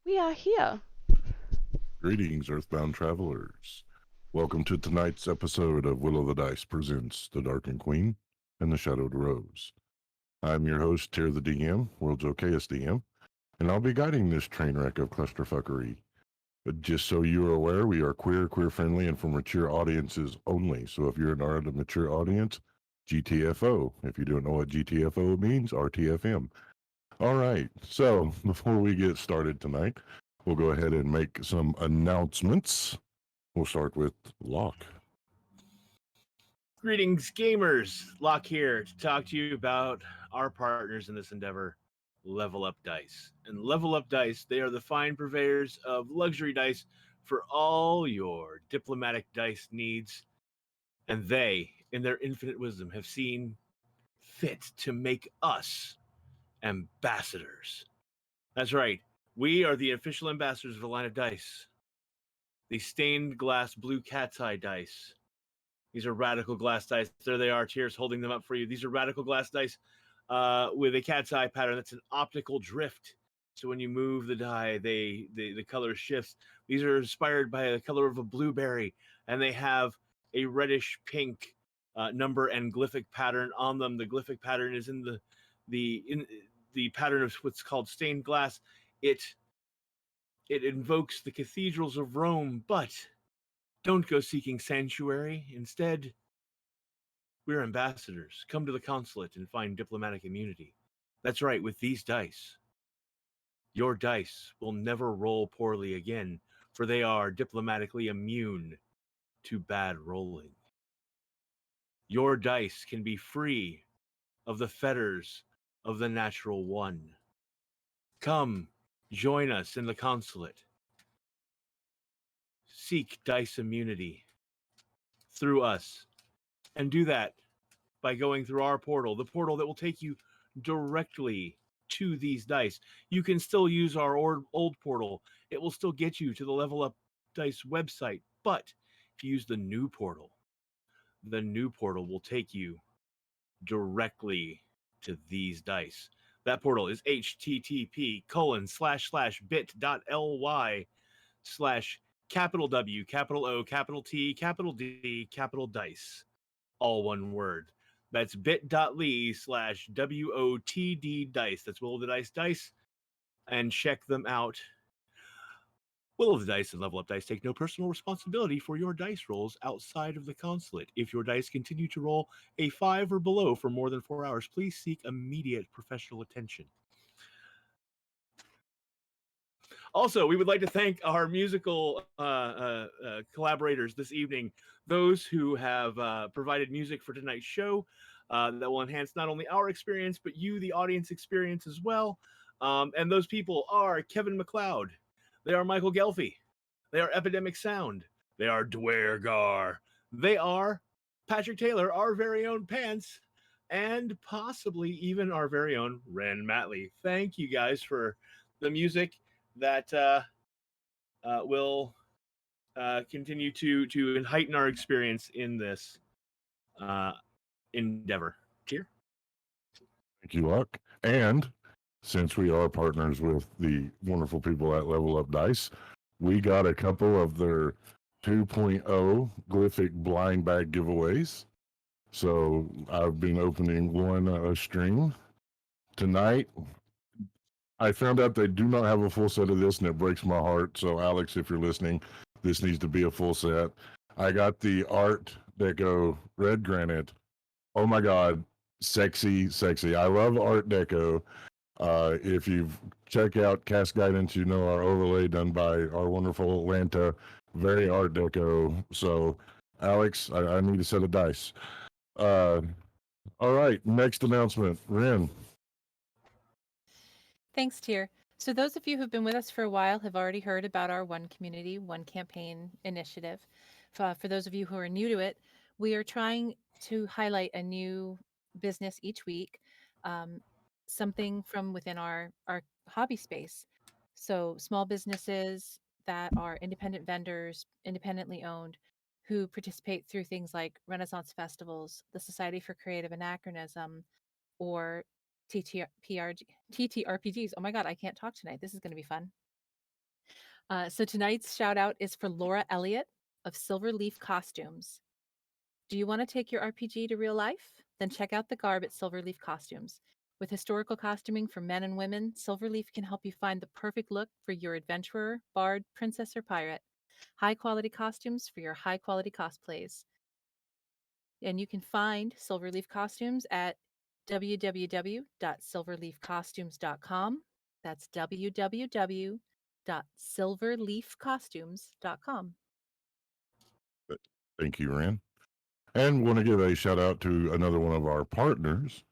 We are here. Greetings, Earthbound travelers. Welcome to tonight's episode of Will o' the Dice presents The Darkened Queen and the Shadowed Rose. I'm your host, Tier the DM, world's okayest DM, and I'll be guiding this train wreck of clusterfuckery. But just so you are aware, we are queer friendly, and for mature audiences only. So if you're not a mature audience, GTFO. If you don't know what GTFO means, RTFM. All right. So before we get started tonight, we'll go ahead and make some announcements. We'll start with Locke. Greetings, gamers. Locke here to talk to you about our partners in this endeavor, Level Up Dice. And Level Up Dice, they are the fine purveyors of luxury dice for all your diplomatic dice needs. And they, in their infinite wisdom, have seen fit to make us ambassadors. That's right. We are the official ambassadors of the line of dice. The stained glass blue cat's eye dice. These are radical glass dice. There they are. Tears holding them up for you. These are radical glass dice with a cat's eye pattern. That's an optical drift. So when you move the die, the color shifts. These are inspired by the color of a blueberry, and they have a reddish pink number and glyphic pattern on them. The glyphic pattern is in the pattern of what's called stained glass. It invokes the cathedrals of Rome, but don't go seeking sanctuary. Instead, we're ambassadors. Come to the consulate and find diplomatic immunity. That's right, with these dice. Your dice will never roll poorly again, for they are diplomatically immune to bad rolling. Your dice can be free of the fetters of the natural one. Come, join us in the consulate. Seek dice immunity through us, and do that by going through our portal, the portal that will take you directly to these dice. You can still use our old portal. It will still get you to the Level Up Dice website. But if you use the new portal will take you directly to these dice. That portal is http://bit.ly/ capital W, capital O, capital T, capital D, capital dice. All one word. That's bit.ly/WOTD dice. That's Will of the Dice dice. And check them out. Will of the Dice and Level Up Dice take no personal responsibility for your dice rolls outside of the consulate. If your dice continue to roll a 5 or below for more than 4 hours, please seek immediate professional attention. Also, we would like to thank our musical collaborators this evening, those who have provided music for tonight's show that will enhance not only our experience, but you, the audience experience as well. And those people are Kevin McLeod, they are Michael Gelfie, they are Epidemic Sound, they are Dwergar, they are Patrick Taylor, our very own Pants, and possibly even our very own Ren Matley. Thank you guys for the music that will continue to heighten our experience in this uh, endeavor. Cheer. Thank you, Locke. And since we are partners with the wonderful people at Level Up Dice, we got a couple of their 2.0 Glyphic blind bag giveaways. So I've been opening one a stream tonight. I found out they do not have a full set of this, and it breaks my heart. So, Alex, if you're listening, this needs to be a full set. I got the Art Deco Red Granite. Oh my God, sexy, sexy. I love Art Deco. If you check out Cast Guidance, you know our overlay done by our wonderful Atlanta, very Art Deco. So, Alex, I need a set of dice. Uh, all right, next announcement, Ren. Thanks, Tier. So those of you who've been with us for a while have already heard about our One Community, One Campaign initiative. For those of you who are new to it, we are trying to highlight a new business each week, um, something from within our hobby space. So small businesses that are independent vendors, independently owned, who participate through things like Renaissance festivals, the Society for Creative Anachronism, or TTRPGs. Oh my God, I can't talk tonight. This is going to be fun. So tonight's shout out is for Laura Elliott of Silverleaf Costumes. Do you want to take your RPG to real life? Then check out the garb at Silverleaf Costumes. With historical costuming for men and women, Silverleaf can help you find the perfect look for your adventurer, bard, princess, or pirate. High quality costumes for your high quality cosplays. And you can find Silverleaf Costumes at www.silverleafcostumes.com. That's www.silverleafcostumes.com. Thank you, Ren. And want to give a shout out to another one of our partners,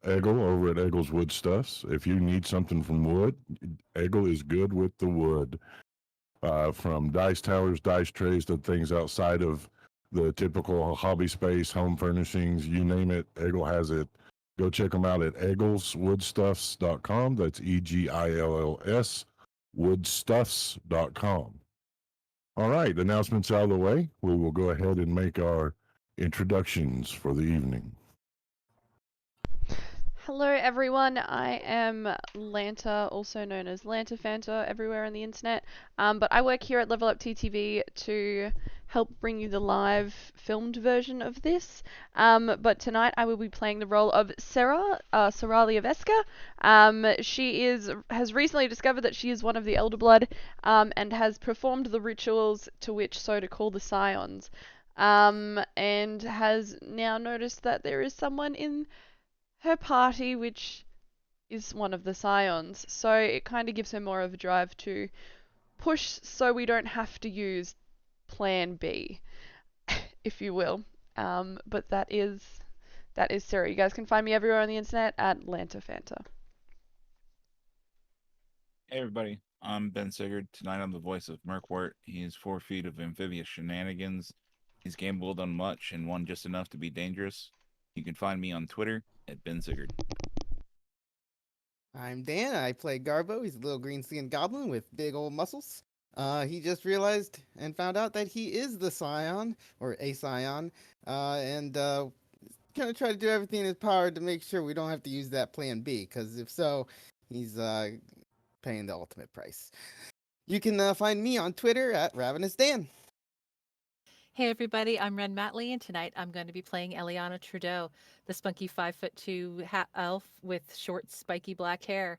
Eggle over at Eggle's Wood Stuffs. If you need something from wood, Eggle is good with the wood. From dice towers, dice trays, to things outside of the typical hobby space, home furnishings, you name it, Eggle has it. Go check them out at eggleswoodstuffs.com. That's EGILLS, woodstuffs.com. All right, announcements out of the way. We will go ahead and make our introductions for the evening. Hello everyone, I am Lanta, also known as Lanta Fanta everywhere on the internet, but I work here at Level Up TTV to help bring you the live filmed version of this, but tonight I will be playing the role of Sarah, Soralia Veska. She has recently discovered that she is one of the Elder Blood, and has performed the rituals to which so to call the Scions, and has now noticed that there is someone in her party which is one of the Scions, so it kind of gives her more of a drive to push so we don't have to use plan B, if you will. But that is Sarah. You guys can find me everywhere on the internet at Lanta Fanta. Hey everybody, I'm Ben Sigurd. Tonight I'm the voice of Murkwort. He's 4 feet of amphibious shenanigans. He's gambled on much and won just enough to be dangerous. You can find me on Twitter at Ben Sigurd. I'm Dan. I play Garbo. He's a little green-skinned goblin with big old muscles. He just realized and found out that he is the Scion, or a Scion, and gonna try to do everything in his power to make sure we don't have to use that plan B, because if so, he's paying the ultimate price. You can find me on Twitter at RavenousDan. Hey everybody, I'm Ren Matley, and tonight I'm going to be playing Eliana Trudeau, the spunky 5'2" elf with short, spiky black hair.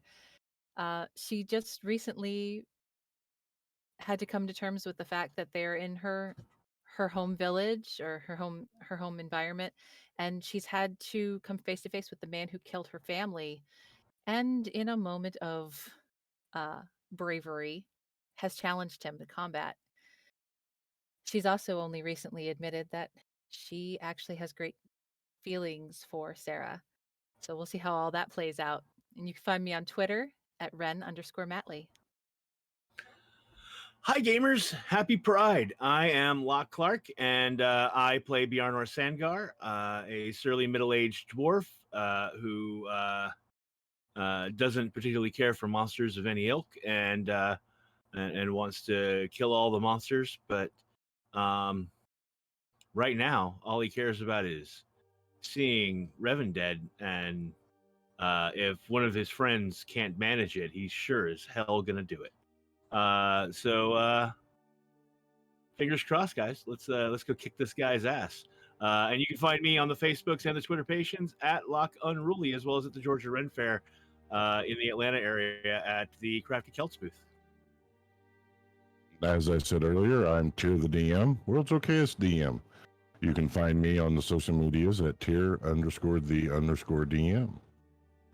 She just recently had to come to terms with the fact that they're in her home village, or her home environment, and she's had to come face to face with the man who killed her family, and in a moment of bravery, has challenged him to combat. She's also only recently admitted that she actually has great feelings for Sarah. So we'll see how all that plays out. And you can find me on Twitter at Ren_Matley. Hi, gamers. Happy Pride. I am Locke Clark, and I play Bjarnor Sangar, a surly middle-aged dwarf who doesn't particularly care for monsters of any ilk, and wants to kill all the monsters. But right now, all he cares about is seeing Revan dead, and if one of his friends can't manage it, he's sure as hell gonna do it. So fingers crossed, guys. Let's go kick this guy's ass. And you can find me on the Facebooks and the Twitter pages at Lock Unruly, as well as at the Georgia Ren Fair in the Atlanta area at the Crafty Celts booth. As I said earlier, I'm Tier the DM, world's okayest DM. You can find me on the social medias at Tier_the_DM.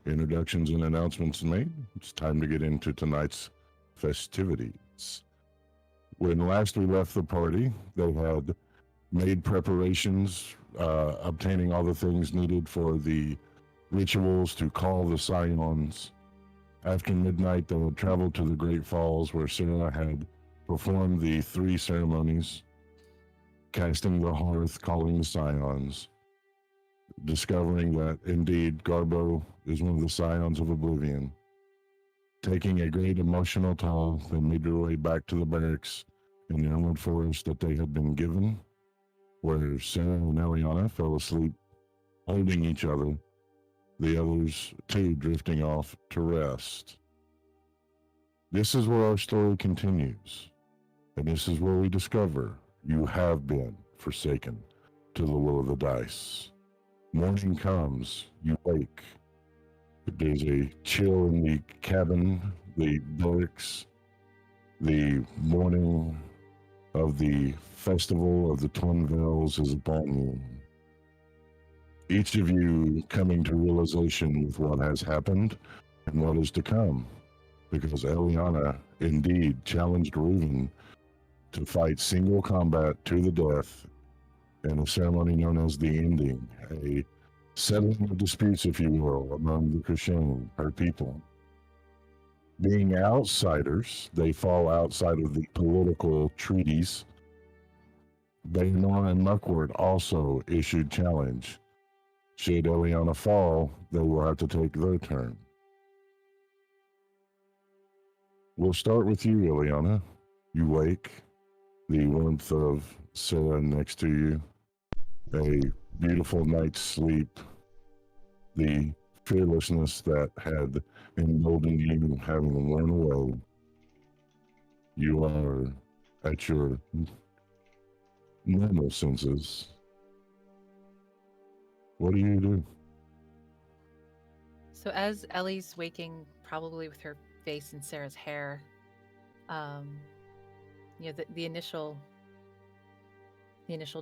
Introductions and announcements made. It's time to get into tonight's festivities. When last we left the party, they had made preparations, obtaining all the things needed for the rituals to call the Scions. After midnight, they would travel to the Great Falls, where Sarah had performed the 3 ceremonies, casting the hearth, calling the Scions, discovering that indeed Garbo is one of the Scions of Oblivion. Taking a great emotional toll, they made their way back to the barracks in the emerald forest that they had been given, where Sarah and Eliana fell asleep, holding each other, the others too drifting off to rest. This is where our story continues. And this is where we discover you have been forsaken to the will of the dice. Morning comes, you wake. There's a chill in the cabin, the barracks, the morning of the festival of the Twin Veils is upon you. Each of you coming to realization with what has happened and what is to come, because Eliana indeed challenged Reuven to fight single combat to the death in a ceremony known as the Ending, a settling of disputes, if you will, among the Kushane, her people. Being outsiders, they fall outside of the political treaties. Baynor and Muckwort also issued challenge. Should Eliana fall, they will have to take their turn. We'll start with you, Eliana. You wake, the warmth of Sarah next to you, a beautiful night's sleep, the fearlessness that had emboldened you having worn away. You are at your normal senses. What do you do? So as Ellie's waking, probably with her face in Sarah's hair, the initial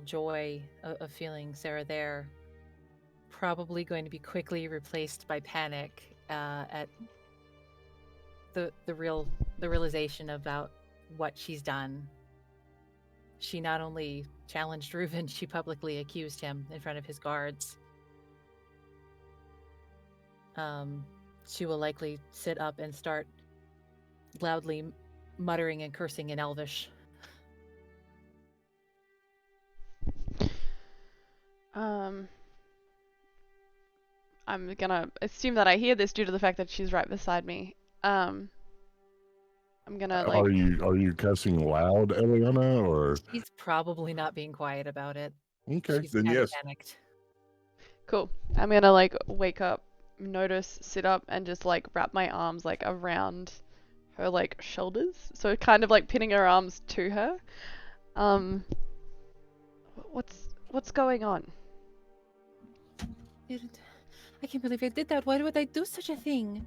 joy of feeling Sarah there, probably going to be quickly replaced by panic at the realization about what she's done. She not only challenged Reuven, she publicly accused him in front of his guards. She will likely sit up and start loudly muttering and cursing in Elvish. I'm gonna assume that I hear this due to the fact that she's right beside me. I'm gonna like. Are you cussing loud, Eliana, or? She's probably not being quiet about it. Okay, She's then kind of yes. panicked. Cool. I'm gonna like wake up, notice, sit up, and just like wrap my arms like around her like shoulders, so kind of like pinning her arms to her. What's going on? I can't believe I did that. Why would I do such a thing?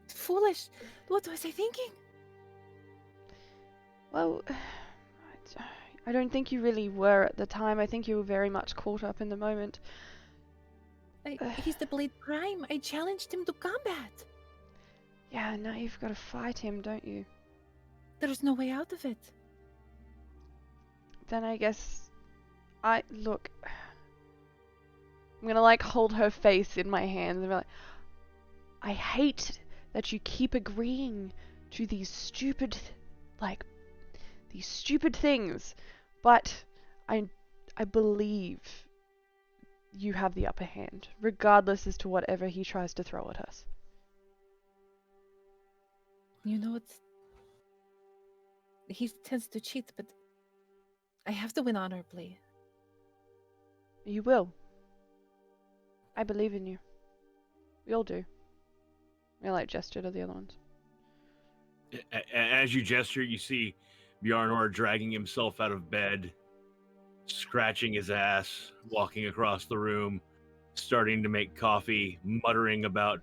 Foolish. What was I thinking? Well, I don't think you really were at the time. I think you were very much caught up in the moment. He's the Blade Prime. I challenged him to combat. Yeah, now you've got to fight him, don't you? There's no way out of it. Then I guess look. I'm gonna like hold her face in my hands and be like, I hate that you keep agreeing to these stupid things, but I believe you have the upper hand, regardless as to whatever he tries to throw at us. You know, he tends to cheat, but I have to win honorably. You will. I believe in you. We all do. I like gesture to the other ones. As you gesture, you see Bjarnor dragging himself out of bed, scratching his ass, walking across the room, starting to make coffee, muttering about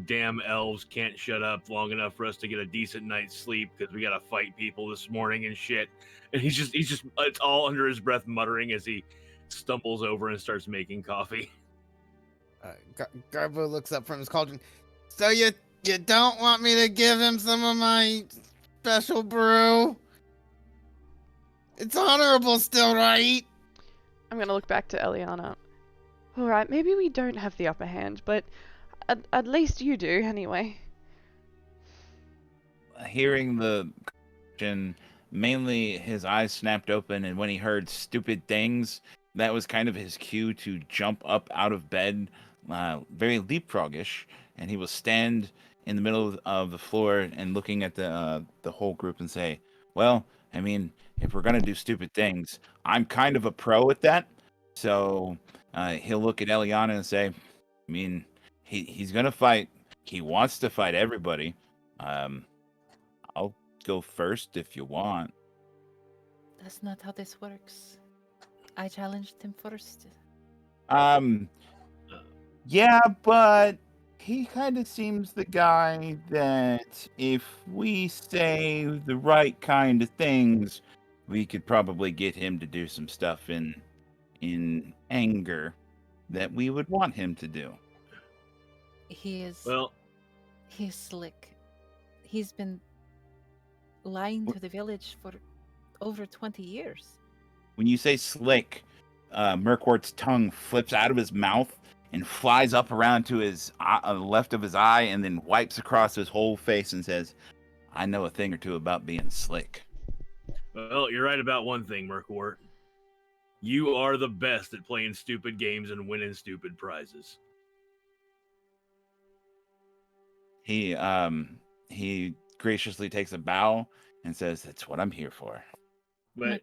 damn elves can't shut up long enough for us to get a decent night's sleep because we gotta fight people this morning and shit. And he's just it's all under his breath muttering as he stumbles over and starts making coffee. Garbo looks up from his cauldron. So you don't want me to give him some of my special brew? It's honorable still, right? I'm gonna look back to Eliana. Alright, maybe we don't have the upper hand, but at least you do, anyway. Hearing the question, mainly his eyes snapped open, and when he heard stupid things, that was kind of his cue to jump up out of bed, very leapfrogish, and he will stand in the middle of the floor and looking at the whole group and say, well, I mean, if we're going to do stupid things, I'm kind of a pro at that. So he'll look at Eliana and say, I mean, he's going to fight. He wants to fight everybody. I'll go first if you want. That's not how this works. I challenged him first. Yeah, but he kind of seems the guy that if we say the right kind of things, we could probably get him to do some stuff in anger that we would want him to do. Well, He's slick. He's been lying to the village for over 20 years. When you say slick, Murkwart's tongue flips out of his mouth and flies up around to his left of his eye and then wipes across his whole face and says, I know a thing or two about being slick. well, you're right about one thing, Merkwart. You are the best at playing stupid games and winning stupid prizes. He graciously takes a bow and says, that's what I'm here for. But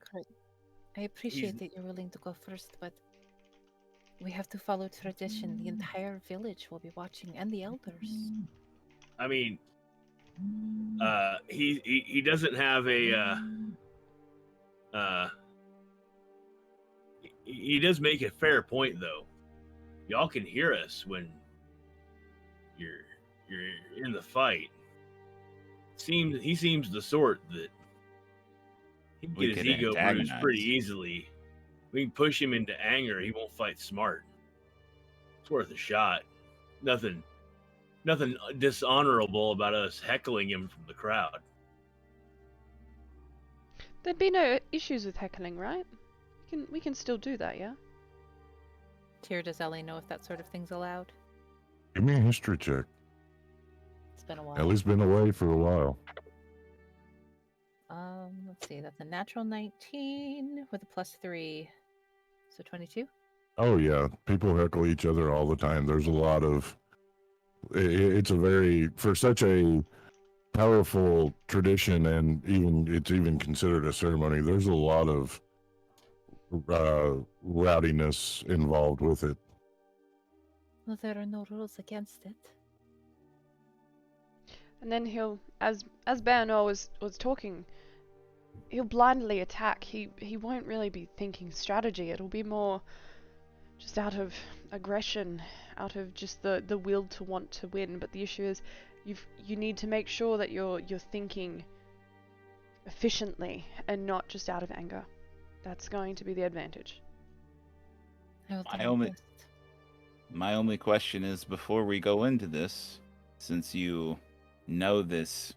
I appreciate that you're willing to go first, but we have to follow tradition. The entire village will be watching, and the elders. I mean, he doesn't have he does make a fair point though. Y'all can hear us when you're in the fight. He seems the sort that he can We get his could ego bruised antagonize. pretty easily. We can push him into anger. He won't fight smart. It's worth a shot. Nothing dishonorable about us heckling him from the crowd. There'd be no issues with heckling, right? We can still do that, yeah? Tyr, does Ellie know if that sort of thing's allowed? Give me a history check. It's been a while. Ellie's been away for a while. Let's see. That's a natural 19 with a +3, so 22. Oh yeah, people heckle each other all the time. There's a lot of. It's a very for such a powerful tradition, and it's even considered a ceremony. There's a lot of rowdiness involved with it. Well, there are no rules against it. And then he'll, as Bayanor was talking, he'll blindly attack. He won't really be thinking strategy. It'll be more just out of aggression, out of just the will to want to win. But the issue is, you need to make sure that you're thinking efficiently and not just out of anger. That's going to be the advantage. I will do My my only- best. My only question is, before we go into this, since you know this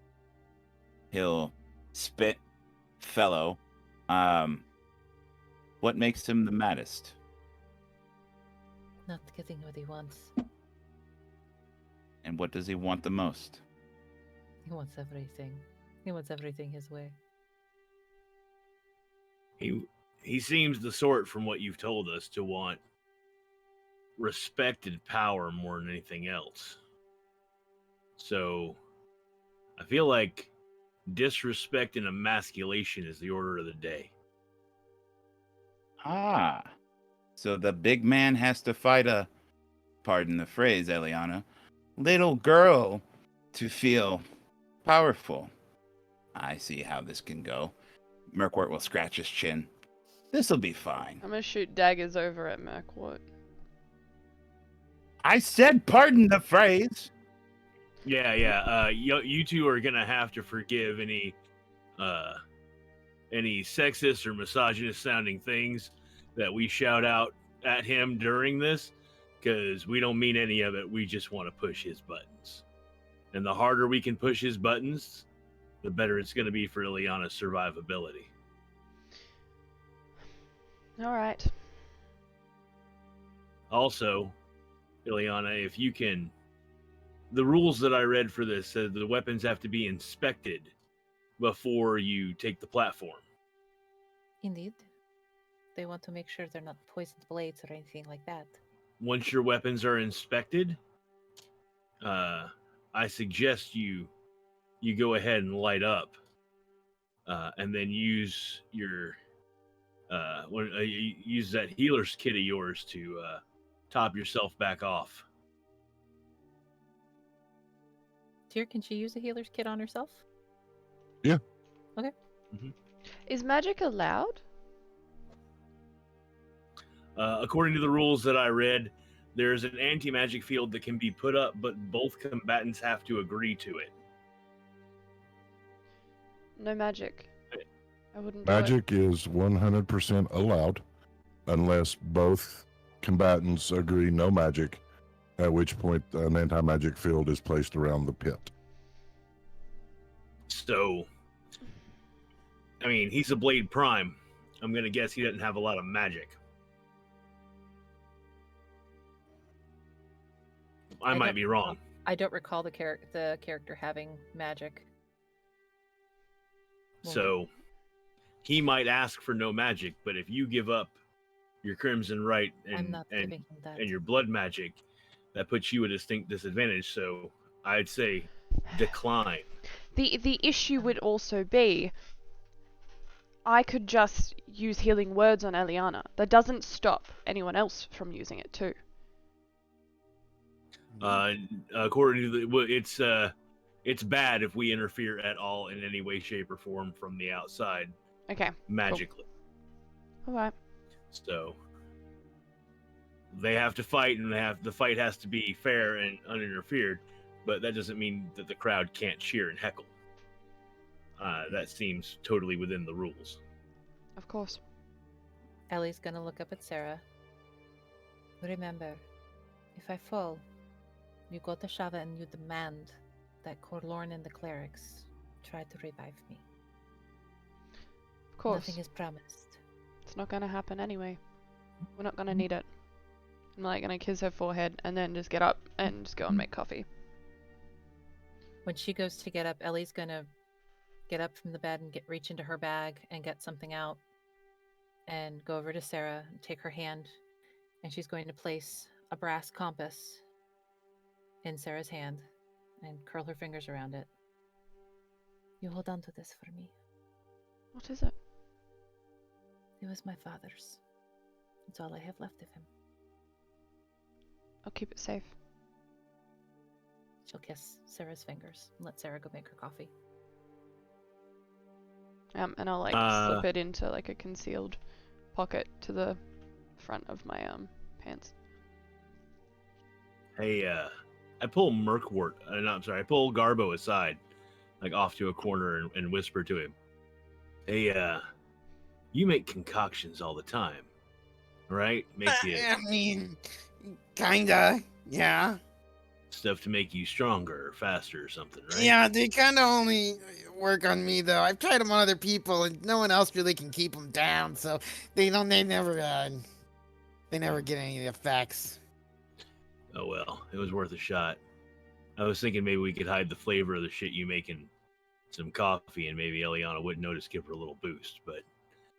hill spit fellow, what makes him the maddest? Not getting what he wants. And what does he want the most? He wants everything. He wants everything his way. He seems the sort, from what you've told us, to want respected power more than anything else. So I feel like disrespect and emasculation is the order of the day. Ah, so the big man has to fight a, pardon the phrase, Eliana, little girl to feel powerful. I see how this can go. Murkwort will scratch his chin. This'll be fine. I'm gonna shoot daggers over at Merkwort. I said pardon the phrase. Yeah. You two are gonna have to forgive any sexist or misogynist sounding things that we shout out at him during this, because we don't mean any of it. We just want to push his buttons, and the harder we can push his buttons, the better it's going to be for Ileana's survivability. All right. Also, Ileana, if you can, the rules that I read for this said the weapons have to be inspected before you take the platform. Indeed. They want to make sure they're not poisoned blades or anything like that. Once your weapons are inspected, I suggest you go ahead and light up, and then use your use that healer's kit of yours to top yourself back off. Tyr, can she use a healer's kit on herself? Is magic allowed? According to the rules that I read, there's an anti-magic field that can be put up, but both combatants have to agree to it. No magic. I wouldn't do it. Magic is 100% allowed unless both combatants agree no magic, at which point an anti-magic field is placed around the pit. So, I mean, he's a Blade Prime. I'm going to guess he doesn't have a lot of magic. I might be wrong. I don't recall the character having magic. So, he might ask for no magic, but if you give up your Crimson Right I'm and not giving him that. and your blood magic, that puts you at a distinct disadvantage. So, I'd say decline. The issue would also be I could just use healing words on Eliana. That doesn't stop anyone else from using it too. According to it's bad if we interfere at all in any way, shape, or form from the outside Okay. magically. Cool. Alright. So they have to fight, and the fight has to be fair and uninterfered. But that doesn't mean that the crowd can't cheer and heckle. That seems totally within the rules. Of course. Ellie's gonna look up at Sarah. Remember, if I fall, you go to Shava and you demand that Corlorn and the clerics try to revive me. Of course. Nothing is promised. It's not gonna happen anyway. We're not gonna need it. I'm like gonna kiss her forehead and then just get up and just go and make coffee. When she goes to get up, Ellie's gonna get up from the bed and reach into her bag and get something out and go over to Sarah and take her hand, and she's going to place a brass compass in Sarah's hand and curl her fingers around it. You hold on to this for me. What is it? It was my father's. It's all I have left of him. I'll keep it safe. She'll kiss Sarah's fingers and let Sarah go make her coffee. And I'll like slip it into like a concealed pocket to the front of my pants. Hey, I pull Merkwort. I pull Garbo aside, like off to a corner, and whisper to him, "Hey, you make concoctions all the time, right? Make you I mean, kinda, yeah. stuff to make you stronger or faster or something, right?" Yeah, they kind of only work on me though. I've tried them on other people, and no one else really can keep them down. So they never get any effects. Oh well, it was worth a shot. I was thinking maybe we could hide the flavor of the shit you make in some coffee, and maybe Eliana wouldn't notice, give her a little boost. But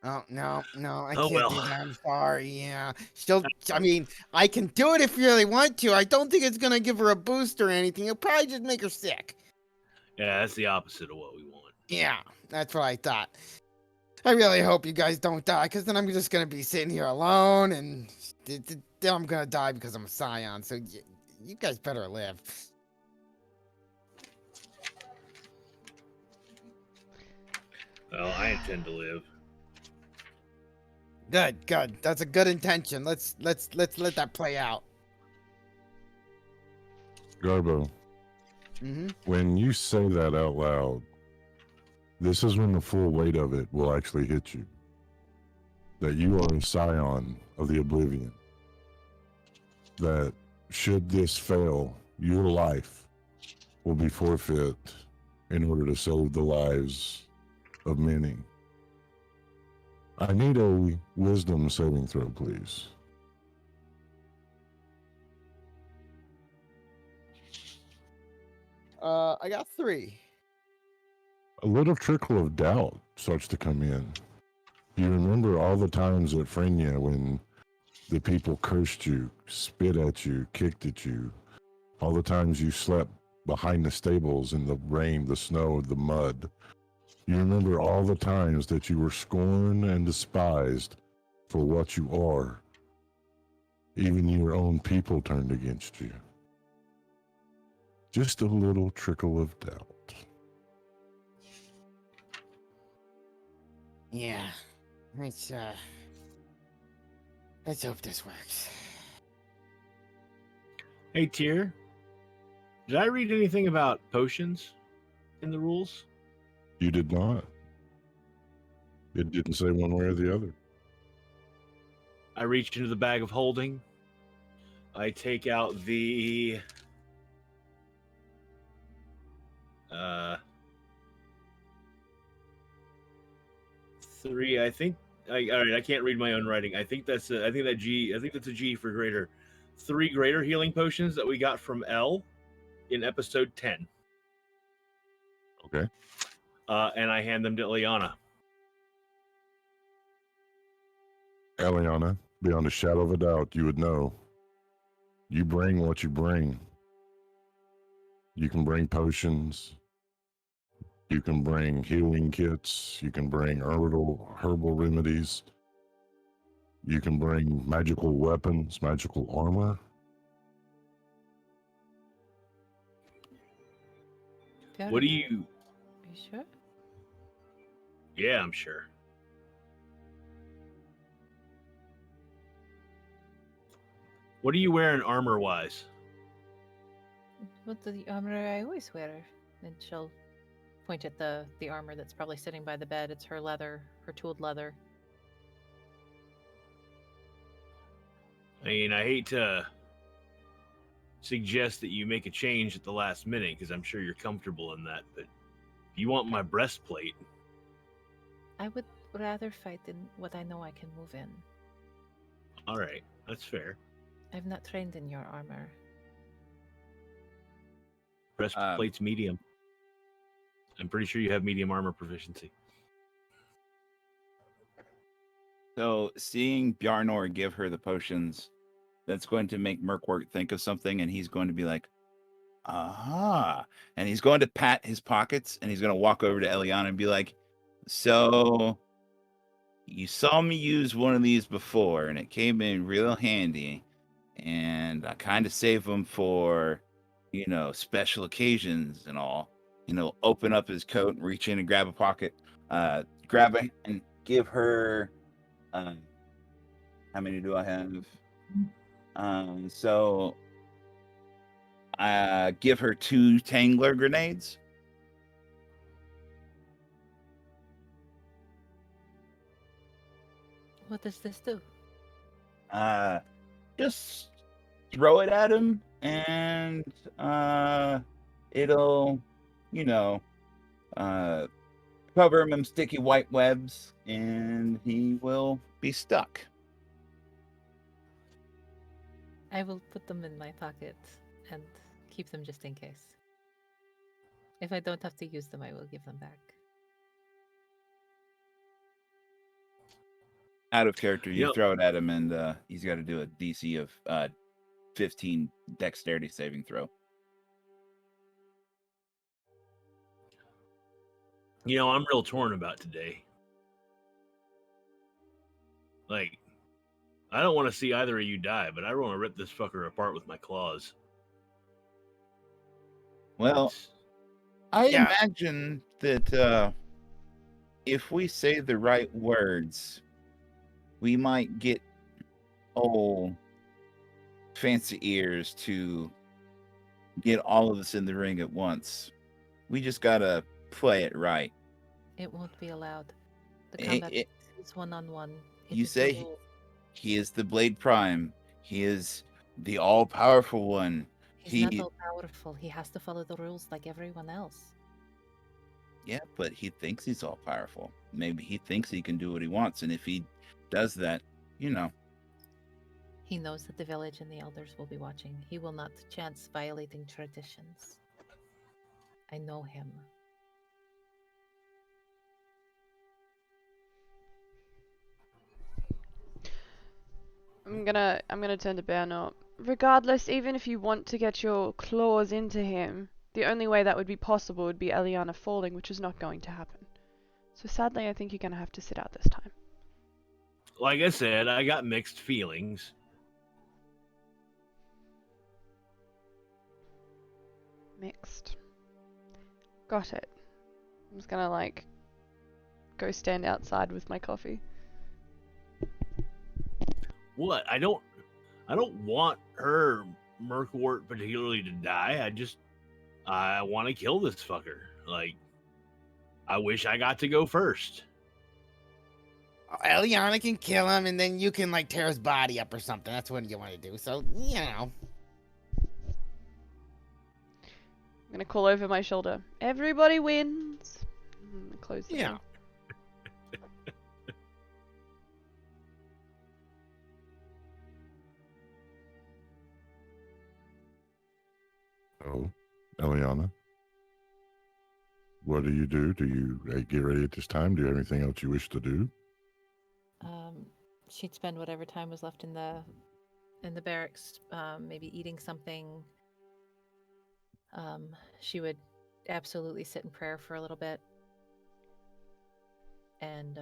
Oh no, I Oh, can't well. do that. I'm sorry. Yeah, I mean, I can do it if you really want to. I don't think it's gonna give her a boost or anything. It'll probably just make her sick. yeah, that's the opposite of what we want. Yeah, that's what I thought. I really hope you guys don't die, because then I'm just gonna be sitting here alone, and then I'm gonna die because I'm a scion. So you guys better live. Well, I intend to live. Good. That's a good intention. Let's let that play out. Garbo, Mm-hmm. when you say that out loud, this is when the full weight of it will actually hit you. That you are a scion of the Oblivion. That should this fail, your life will be forfeit in order to save the lives of many. I need a wisdom saving throw, please. I got 3. A little trickle of doubt starts to come in. You remember all the times at Frenia when the people cursed you, spit at you, kicked at you. All the times you slept behind the stables in the rain, the snow, the mud. You remember all the times that you were scorned and despised for what you are. Even your own people turned against you. Just a little trickle of doubt. Yeah. Let's hope this works. Hey, Tyr, did I read anything about potions in the rules? You did not. It didn't say one way or the other. I reach into the bag of holding. I take out the three. I think. All right. I can't read my own writing. I think that's. I think that's a G for greater. 3 greater healing potions that we got from L in episode 10. Okay. And I hand them to Ileana. Eliana, beyond a shadow of a doubt, you would know. You bring what you bring. You can bring potions. You can bring healing kits. You can bring herbal remedies. You can bring magical weapons, magical armor. What do Are you? you sure? Yeah, I'm sure. What are you wearing armor-wise? What the armor I always wear? And she'll point at the armor that's probably sitting by the bed. It's her leather, her tooled leather. I mean, I hate to suggest that you make a change at the last minute because I'm sure you're comfortable in that, but if you want my breastplate, I would rather fight in what I know I can move in. all right, that's fair. I've not trained in your armor. Breastplate's medium. I'm pretty sure you have medium armor proficiency. So seeing Bjarnor give her the potions, that's going to make Merkwort think of something, and he's going to be like, aha. And he's going to pat his pockets, and he's going to walk over to Eliana and be like, so you saw me use one of these before, and it came in real handy. And I kind of save them for, special occasions and all. Open up his coat and reach in and grab a pocket, grab it and give her. How many do I have? So I give her 2 Tangler grenades. What does this do? Just throw it at him, and it'll, cover him in sticky white webs, and he will be stuck. I will put them in my pocket and keep them just in case. If I don't have to use them, I will give them back. Out of character, you Yep. throw it at him, and he's got to do a DC of 15 dexterity saving throw. I'm real torn about today. Like, I don't want to see either of you die, but I want to rip this fucker apart with my claws. Well, It's- I Yeah. imagine that if we say the right words, we might get fancy ears to get all of us in the ring at once. We just gotta play it right. It won't be allowed. The It- combat it- is one-on-one. It You is the say rule. he is the Blade Prime. He is the all-powerful one. He's not all powerful. He has to follow the rules like everyone else. Yeah, but he thinks he's all-powerful. Maybe he thinks he can do what he wants, and if he does that, He knows that the village and the elders will be watching. He will not chance violating traditions. I know him. I'm gonna turn to Bernard. Regardless, even if you want to get your claws into him, the only way that would be possible would be Eliana falling, which is not going to happen. So sadly, I think you're gonna have to sit out this time. like I said, I got mixed feelings. Mixed. Got it. I'm just gonna go stand outside with my coffee. What? I don't want her Merkwort particularly to die. I want to kill this fucker. Like, I wish I got to go first. Eliana can kill him, and then you can like tear his body up or something. That's what you want to do. So you know. I'm gonna call over my shoulder. Everybody wins. Close the Yeah. door. Oh, Eliana, what do? Do you get ready at this time? Do you have anything else you wish to do? She'd spend whatever time was left in the barracks, maybe eating something. She would absolutely sit in prayer for a little bit, and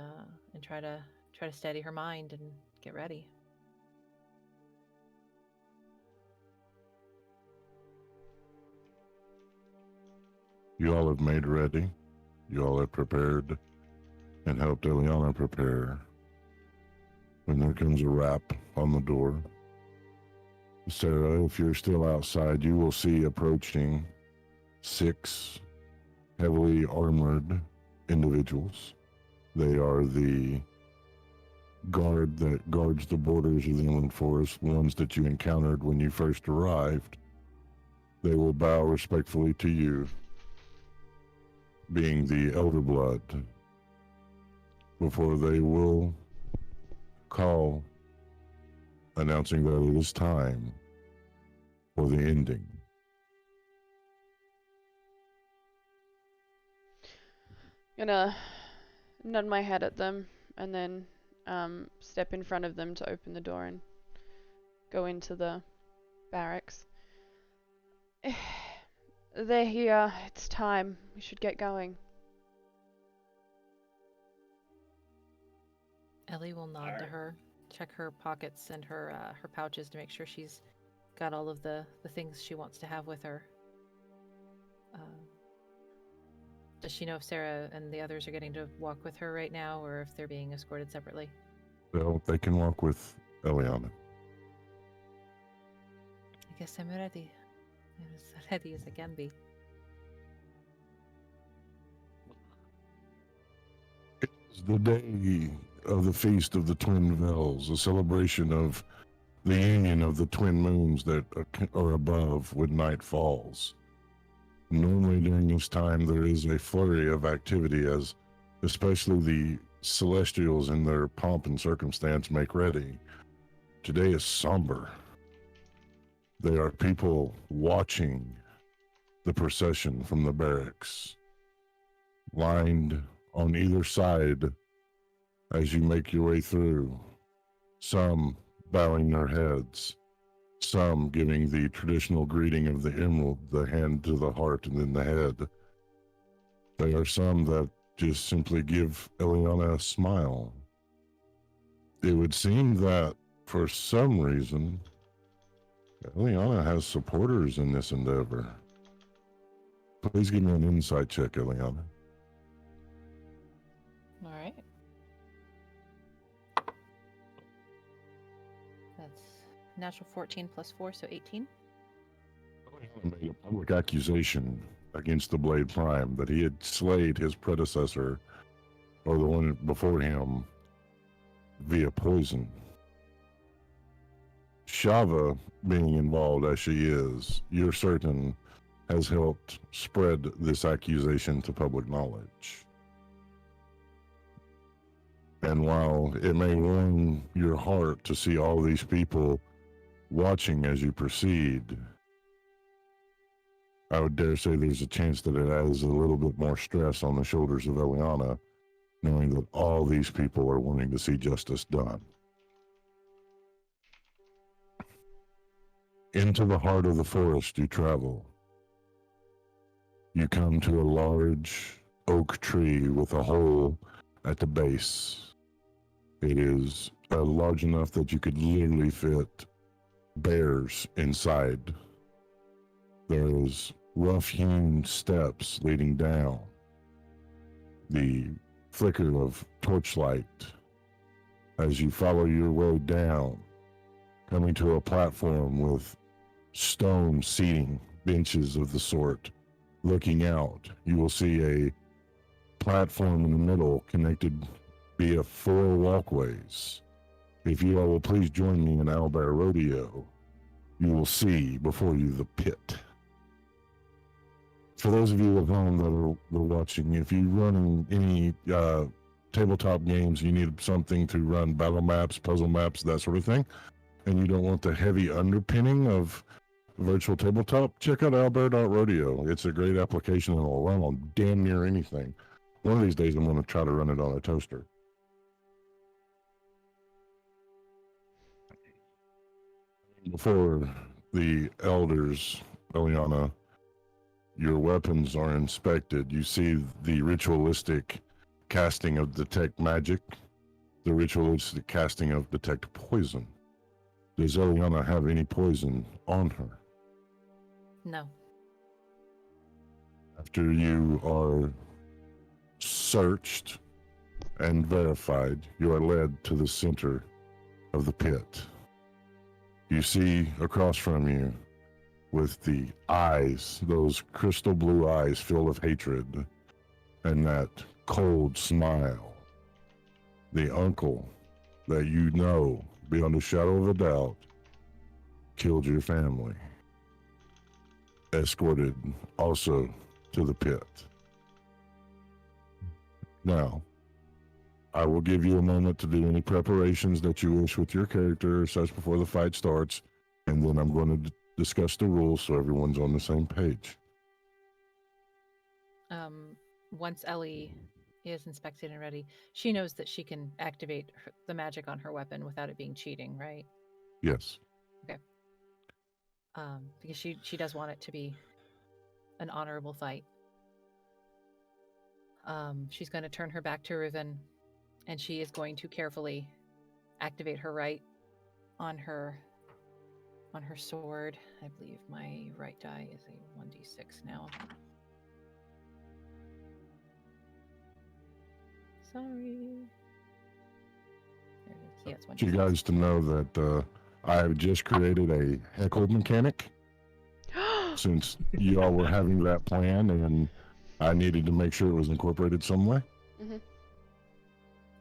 try to steady her mind and get ready. You all have made ready. You all have prepared and helped Eliana prepare. When there comes a rap on the door, Sarah, if you're still outside, you will see approaching 6 heavily armored individuals. They are the guard that guards the borders of the inland forest, ones that you encountered when you first arrived. They will bow respectfully to you, being the Elder Blood, before they will call, announcing that it is time for the ending. Gonna nod my head at them and then step in front of them to open the door and go into the barracks. They're here. It's time. We should get going. Ellie will nod to her, check her pockets and her pouches to make sure she's got all of the things she wants to have with her. Does she know if Sarah and the others are getting to walk with her right now, or if they're being escorted separately? Well, they can walk with Eliana. I guess I'm ready. I'm as ready as I can be. It's the day of the Feast of the Twin Bells, a celebration of the union of the twin moons that are above when night falls. Normally during this time there is a flurry of activity as especially the Celestials in their pomp and circumstance make ready. Today is somber. There are people watching the procession from the barracks, lined on either side as you make your way through, some bowing their heads, some giving the traditional greeting of the emerald, the hand to the heart and then the head. There are some that just simply give Eliana a smile. It would seem that for some reason, Eliana has supporters in this endeavor. Please give me an insight check, Eliana. All right. That's natural 14 plus 4, so 18. Eliana made a public accusation against the Blade Prime that he had slayed his predecessor, or the one before him, via poison. Shava, being involved as she is, you're certain has helped spread this accusation to public knowledge. And while it may warm your heart to see all these people watching as you proceed, I would dare say there's a chance that it adds a little bit more stress on the shoulders of Eliana, knowing that all these people are wanting to see justice done. Into the heart of the forest you travel. You come to a large oak tree with a hole at the base. It is large enough that you could literally fit bears inside. There's rough-hewn steps leading down. The flicker of torchlight as you follow your way down, coming to a platform with stone seating, benches of the sort. Looking out, you will see a platform in the middle connected via 4 walkways. If you all will please join me in Owlbear Rodeo, you will see before you the pit. For those of you at home that are watching, if you're running any tabletop games, you need something to run battle maps, puzzle maps, that sort of thing, and you don't want the heavy underpinning of virtual tabletop, check out owlbear.rodeo. It's a great application and it'll run on damn near anything. One of these days I'm going to try to run it on a toaster. Before the elders, Eliana, your weapons are inspected. You see the ritualistic casting of detect magic, the ritualistic casting of detect poison. Does Eliana have any poison on her? No. After you are searched and verified, you are led to the center of the pit. You see across from you, with the eyes, those crystal blue eyes filled with hatred, and that cold smile, the uncle that you know, beyond a shadow of a doubt, killed your family, escorted also to the pit. Now, I will give you a moment to do any preparations that you wish with your character or such before the fight starts, and then I'm going to discuss the rules so everyone's on the same page. Once Ellie is inspected and ready, she knows that she can activate the magic on her weapon without it being cheating, right? Yes. Okay. Because she does want it to be an honorable fight. She's going to turn her back to Riven, and she is going to carefully activate her right on her sword. I believe my right die is a 1d6 now. Sorry. There it is. Yeah, it's 1d6. You guys to know that I have just created a heckle mechanic since you all were having that plan, and I needed to make sure it was incorporated some way. Mm-hmm.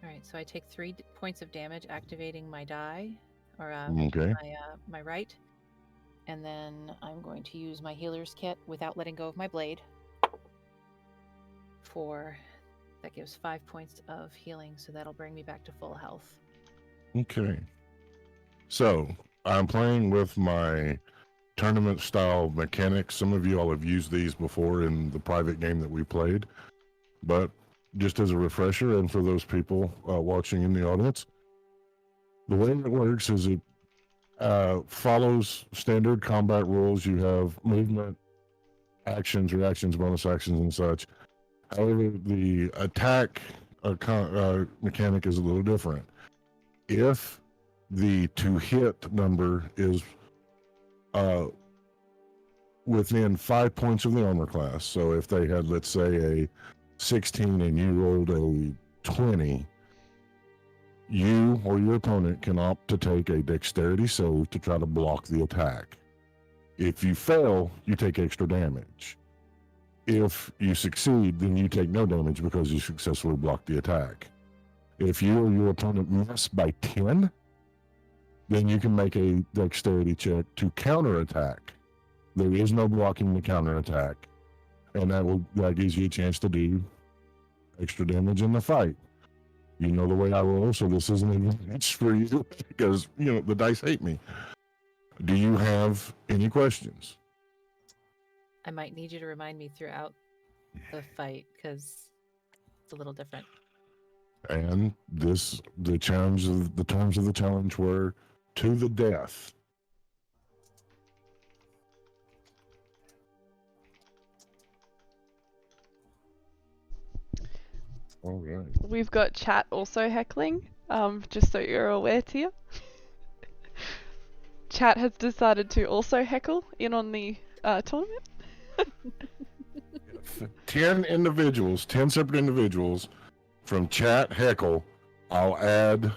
All right, so I take 3 points of damage activating my die, or Okay. my right, and then I'm going to use my healer's kit without letting go of my blade. That gives 5 points of healing, so that'll bring me back to full health. Okay. So I'm playing with my tournament style mechanics. Some of you all have used these before in the private game that we played, but just as a refresher, and for those people watching in the audience, the way it works is it follows standard combat rules. You have movement, actions, reactions, bonus actions, and such. However, the attack mechanic is a little different. If the to hit number is within 5 points of the armor class, so if they had, let's say, a 16 and you rolled a 20, you or your opponent can opt to take a dexterity save to try to block the attack. If you fail, you take extra damage. If you succeed, then you take no damage because you successfully blocked the attack. If you or your opponent miss by 10, then you can make a dexterity check to counterattack. There is no blocking the counterattack, and that gives you a chance to do extra damage in the fight. You know the way I roll, so this is an advantage for you because, the dice hate me. Do you have any questions? I might need you to remind me throughout the fight because it's a little different. And the terms of the challenge were to the death. All right. We've got chat also heckling, just so you're aware, Tia. Chat has decided to also heckle in on the tournament. 10 separate individuals from chat heckle, I'll add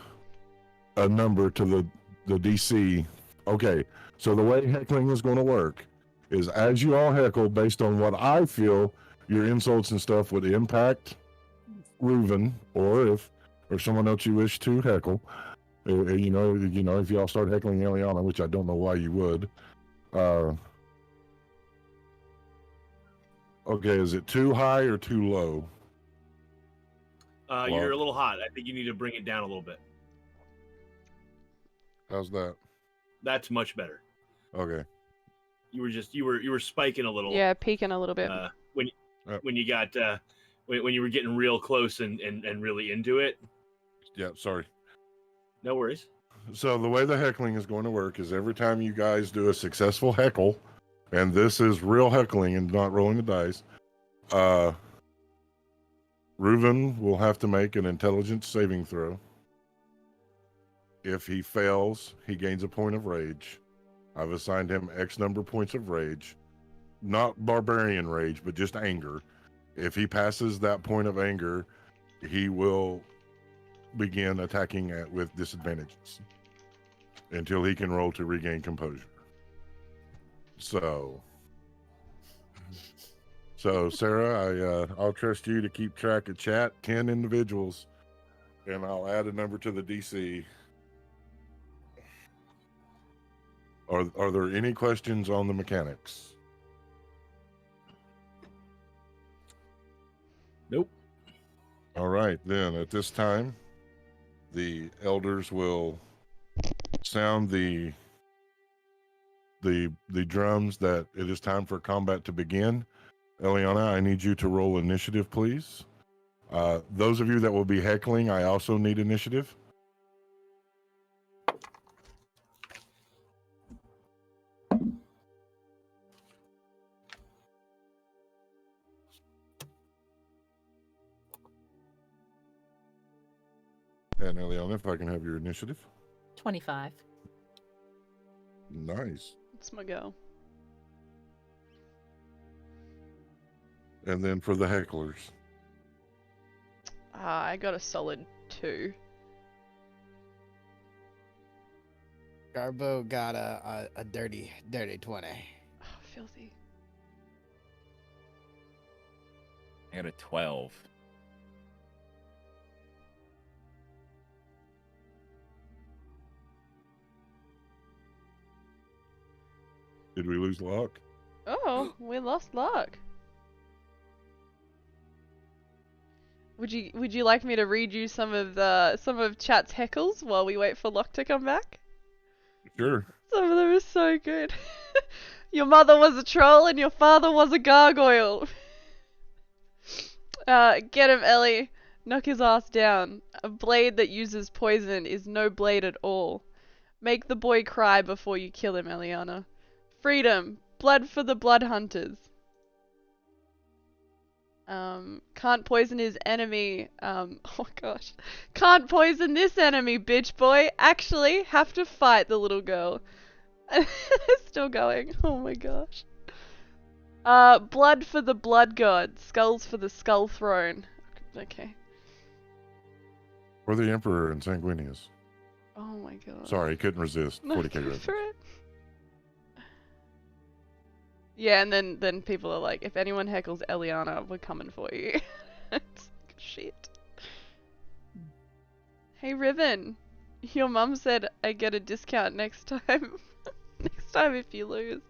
a number to the DC. Okay, so the way heckling is going to work is as you all heckle based on what I feel your insults and stuff would impact Reuven, or someone else you wish to heckle. You know, if y'all start heckling Eliana, which I don't know why you would. Okay, is it too high or too low? You're a little hot. I think you need to bring it down a little bit. How's that? That's much better. Okay. You were spiking a little. Yeah, peeking a little bit. When you got when you were getting real close and really into it. Yeah, sorry. No worries. So the way the heckling is going to work is every time you guys do a successful heckle, and this is real heckling and not rolling the dice, Reuven will have to make an intelligence saving throw. If he fails, he gains a point of rage. I've assigned him X number of points of rage. Not barbarian rage, but just anger. If he passes that point of anger, he will begin attacking with disadvantages until he can roll to regain composure. So Sarah, I'll trust you to keep track of chat. 10 individuals, and I'll add a number to the DC. Are there any questions on the mechanics? Nope. All right, then at this time, the elders will sound the drums that it is time for combat to begin. Eliana, I need you to roll initiative, please. Those of you that will be heckling, I also need initiative. And Eliana, if I can have your initiative. 25. Nice. It's my go. And then for the hecklers. I got a solid 2. Garbo got a dirty 20. Oh, filthy. I got a 12. Did we lose Locke? Oh, we lost luck. Would you like me to read you some of chat's heckles while we wait for Locke to come back? Sure. Some of them are so good. Your mother was a troll and your father was a gargoyle. Get him, Ellie. Knock his ass down. A blade that uses poison is no blade at all. Make the boy cry before you kill him, Eliana. Freedom. Blood for the blood hunters. Can't poison his enemy. Oh gosh. Can't poison this enemy, bitch boy. Actually, have to fight the little girl. Still going. Oh my gosh. Blood for the blood god. Skulls for the skull throne. Okay. For the Emperor and Sanguinius. Oh my god. Sorry, couldn't resist. No, 40k go reference. for it. Yeah, and then people are like, if anyone heckles Eliana, we're coming for you. It's like, shit. Hey Riven, your mum said I get a discount next time. Next time if you lose.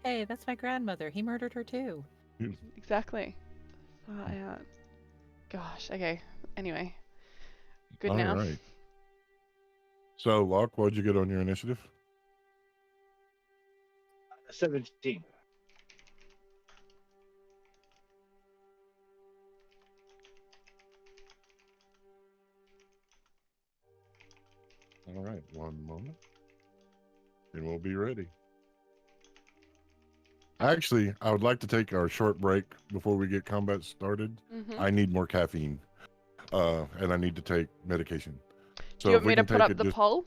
Hey, that's my grandmother. He murdered her too. Exactly. Far out. Gosh, okay. Anyway. Good All now. right. So, Locke, what'd you get on your initiative? 17. All right, one moment. And we'll be ready. Actually, I would like to take our short break before we get combat started. Mm-hmm. I need more caffeine. And I need to take medication. So Do you if want we me to can put take up it the just- poll?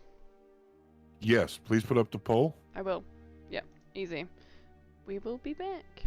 Yes, please put up the poll. I will. Yep, easy. We will be back.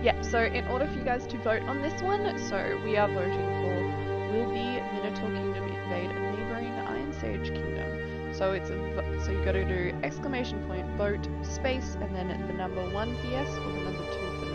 Yeah, so in order for you guys to vote on this one, so we are voting for, will the Minotaur Kingdom invade a neighboring Iron Sage Kingdom? So it's so you got to do exclamation point, vote, space, and then the number 1 for yes or the number 2 for no.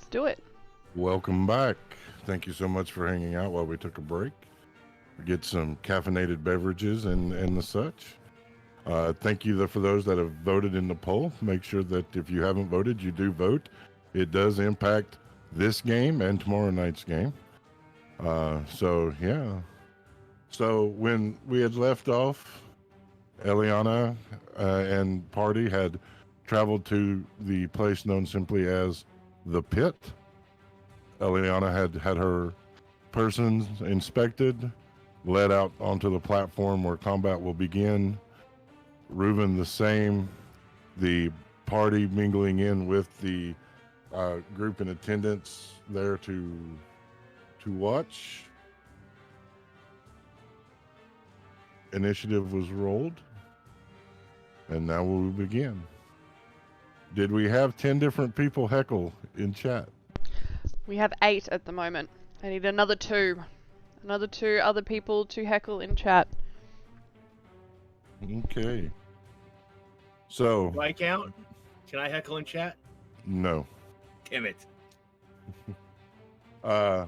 Let's do it. Welcome back. Thank you so much for hanging out while we took a break. Get some caffeinated beverages and the such. Thank you for those that have voted in the poll. Make sure that if you haven't voted, you do vote. It does impact this game and tomorrow night's game. So when we had left off, Eliana and party had traveled to the place known simply as the Pit. Eliana had her persons inspected, led out onto the platform where combat will begin. Reuben the same, the party mingling in with the group in attendance there to watch. Initiative was rolled, and now we'll begin. Did we have 10 different people heckle in chat? We have 8 at the moment. I need another 2. Another 2 other people to heckle in chat. Okay. So, Do I count? Can I heckle in chat? no. Damn it. The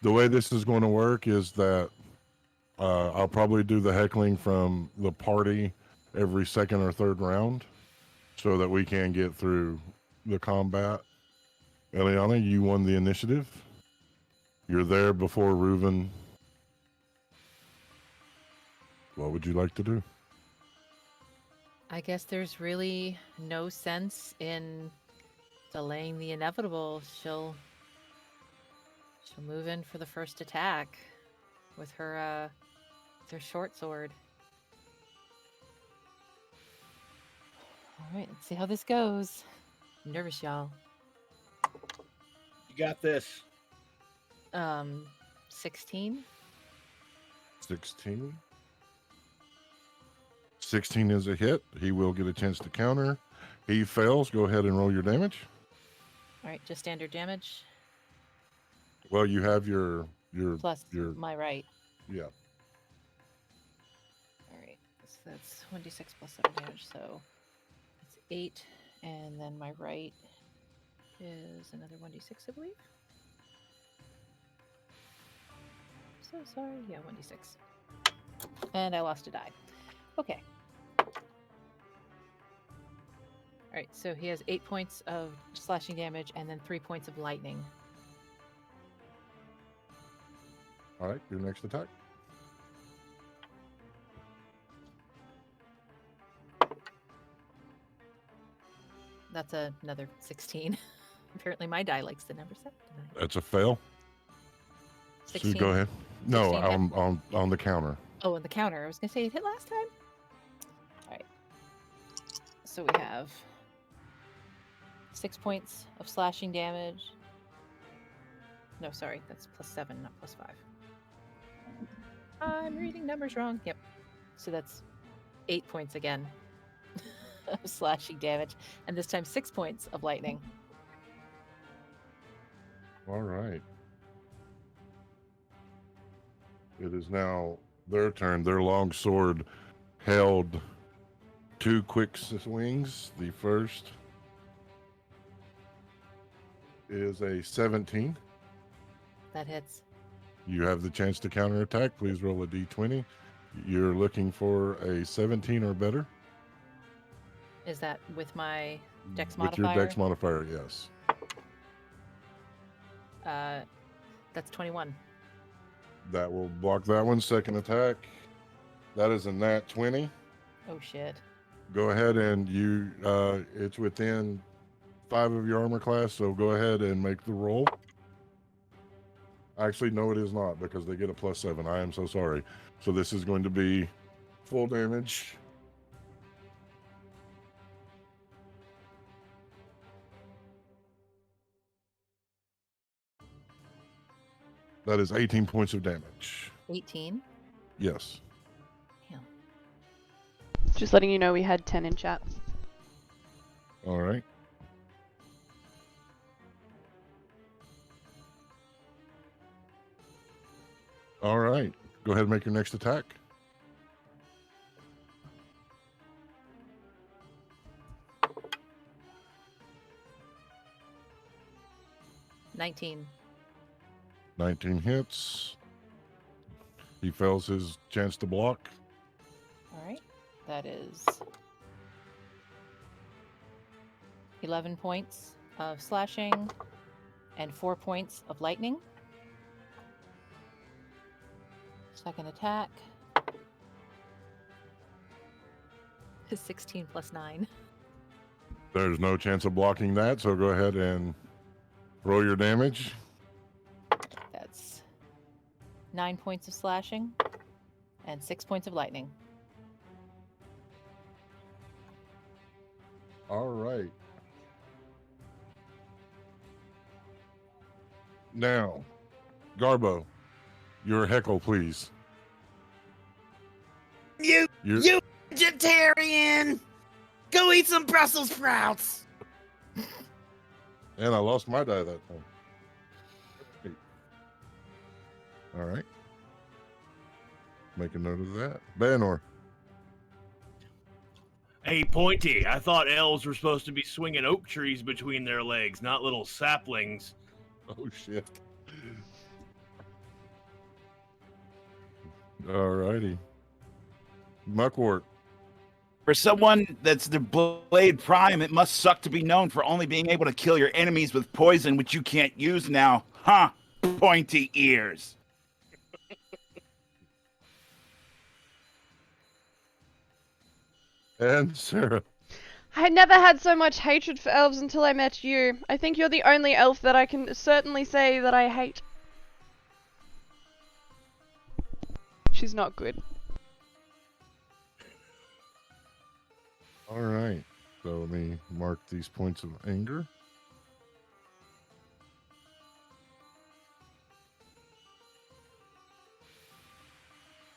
way this is going to work is that I'll probably do the heckling from the party every second or third round so that we can get through the combat. Eliana, you won the initiative. You're there before Reuben. What would you like to do? I guess there's really no sense in delaying the inevitable. She'll move in for the first attack with her short sword. All right, let's see how this goes. I'm nervous, y'all. You got this. 16. 16. 16 is a hit. He will get a chance to counter. He fails. Go ahead and roll your damage. All right, just standard damage Well, you have your plus your my right. yeah. All right, so that's 1d6 plus 7 damage, so it's 8, and then my right is another 1d6, I believe. So sorry, yeah, 1d6. And I lost a die. Okay. All right, so he has 8 points of slashing damage and then 3 points of lightning. All right, your next attack. That's another 16. Apparently my die likes the number 7 tonight. That's a fail. 16. So go ahead. No, 16 on the counter. Oh, and the counter. I was going to say it hit last time. All right. So we have 6 points of slashing damage. No, sorry. That's plus 7, not plus 5. I'm reading numbers wrong. Yep. So that's 8 points again of slashing damage. And this time 6 points of lightning. All right. It is now their turn. Their long sword held 2 quick swings. The first is a 17. That hits. You have the chance to counterattack. Please roll a d20. You're looking for a 17 or better. Is that with my dex With your modifier? dex modifier, yes. That's 21. That will block that one. Second attack. That is a nat 20. Oh shit. Go ahead and you, it's within 5 of your armor class, so go ahead and make the roll. Actually, no, it is not because they get a +7. I am so sorry. So this is going to be full damage. That is 18 points of damage. 18. Yes. Damn. Just letting you know we had 10 in chat. All right. All right. Go ahead and make your next attack. 19. 19 hits. He fails his chance to block. All right. That is 11 points of slashing and 4 points of lightning. Second attack is 16 plus 9. There's no chance of blocking that, so go ahead and roll your damage. That's 9 points of slashing and 6 points of lightning. All right. Now, Garbo, your heckle, please. You You- vegetarian! Go eat some Brussels sprouts! And I lost my die that time. All right. Make a note of that. Banor. Hey, Pointy, I thought elves were supposed to be swinging oak trees between their legs, not little saplings. Oh, shit. All righty. Muckwort. For someone that's the Blade Prime, it must suck to be known for only being able to kill your enemies with poison, which you can't use now. Huh? Pointy ears. And Sarah. I never had so much hatred for elves until I met you. I think you're the only elf that I can certainly say that I hate. She's not good. All right. So let me mark these points of anger.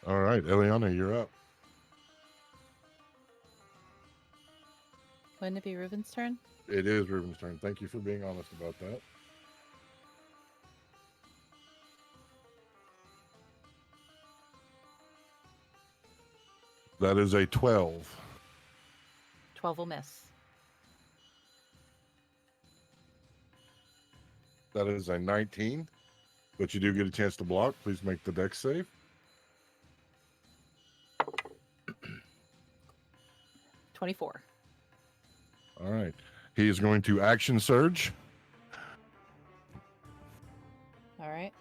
All right, Eliana, you're up. Wouldn't it be Reuben's turn? It is Ruben's turn. Thank you for being honest about that. That is a 12. 12 will miss. That is a 19. But you do get a chance to block. Please make the dex save. 24. All right. He is going to action surge. All right.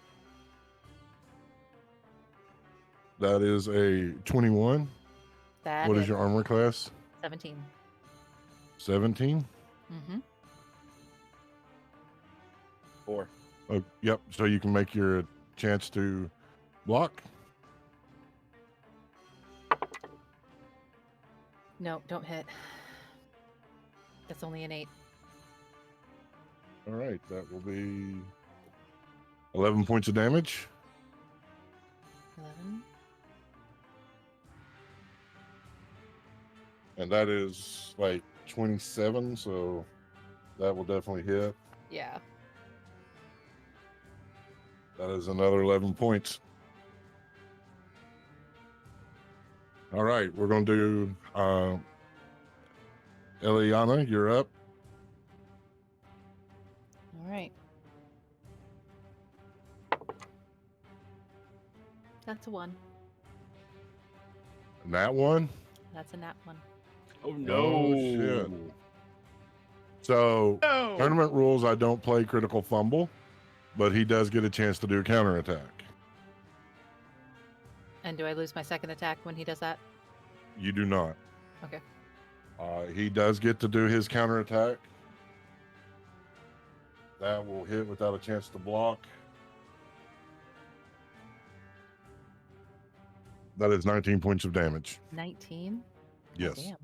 That is a 21. That What is is your armor class? 17. 17. Mm-hmm. 4. Oh, yep. So you can make your chance to block. No, don't hit. That's only an 8. All right. That will be 11 points of damage. 11. And that is like 27. So that will definitely hit. Yeah. That is another 11 points. All right. We're going to do Eliana, you're up. All right. That's a 1. And that one. That's a nat 1. Oh, Oh, shit. So, No. tournament rules, I don't play critical fumble, but he does get a chance to do a counterattack. And do I lose my second attack when he does that? You do not. Okay. He does get to do his counterattack. That will hit without a chance to block. That is 19 points of damage. 19? Yes. Damn.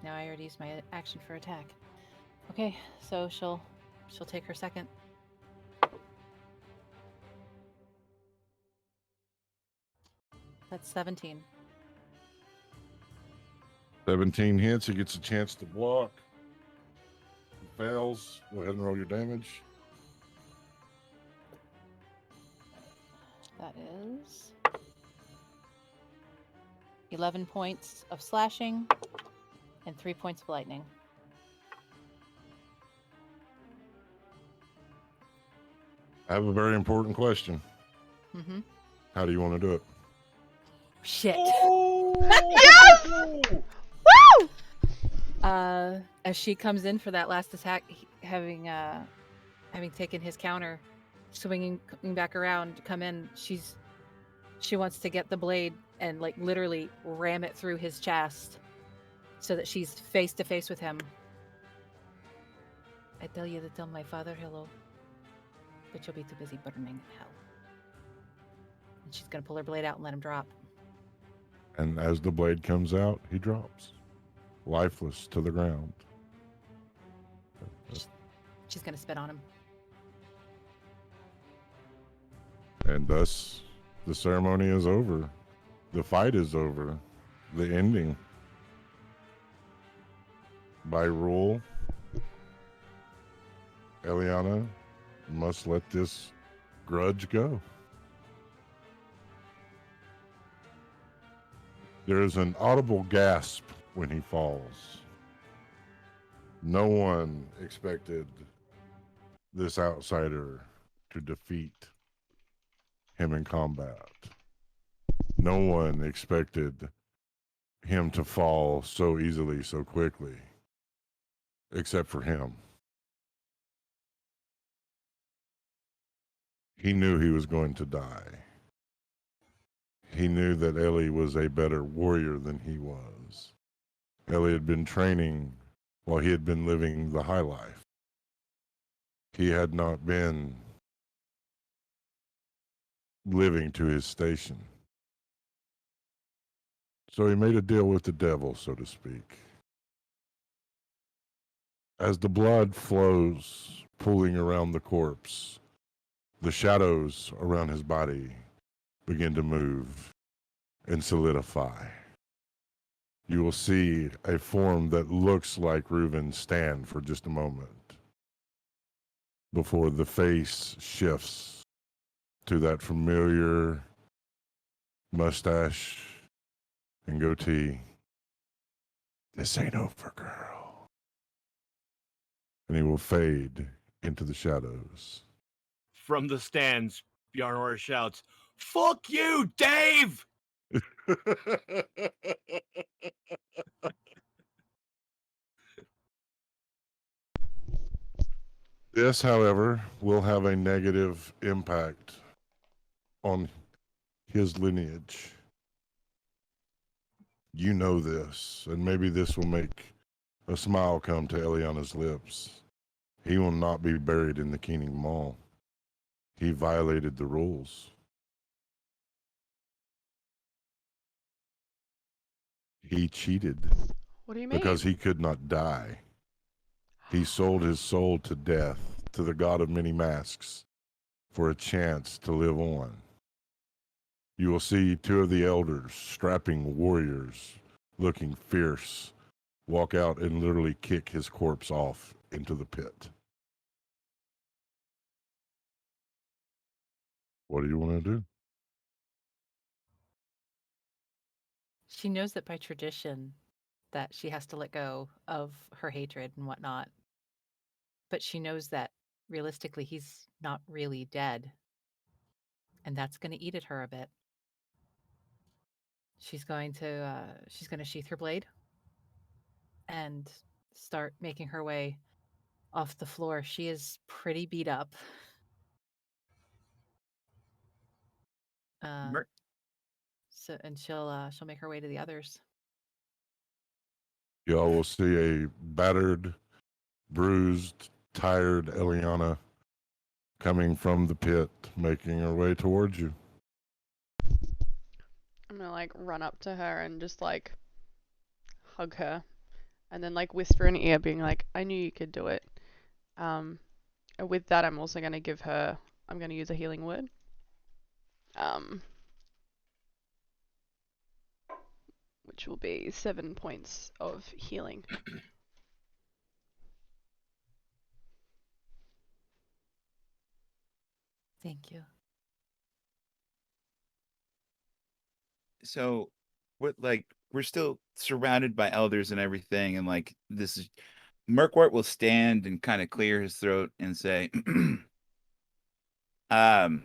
Now I already used my action for attack. Okay, so she'll take her second. That's 17. 17 hits. He gets a chance to block. He fails. Go ahead and roll your damage. That is 11 points of slashing and 3 points of lightning. I have a very important question. Mm-hmm. How do you want to do it? Shit. Yes! Woo! As she comes in for that last attack, having taken his counter, swinging coming back around to come in, she wants to get the blade and like literally ram it through his chest so that she's face to face with him. I tell you to tell my father hello, but you'll be too busy burning in hell. And she's gonna pull her blade out and let him drop. And as the blade comes out, he drops, lifeless to the ground. She's gonna spit on him. And thus, the ceremony is over. The fight is over. The ending. By rule, Eliana must let this grudge go. There is an audible gasp when he falls. No one expected this outsider to defeat him in combat. No one expected him to fall so easily, so quickly, except for him. He knew he was going to die. He knew that Ellie was a better warrior than he was. Ellie had been training while he had been living the high life. He had not been living to his station. So he made a deal with the devil, so to speak. As the blood flows, pooling around the corpse, the shadows around his body begin to move and solidify. You will see a form that looks like Reuven stand for just a moment before the face shifts to that familiar mustache and goatee. This ain't over, girl. And he will fade into the shadows. From the stands, Bjarnor shouts, "Fuck you, Dave!" This, however, will have a negative impact on his lineage. You know this, and maybe this will make a smile come to Eliana's lips. He will not be buried in the Keening Mall. He violated the rules. He cheated What do you mean? because he could not die. He sold his soul to death, to the god of many masks, for a chance to live on. You will see two of the elders, strapping warriors, looking fierce, walk out and literally kick his corpse off into the pit. What do you want to do? She knows that by tradition that she has to let go of her hatred and whatnot. But she knows that realistically he's not really dead. And that's going to eat at her a bit. She's going to sheath her blade and start making her way off the floor. She is pretty beat up. And she'll make her way to the others. Y'all will see a battered, bruised, tired Eliana coming from the pit, making her way towards you. I'm gonna like run up to her and just like hug her, and then like whisper in her ear, being like, "I knew you could do it." And with that, I'm also gonna give her. I'm gonna use a healing word. Which will be 7 points of healing. Thank you. So, what we're still surrounded by elders and everything, and like this is Murkwart will stand and kind of clear his throat and say, um,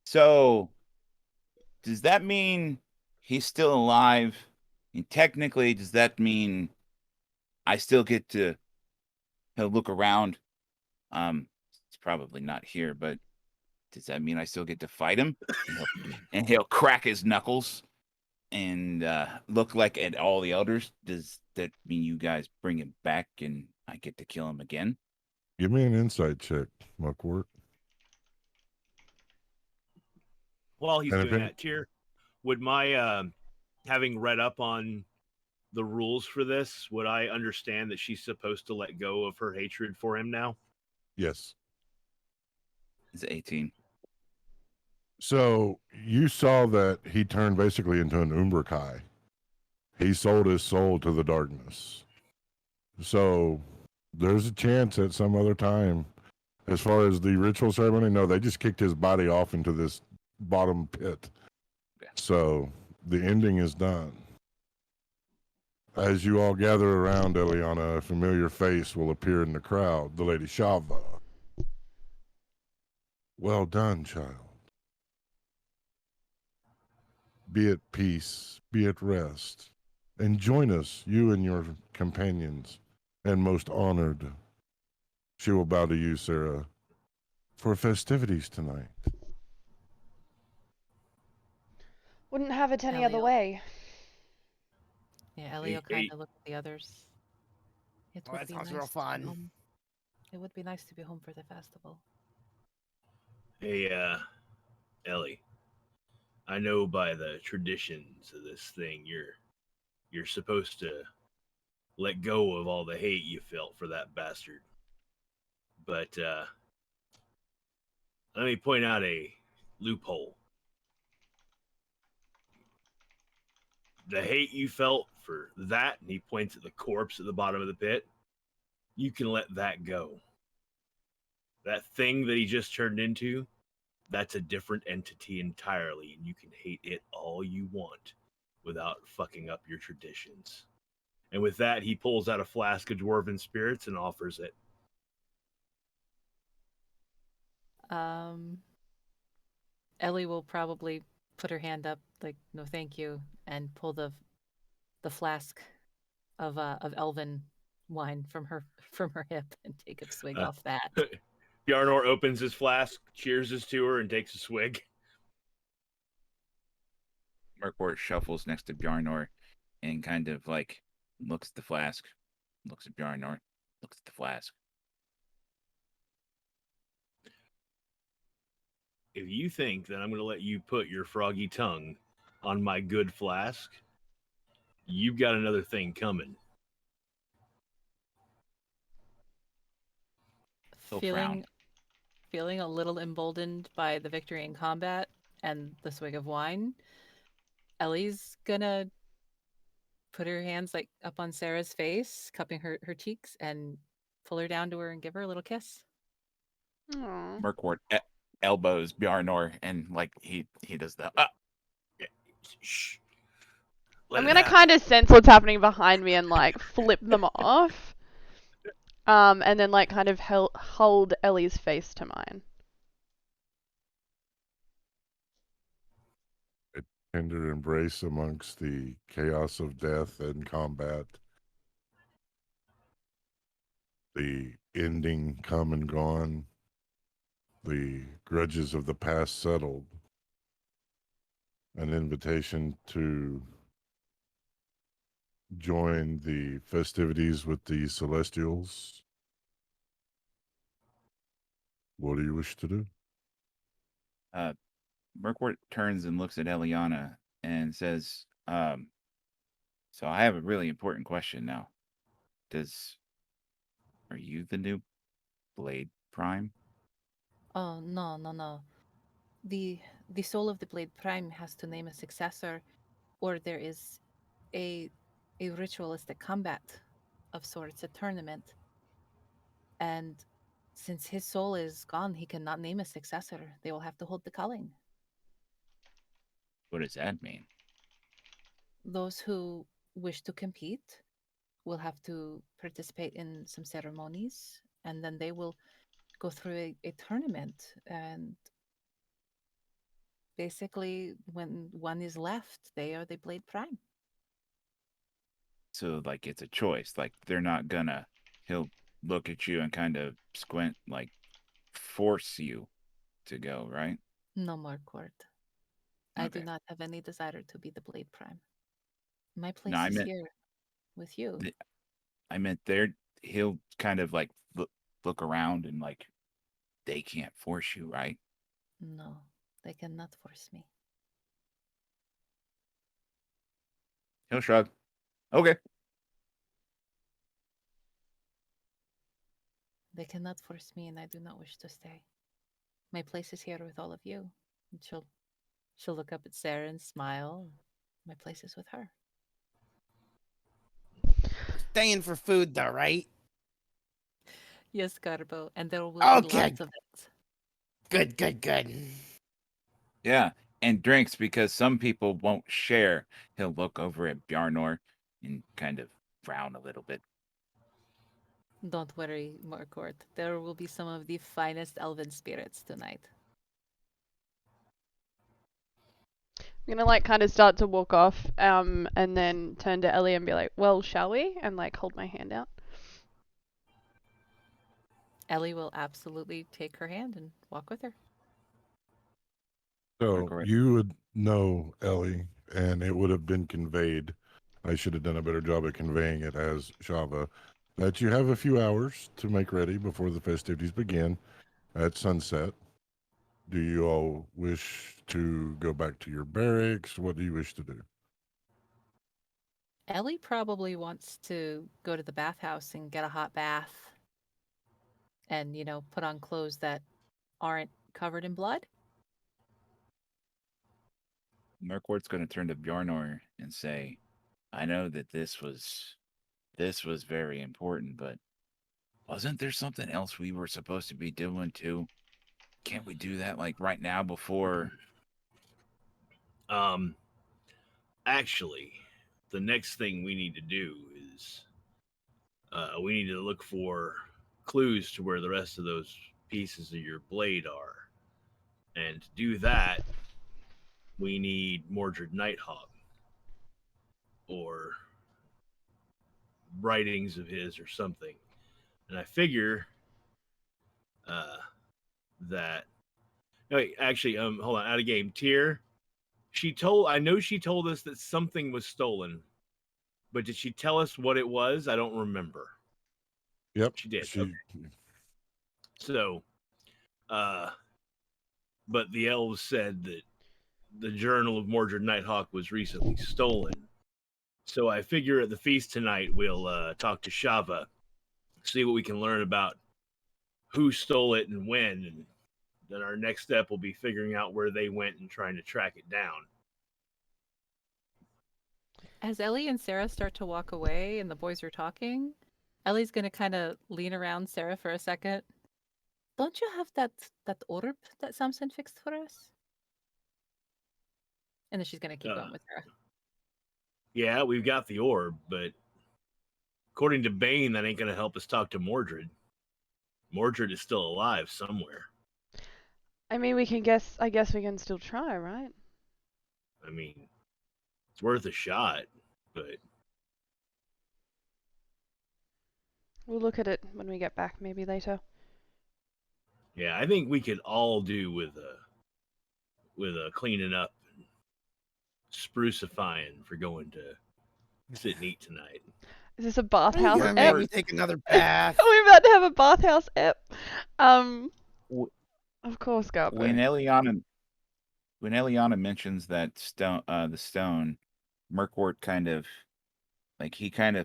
so does that mean he's still alive? And technically, does that mean I still get to look around? It's probably not here, but does that mean I still get to fight him? And he'll crack his knuckles and look like at all the elders. Does that mean you guys bring him back and I get to kill him again? Give me an insight check, Muckwort. While he's And if doing any, that, Tier, would my having read up on the rules for this, would I understand that she's supposed to let go of her hatred for him now? yes. It's 18. So you saw that he turned basically into an Umbrakai. He sold his soul to the darkness. So there's a chance at some other time. As far as the ritual ceremony, no, they just kicked his body off into this bottom pit. So the ending is done. As you all gather around Eliana, a familiar face will appear in the crowd, the Lady Shava. Well done, child. Be at peace, be at rest, and join us, you and your companions, and most honored. She will bow to you, Sarah, for festivities tonight. Wouldn't have it any other Ellie will- way. Yeah, Ellie will kind of look at the others. It Oh, would that be sounds nice real to be fun. home. It would be nice to be home for the festival. Hey, Ellie, I know by the traditions of this thing, you're supposed to let go of all the hate you felt for that bastard. But let me point out a loophole. The hate you felt for that, and he points at the corpse at the bottom of the pit, you can let that go. That thing that he just turned into, that's a different entity entirely, and you can hate it all you want without fucking up your traditions. And with that, he pulls out a flask of dwarven spirits and offers it. Ellie will probably put her hand up, like, no, thank you, and pull the flask of elven wine from her hip and take a swig Uh, off that. Bjarnor opens his flask, cheers to her, and takes a swig. Murkwort shuffles next to Bjarnor and kind of like looks at the flask, looks at Bjarnor, looks at the flask. If you think that I'm going to let you put your froggy tongue on my good flask, you've got another thing coming. He'll Feeling a little emboldened by the victory in combat and the swig of wine, Ellie's gonna put her hands like up on Sarah's face, cupping her cheeks, and pull her down to her and give her a little kiss. Aww. Murkwort elbows Bjarnor and like he does the Shh. I'm gonna kind of sense what's happening behind me and like flip them off. And then like kind of hold Ellie's face to mine. A tender embrace amongst the chaos of death and combat. The ending come and gone. The grudges of the past settled. An invitation to join the festivities with the Celestials. What do you wish to do? Murkwort turns and looks at Eliana and says, so I have a really important question now. Are you the new Blade Prime? Oh, no, no, no. The soul of the Blade Prime has to name a successor, or there is a ritualistic combat of sorts, a tournament. And since his soul is gone, he cannot name a successor. They will have to hold the culling. What does that mean? those who wish to compete will have to participate in some ceremonies, and then they will go through a tournament. And basically, when one is left, they are the Blade Prime. So like it's a choice. Like they're not gonna. He'll look at you and kind of squint, like force you to go, right? No more court. I do Okay. not have any desire to be the Blade Prime. My No, place is here with you. I meant there. He'll kind of like look around and like they can't force you, right? No, they cannot force me. He'll shrug. Okay. They cannot force me, and I do not wish to stay. My place is here with all of you. And she'll look up at Sarah and smile. My place is with her. We're staying for food, though, right? Yes, Garbo, and there will be Okay. lots of it. Good, good, good. Yeah, and drinks because some people won't share. He'll look over at Bjarnor and kind of frown a little bit. Don't worry, Morcourt. There will be some of the finest elven spirits tonight. I'm gonna like kind of start to walk off, and then turn to Ellie and be like, "Well, shall we?" And like hold my hand out. Ellie will absolutely take her hand and walk with her. So Margaret. you would know, Ellie, and it would have been conveyed. I should have done a better job at conveying it as Shava, that you have a few hours to make ready before the festivities begin at sunset. Do you all wish to go back to your barracks? What do you wish to do? Ellie probably wants to go to the bathhouse and get a hot bath and, put on clothes that aren't covered in blood. Merkwart's going to turn to Bjarnor and say, "I know that this was very important, but wasn't there something else we were supposed to be doing too? Can't we do that like right now before?" Actually, the next thing we need to do is we need to look for clues to where the rest of those pieces of your blade are. And to do that, we need Mordred Nighthawk or writings of his or something. And I figure uh, that. No, wait, actually, hold on, out of game. Tier. I know she told us that something was stolen, but did she tell us what it was? I don't remember. Yep. She did. She Okay. So, uh, but the elves said that the journal of Mordred Nighthawk was recently stolen. So I figure at the feast tonight we'll talk to Shava, see what we can learn about who stole it and when, and then our next step will be figuring out where they went and trying to track it down. As Ellie and Sarah start to walk away and the boys are talking, Ellie's going to kind of lean around Sarah for a second. Don't you have that orb that Samson fixed for us? And then she's going to keep going with Sarah. Yeah, we've got the orb, but according to Bane, that ain't going to help us talk to Mordred. Mordred is still alive somewhere. I mean, we can guess. I guess we can still try, right? I mean, it's worth a shot, but We'll look at it when we get back, maybe later. yeah, I think we could all do with a cleaning up and sprucifying for going to sit and eat tonight. Is this a Are you bathhouse gonna ep? make me take another bath? Are we about to have a bathhouse ep? W- Of course, Garbo. When Eliana mentions that stone, the stone, Merkwort kind of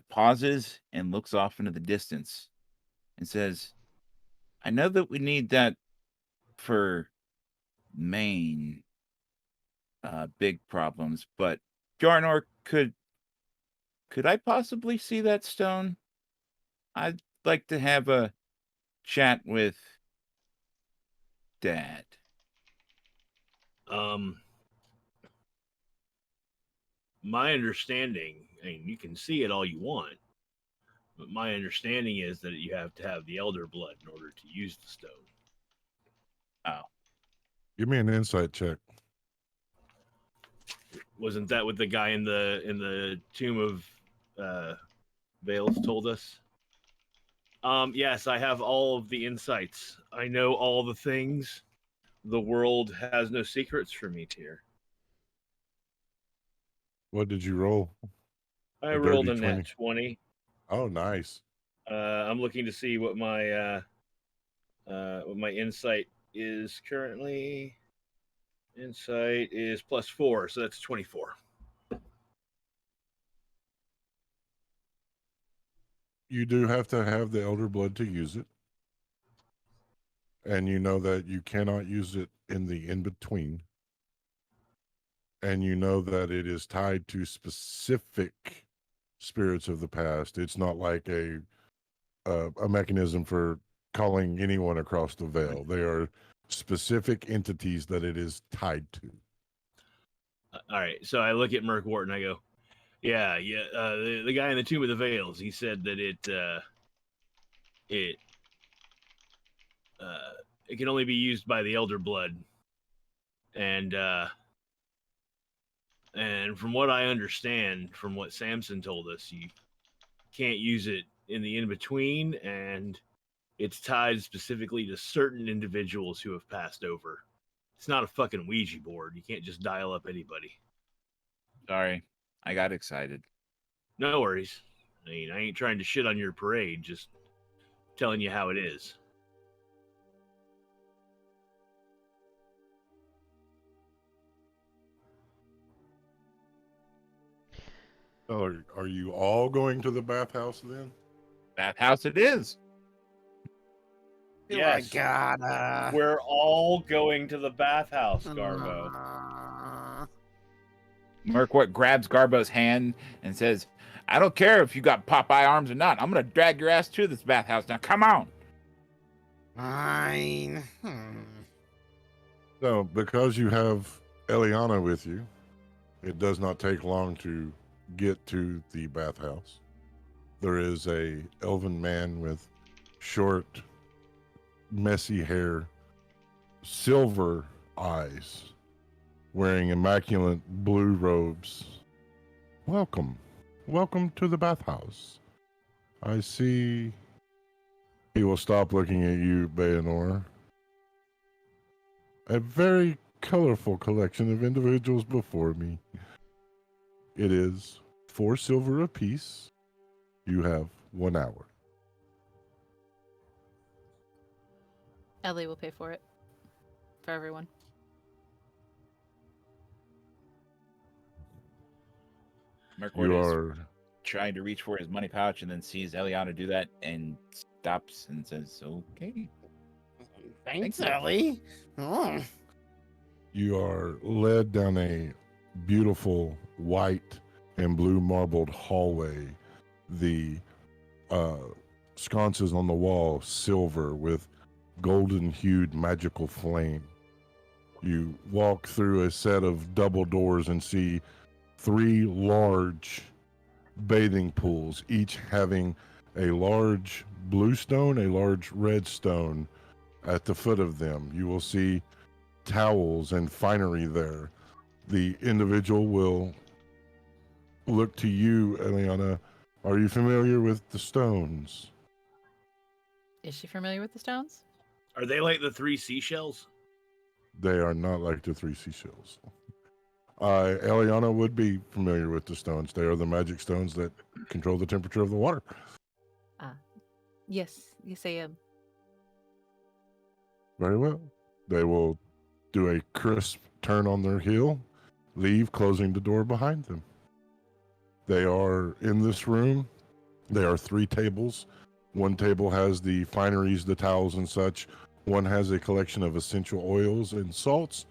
pauses and looks off into the distance and says, "I know that we need that for main big problems, but Jarnor, could I possibly see that stone? I'd like to have a chat with Dad." Um, My understanding, and you can see it all you want, but my understanding is that you have to have the elder blood in order to use the stone. Oh, Give me an insight check. Wasn't that what the guy in the Tomb of Veils told us? Yes, I have all of the insights. I know all the things. The world has no secrets for me, Tyr. What did you roll? I A rolled dirty a nat 20. 20. Oh, nice. I'm looking to see what my insight is currently. Insight is +4, so that's 24. You do have to have the elder blood to use it. And you know that you cannot use it in the in-between. And you know that it is tied to specific spirits of the past. It's not like a mechanism for calling anyone across the veil. They are specific entities that it is tied to. All right, so I look at Murkwort and I go, yeah. The guy in the Tomb of the Veils, he said that it can only be used by the elder blood, and from what I understand, from what Samson told us, you can't use it in the in between, and it's tied specifically to certain individuals who have passed over. It's not a fucking Ouija board. You can't just dial up anybody. sorry. I got excited. No worries. I mean, I ain't trying to shit on your parade, just telling you how it is. So are you all going to the bathhouse then? Bathhouse it is. Yes. gotta. We're all going to the bathhouse, Garbo. Murkwort grabs Garbo's hand and says, I don't care if you got Popeye arms or not. I'm going to drag your ass to this bathhouse. Now, come on. Fine. So because you have Eliana with you, it does not take long to get to the bathhouse. There is a elven man with short, messy hair, silver eyes, wearing immaculate blue robes. Welcome. Welcome to the bathhouse. I see. He will stop looking at you, Bayanor. A very colorful collection of individuals before me. It is 4 silver apiece. You have 1 hour. Ellie will pay for it. For everyone. Murkwort You is are trying to reach for his money pouch and then sees Eliana do that and stops and says, okay. Thanks, Ellie. Oh. you are led down a beautiful white and blue marbled hallway. The sconces on the wall silver with golden hued magical flame. You walk through a set of double doors and see 3 large bathing pools, each having a large blue stone, a large red stone at the foot of them. You will see towels and finery there. The individual will look to you, Eliana. Are you familiar with the stones? Is she familiar with the stones? Are they like the 3 seashells? They are not like the 3 seashells. Eliana would be familiar with the stones. They are the magic stones that control the temperature of the water. Yes, I am. Very well. They will do a crisp turn on their heel, leave, closing the door behind them. They are in this room. There are 3 tables. One table has the fineries, the towels, and such. One has a collection of essential oils and salts,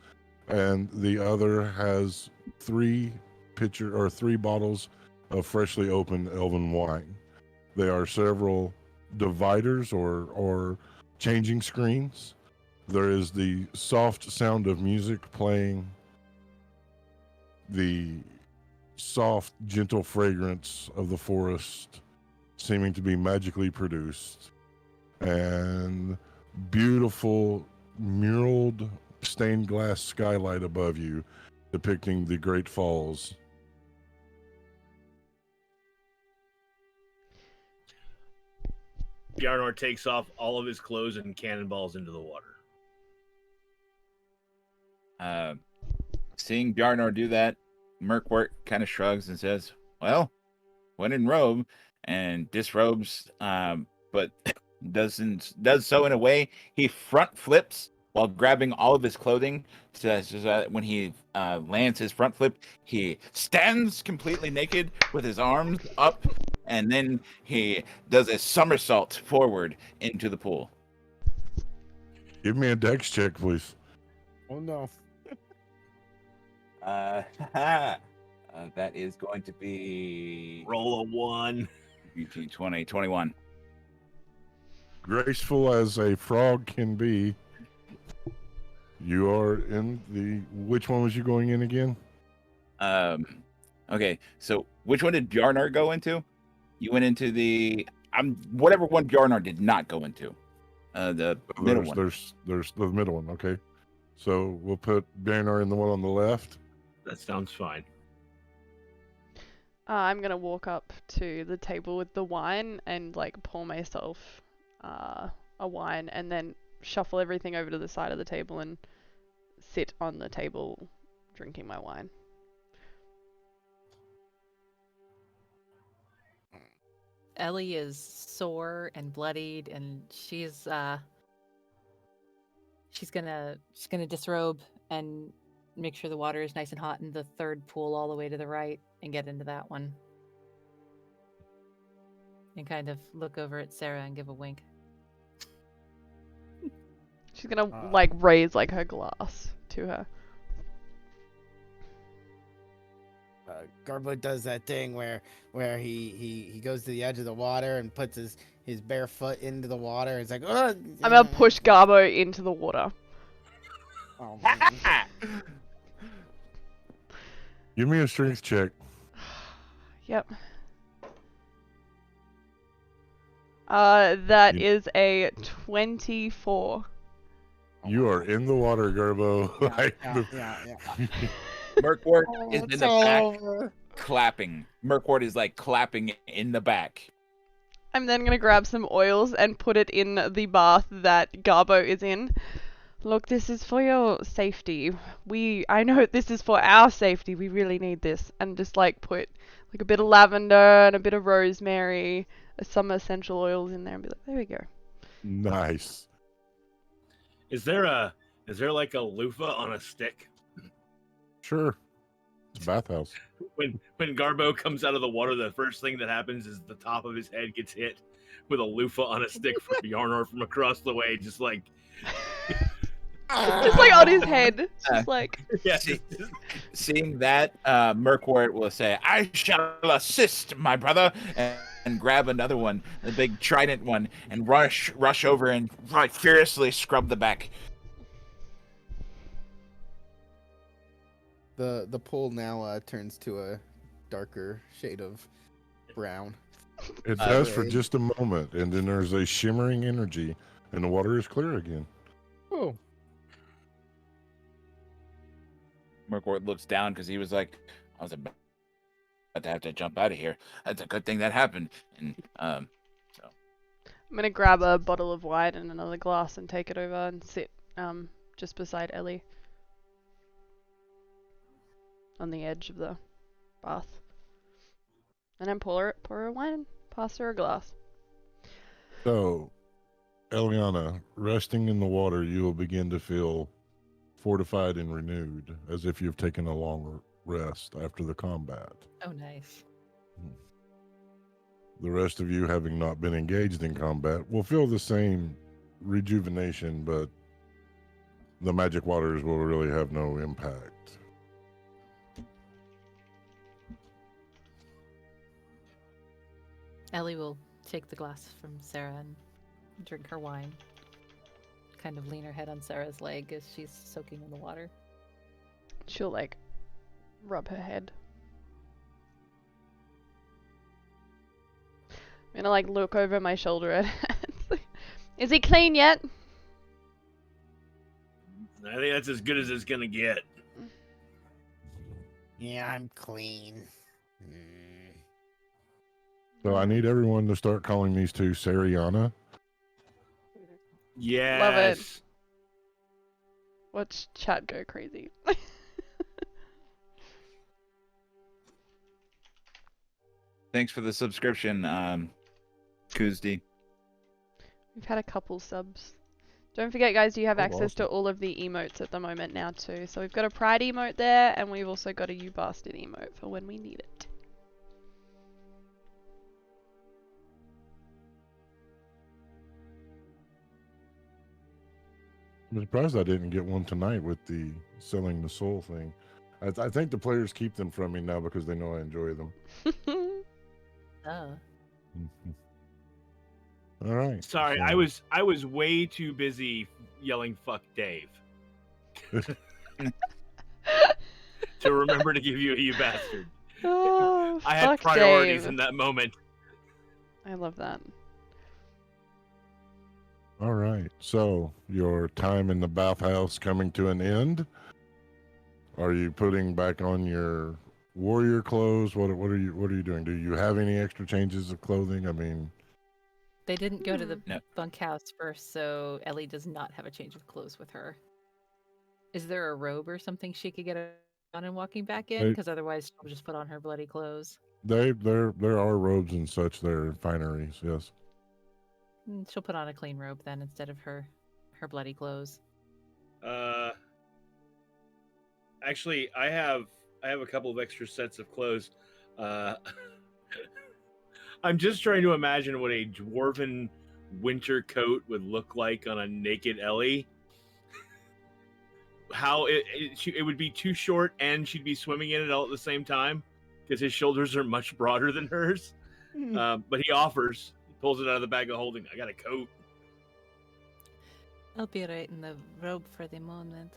and the other has 3 bottles of freshly opened elven wine. There are several dividers or changing screens. There is the soft sound of music playing. The soft, gentle fragrance of the forest seeming to be magically produced, and beautiful muraled stained glass skylight above you depicting the Great Falls. Bjarnor takes off all of his clothes and cannonballs into the water. Seeing Bjarnor do that, Merkwort kind of shrugs and says, "Well, when in robe," and disrobes, but does so in a way he front flips while grabbing all of his clothing. So that when he lands his front flip, he stands completely naked with his arms up, and then he does a somersault forward into the pool. Give me a dex check, please. Oh no. That is going to be Roll a 1. 18, 20, 21. Graceful as a frog can be, you are in the... Which one was you going in again? Okay, so which one did Bjarnar go into? You went into the whatever one Bjarnar did not go into. The middle one. There's the middle one. Okay, so we'll put Bernard in the one on the left. That sounds fine. I'm gonna walk up to the table with the wine and like pour myself a wine and then shuffle everything over to the side of the table and sit on the table drinking my wine. Ellie is sore and bloodied, and she's gonna disrobe and make sure the water is nice and hot in the third pool all the way to the right and get into that one. And kind of look over at Sarah and give a wink. She's gonna like raise like her glass to her. Garbo does that thing where he goes to the edge of the water and puts his bare foot into the water. It's like, oh, I'm gonna push Garbo into the water. Oh, man. Give me a strength check. Yep. That is a 24. You are in the water, Garbo. Yeah. Merkwort Oh, is in it's the all back over. clapping. Merkwort is like clapping in the back. I'm then gonna grab some oils and put it in the bath that Garbo is in. Look, this is for your safety. I know this is for our safety. We really need this. And just like put like a bit of lavender and a bit of rosemary, some essential oils in there and be like, there we go. Nice. Is there like a loofah on a stick? Sure. It's a bathhouse. When Garbo comes out of the water, the first thing that happens is the top of his head gets hit with a loofah on a stick from Bjarnor from across the way, just like Just like on his head. It's just like yeah. Seeing that, Merkwort will say, "I shall assist, my brother," and grab another one, the big trident one, and rush over and like furiously scrub the back. The pool now turns to a darker shade of brown. It does for Gray. just a moment, and then there's a shimmering energy, and the water is clear again. Oh. Merkwort looks down because he was like, "I was about to have to jump out of here. That's a good thing that happened." And so I'm gonna grab a bottle of wine and another glass and take it over and sit just beside Ellie on the edge of the bath. And then pour her wine and pass her a glass. So, Eliana, resting in the water, you will begin to feel fortified and renewed, as if you've taken a long rest after the combat. Oh, nice. The rest of you, having not been engaged in combat, will feel the same rejuvenation, but the magic waters will really have no impact. Ellie will take the glass from Sarah and drink her wine. Kind of lean her head on Sarah's leg as she's soaking in the water. She'll like rub her head. gonna like look over my shoulder at it. Is he clean yet? I think that's as good as it's gonna get. Yeah, I'm clean. Mm. So I need everyone to start calling these two Sariana. Yes. Watch chat go crazy. Thanks for the subscription, Kuzdi. We've had a couple subs. Don't forget, guys, you have Oh, access to awesome. all of the emotes at the moment now too. So we've got a pride emote there, and we've also got a you bastard emote for when we need it. I'm surprised I didn't get one tonight with the selling the soul thing. I think the players keep them from me now because they know I enjoy them. Oh. Mhm. All right. Sorry, so- I was way too busy yelling "fuck Dave" to remember to give you a "you bastard." Oh, I had fuck priorities Dave. in that moment. I love that. All right. So your time in the bathhouse coming to an end. Are you putting back on your warrior clothes? What are you doing? Do you have any extra changes of clothing? I mean, They didn't go to the No. bunkhouse first, so Ellie does not have a change of clothes with her. Is there a robe or something she could get on and walking back in? They- Because otherwise she'll just put on her bloody clothes. there are robes and such there, fineries. Yes. She'll put on a clean robe then instead of her bloody clothes. Actually, I have a couple of extra sets of clothes. I'm just trying to imagine what a dwarven winter coat would look like on a naked Ellie. How it would be too short, and she'd be swimming in it all at the same time because his shoulders are much broader than hers. But he offers, he pulls it out of the bag of holding. I got a coat. I'll be right in the robe for the moment.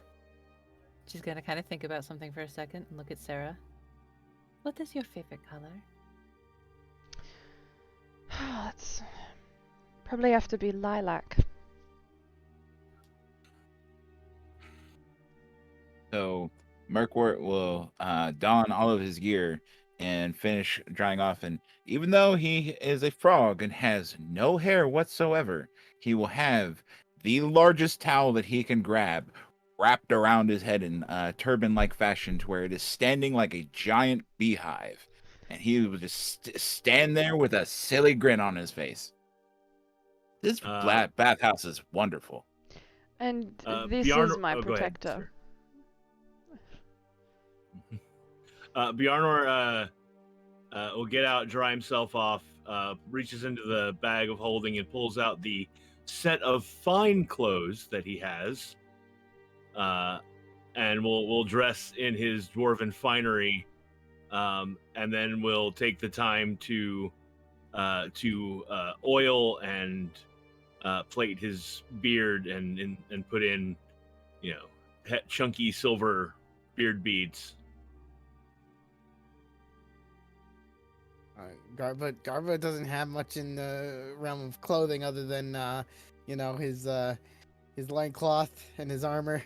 She's gonna kind of think about something for a second and look at Sarah. What is your favorite color? It's probably have to be lilac. So Merkwort will don all of his gear and finish drying off. And even though he is a frog and has no hair whatsoever, he will have the largest towel that he can grab wrapped around his head in turban-like fashion to where it is standing like a giant beehive. And he will just stand there with a silly grin on his face. This bathhouse is wonderful. And this Bjarn- is my oh, go ahead, protector. Bjarnor will get out, dry himself off, reaches into the bag of holding and pulls out the set of fine clothes that he has, and will dress in his dwarven finery, and then we'll take the time to oil and plait his beard and put in, chunky silver beard beads. Garbo doesn't have much in the realm of clothing other than his loincloth and his armor.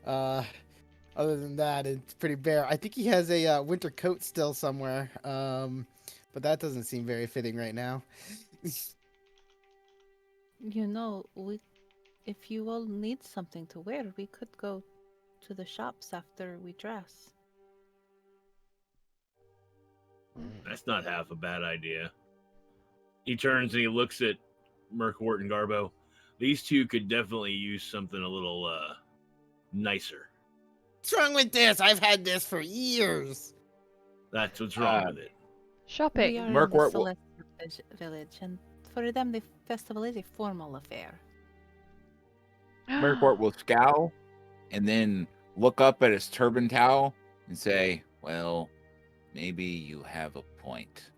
Other than that, it's pretty bare. I think he has a winter coat still somewhere, but that doesn't seem very fitting right now. If you all need something to wear, we could go to the shops after we dress. That's not half a bad idea. He turns and he looks at Merkwort and Garbo. These two could definitely use something a little nicer. What's wrong with this? I've had this for years. That's what's wrong with it. Shopping. We are in Merkwort the will- Celestial Village, and for them, the festival is a formal affair. Merkwort will scowl and then look up at his turban towel and say, "Well, maybe you have a point."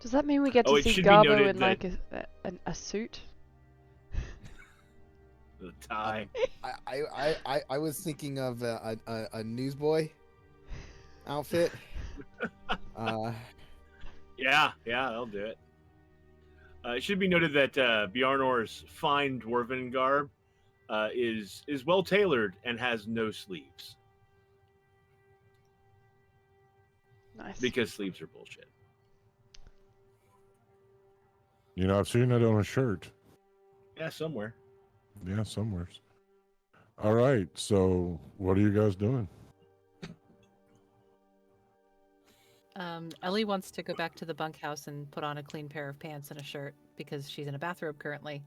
Does that mean we get Oh, to it see should be Garbo noted in like a suit? The tie. I was thinking of a newsboy outfit. Uh, Yeah, that'll do it. It should be noted that Bjarnor's fine dwarven garb is well tailored and has no sleeves Nice. because sleeves are bullshit. You know, I've seen it on a shirt. Yeah, somewhere. Yeah, somewhere. All right. So, what are you guys doing? Ellie wants to go back to the bunkhouse and put on a clean pair of pants and a shirt because she's in a bathrobe currently.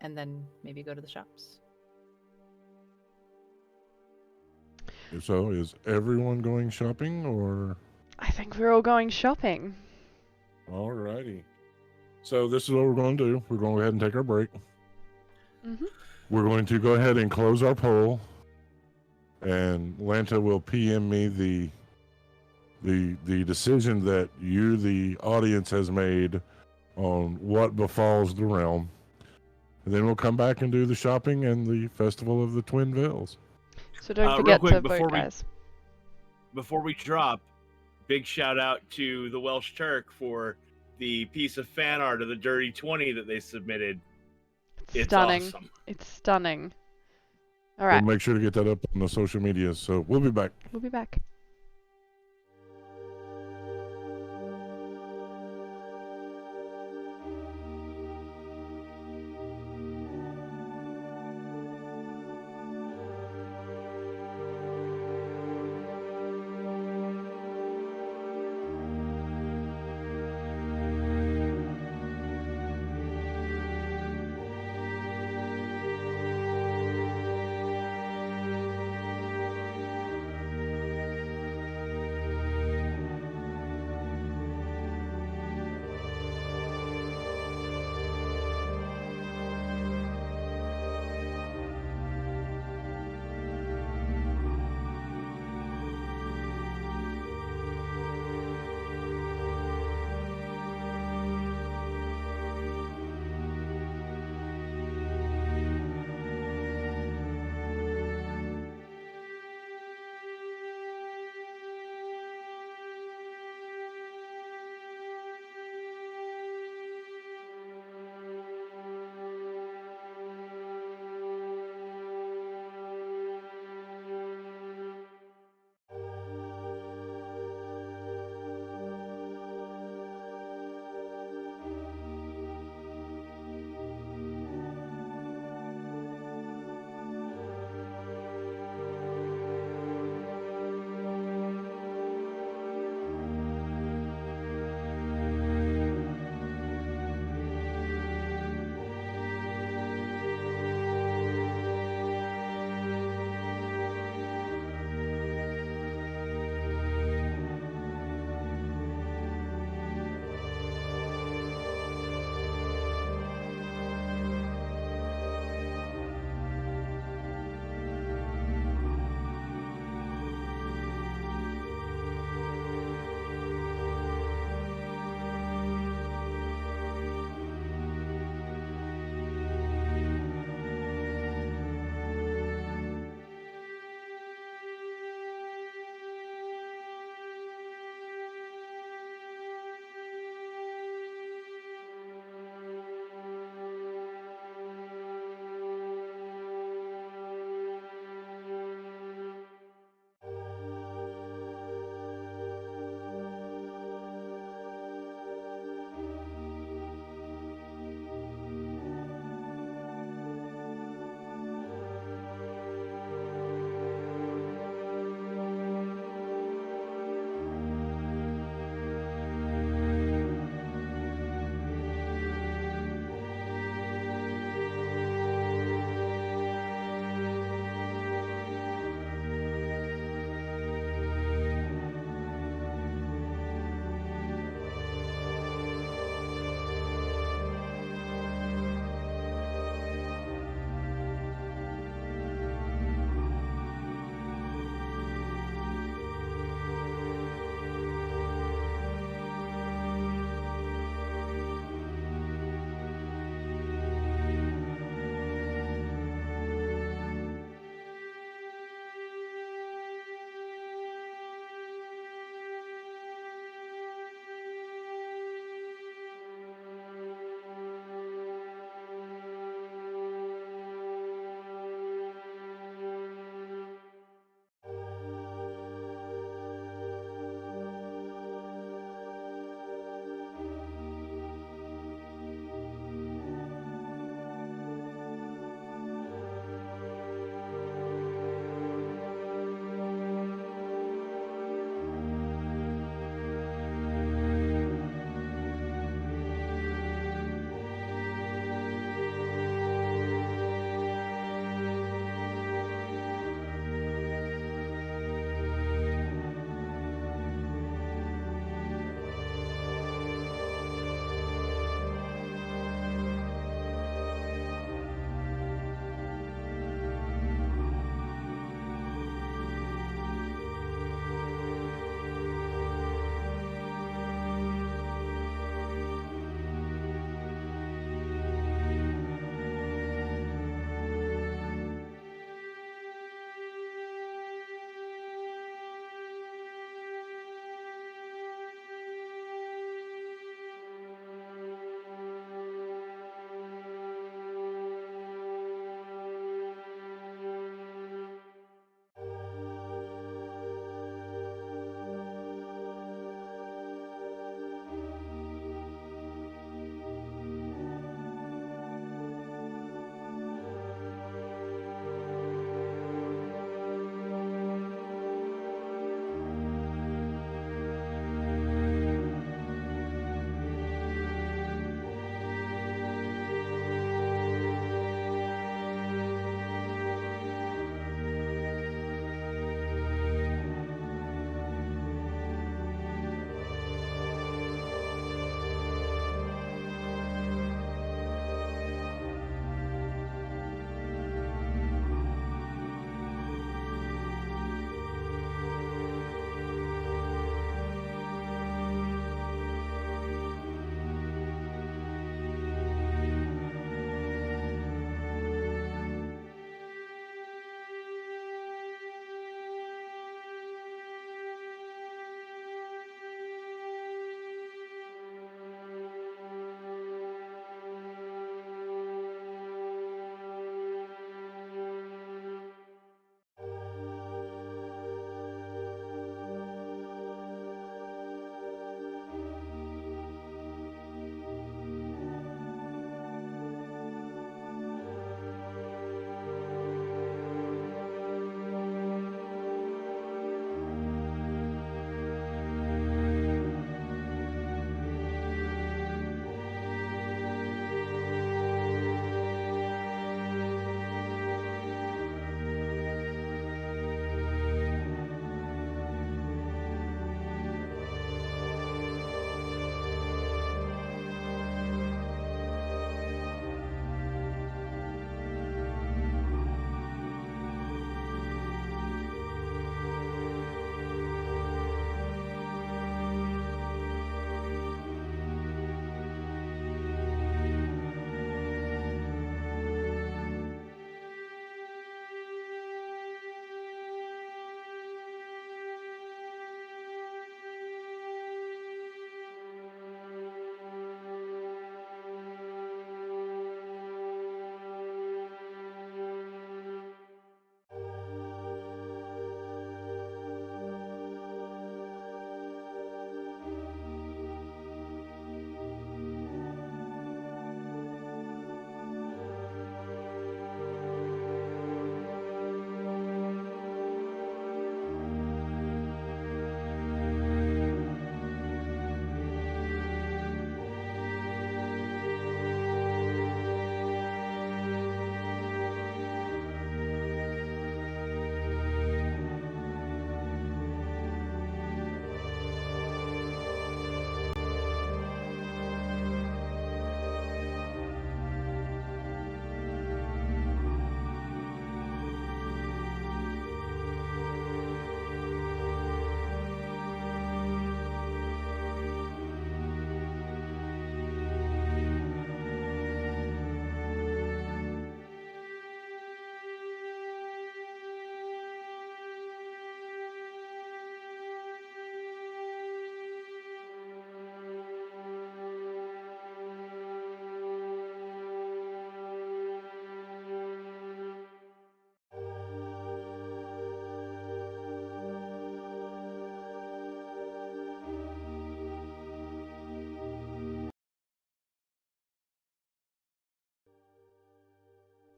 And then maybe go to the shops. So, is everyone going shopping or? I think we're all going shopping. All righty. So, this is what we're going to do. We're going to go ahead and take our break. Mm-hmm. We're going to go ahead and close our poll, and Lanta will PM me the decision that you, the audience, has made on what befalls the realm. And then we'll come back and do the shopping and the Festival of the Twin Veils. So don't Real forget quick, to vote, guys. Before we drop, big shout out to the Welsh Turk for the piece of fan art of the Dirty 20 that they submitted. It's Stunning. awesome. It's stunning. All We'll right. make sure to get that up on the social media. So we'll be back. We'll be back.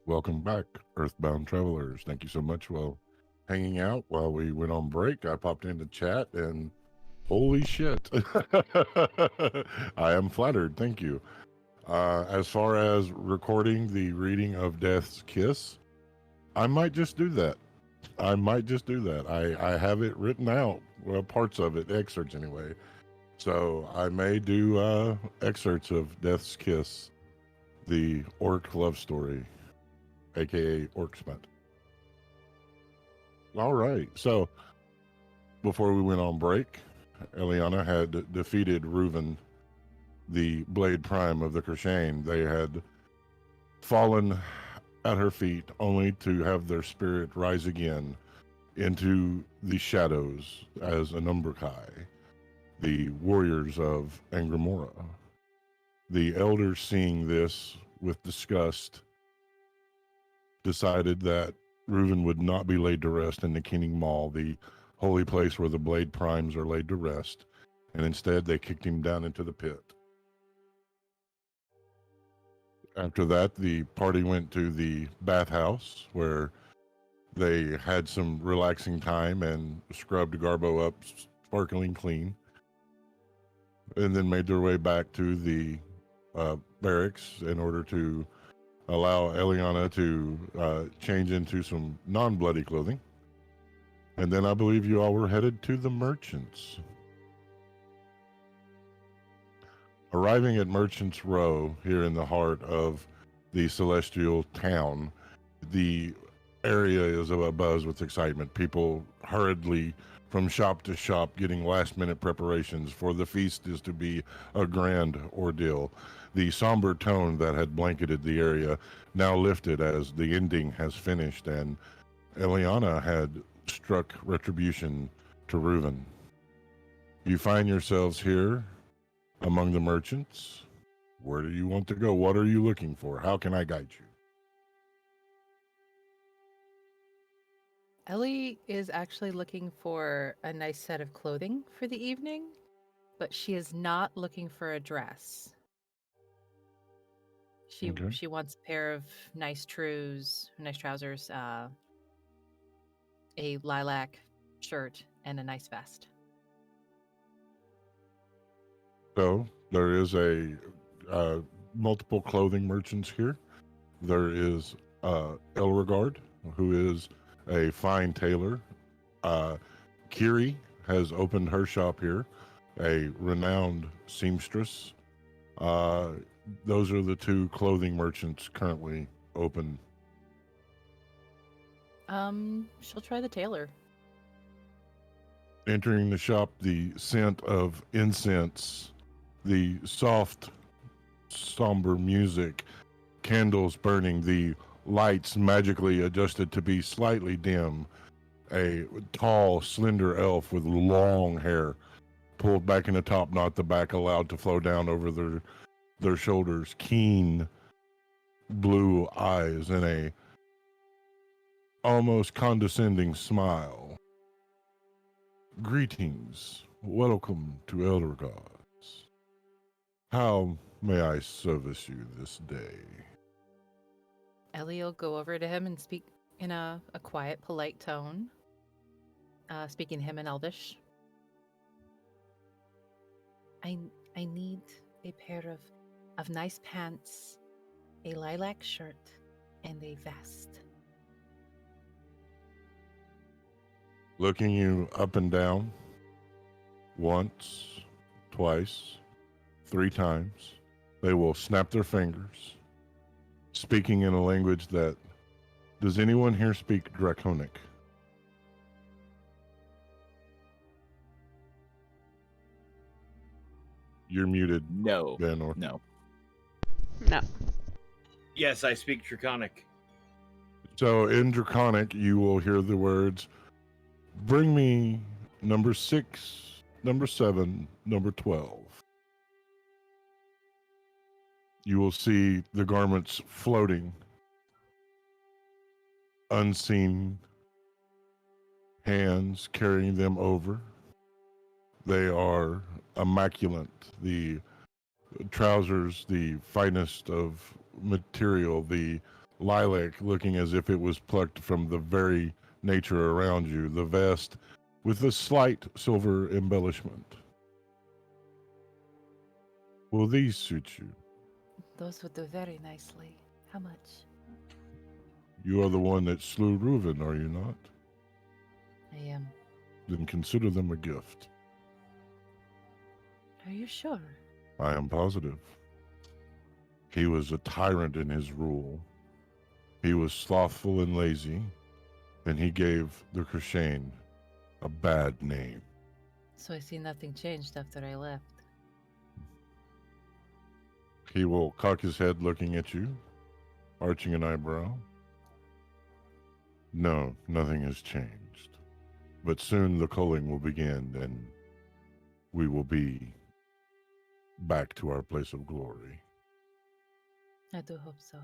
Welcome back, Earthbound Travelers. Thank you so much for hanging out while we went on break. I popped into chat and holy shit. I am flattered. Thank you. As far as recording the reading of Death's Kiss, I might just do that. I have it written out. Well, parts of it, excerpts anyway. So I may do excerpts of Death's Kiss, the orc love story, aka Orc Smut. All right. So before we went on break, Eliana had defeated Reuven, the Blade Prime of the Crashane. They had fallen at her feet only to have their spirit rise again into the shadows as Anumbrakai, the warriors of Angramora. The elders, seeing this with disgust, decided that Reuven would not be laid to rest in the Keening Mall, the holy place where the Blade Primes are laid to rest, and instead they kicked him down into the pit. After that, the party went to the bathhouse where they had some relaxing time and scrubbed Garbo up sparkling clean, and then made their way back to the barracks in order to allow Eliana to change into some non-bloody clothing. And then I believe you all were headed to the Merchants. Arriving at Merchants Row here in the heart of the celestial town, the area is abuzz with excitement. People hurriedly from shop to shop getting last-minute preparations, for the feast is to be a grand ordeal. The somber tone that had blanketed the area now lifted as the ending has finished, and Eliana had struck retribution to Reuven. You find yourselves here among the merchants. Where do you want to go? What are you looking for? How can I guide you? Ellie is actually looking for a nice set of clothing for the evening, but she is not looking for a dress. Okay. She wants a pair of nice trousers, a lilac shirt, and a nice vest. So there is a multiple clothing merchants here. There is Elregard, who is a fine tailor. Kiri has opened her shop here, a renowned seamstress. Those are the two clothing merchants currently open. She'll try the tailor. Entering the shop, the scent of incense, the soft, somber music, candles burning, the lights magically adjusted to be slightly dim. A tall, slender elf with long hair pulled back in a top knot, the back allowed to flow down over their shoulders, keen blue eyes, and a almost condescending smile. Greetings. Welcome to Elder Gods. How may I service you this day? Ellie will go over to him and speak in a quiet, polite tone, speaking to him in Elvish. I need a pair of nice pants, a lilac shirt, and a vest. Looking you up and down, once, twice, 3 times, they will snap their fingers, speaking in a language that, does anyone here speak Draconic? You're muted, No. Ben. Or No. No. Yes, I speak Draconic. so in Draconic, you will hear the words, bring me number 6, number 7, number 12. You will see the garments floating, unseen hands carrying them over. They are immaculate. The trousers, the finest of material, the lilac looking as if it was plucked from the very nature around you, the vest with a slight silver embellishment. Will these suit you? Those would do very nicely. How much? You are the one that slew Reuven, are you not? I am. Then consider them a gift. Are you sure? I am positive. He was a tyrant in his rule. He was slothful and lazy, and he gave the Crishane a bad name. So I see nothing changed after I left. He will cock his head looking at you, arching an eyebrow. No, nothing has changed. But soon the culling will begin, and we will be back to our place of glory. I do hope so.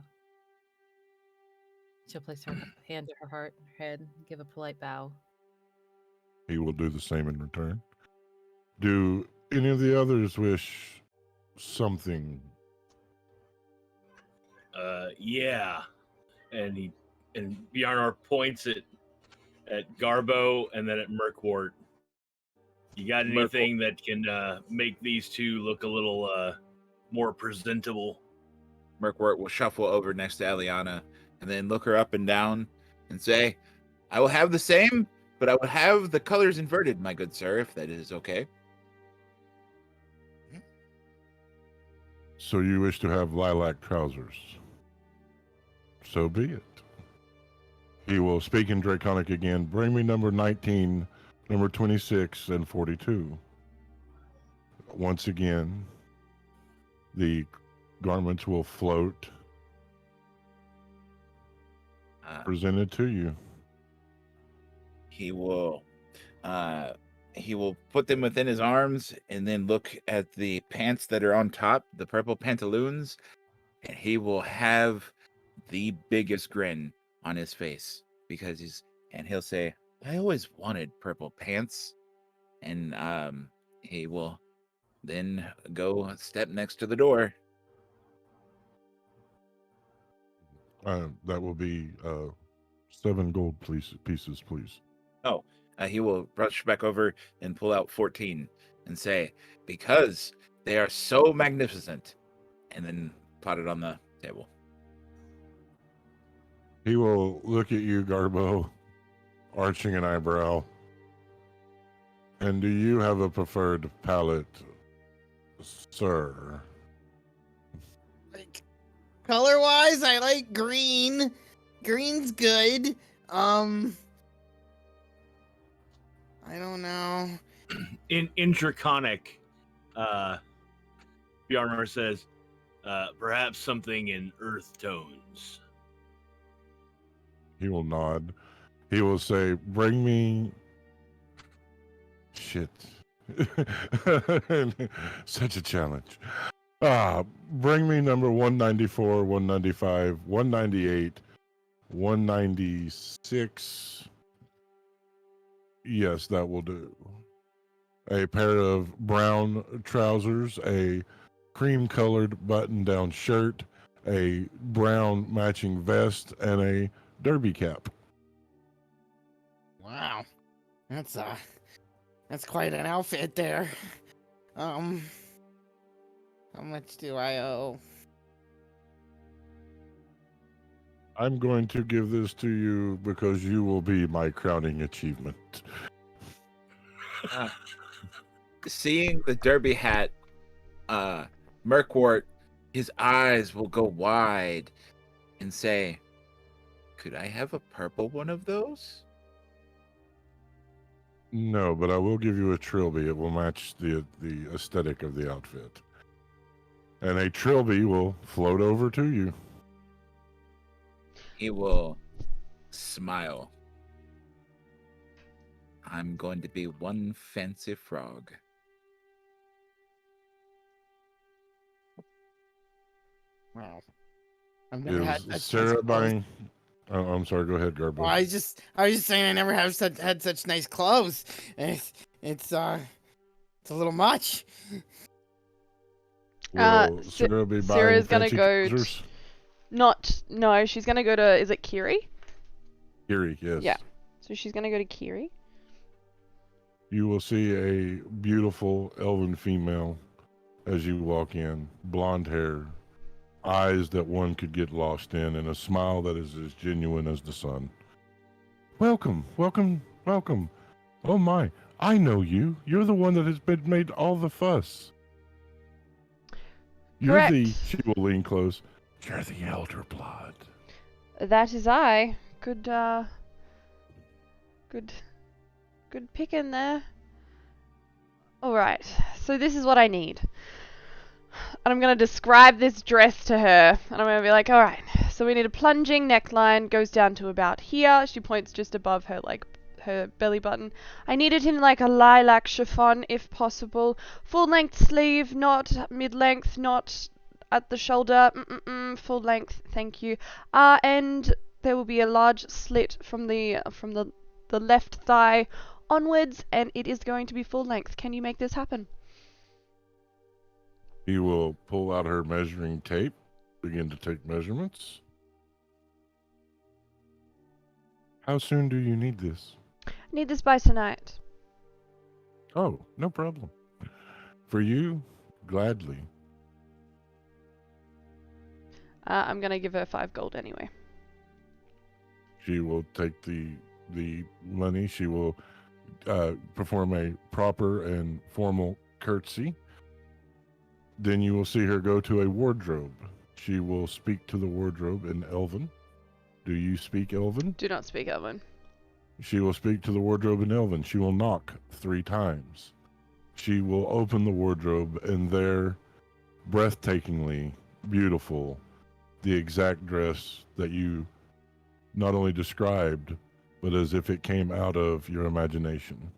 She'll place her hand to her heart, her head, give a polite bow. He will do the same in return. Do any of the others wish something? Yeah. And Bjarnar points at Garbo and then at Merkwart. You got anything that can make these two look a little more presentable? Merkwart will shuffle over next to Eliana and then look her up and down and say, I will have the same, but I will have the colors inverted, my good sir, if that is okay. So you wish to have lilac trousers? So be it. He will speak in Draconic again. Bring me number 19, number 26, and 42. Once again, the garments will float, presented to you. He will put them within his arms and then look at the pants that are on top, the purple pantaloons, and he will have the biggest grin on his face because he'll say, I always wanted purple pants. And he will then go a step next to the door. That will be 7 gold pieces, please. Oh, he will rush back over and pull out 14 and say, because they are so magnificent, and then plot it on the table. He will look at you, Garbo, arching an eyebrow. And do you have a preferred palette, sir? Like, color-wise, I like green. Green's good. I don't know. In Draconic, Bjarnar says, perhaps something in earth tones. He will nod. He will say, bring me... Shit. Such a challenge. Bring me number 194, 195, 198, 196. Yes, that will do. A pair of brown trousers, a cream-colored button-down shirt, a brown matching vest, and a derby cap. Wow. That's quite an outfit there. How much do I owe? I'm going to give this to you because you will be my crowning achievement. Seeing the derby hat, Merkwart, his eyes will go wide and say, could I have a purple one of those? No, but I will give you a trilby. It will match the aesthetic of the outfit. And a trilby will float over to you. He will smile. I'm going to be one fancy frog. Wow. I've never had Is such Sarah nice clothes. buying? Oh, I'm sorry. Go ahead, Garbo. Well, I was just saying I never have had such nice clothes. It's a little much. Will Sarah be buying Sarah's gonna fancy go. trousers? No, she's gonna go to, is it Kiri? Kiri, yes. Yeah. So she's gonna go to Kiri. You will see a beautiful elven female as you walk in, blonde hair, eyes that one could get lost in, and a smile that is as genuine as the sun. Welcome, welcome, welcome. Oh my, I know you. You're the one that has been made all the fuss. You're the, Correct. she will lean close, you're the elder blood. That is I. Good pick in there. Alright, so this is what I need. And I'm going to describe this dress to her. And I'm going to be like, alright, so we need a plunging neckline, goes down to about here. She points just above her, like, her belly button. I need it in like a lilac chiffon, if possible. Full length sleeve, not mid length, not at the shoulder. Full length, thank you. And there will be a large slit from the left thigh onwards, and it is going to be full length. Can you make this happen? She will pull out her measuring tape, begin to take measurements. How soon do you need this? I need this by tonight. Oh, no problem. For you, gladly. I'm gonna give her 5 gold anyway. She will take the money. She will perform a proper and formal curtsy. Then you will see her go to a wardrobe. She will speak to the wardrobe in Elven. Do you speak Elven? Do not speak Elven. She will speak to the wardrobe in Elven. She will knock 3 times. She will open the wardrobe, and there, breathtakingly beautiful, the exact dress that you not only described, but as if it came out of your imagination.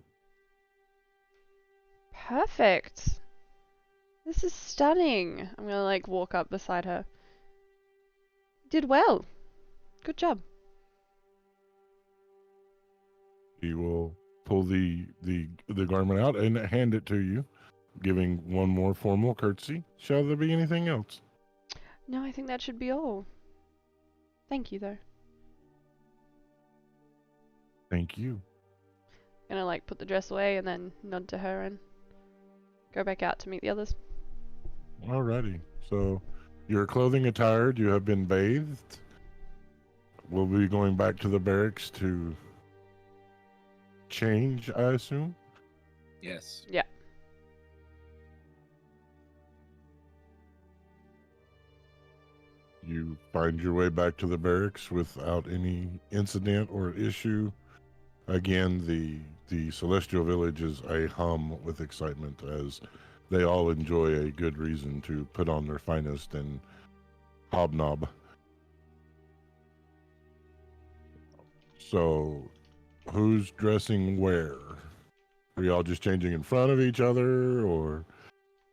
Perfect. This is stunning. I'm gonna like walk up beside her. Did well. Good job. She will pull the garment out and hand it to you, giving one more formal curtsy. Shall there be anything else? No, I think that should be all. Thank you though. Thank you. Gonna like put the dress away and then nod to her and go back out to meet the others. Alrighty. So, your clothing attired, you have been bathed. We'll be going back to the barracks to change, I assume. Yes. Yeah. You find your way back to the barracks without any incident or issue. Again, the Celestial Village is a hum with excitement as they all enjoy a good reason to put on their finest and hobnob. So, who's dressing where? Are y'all just changing in front of each other, or?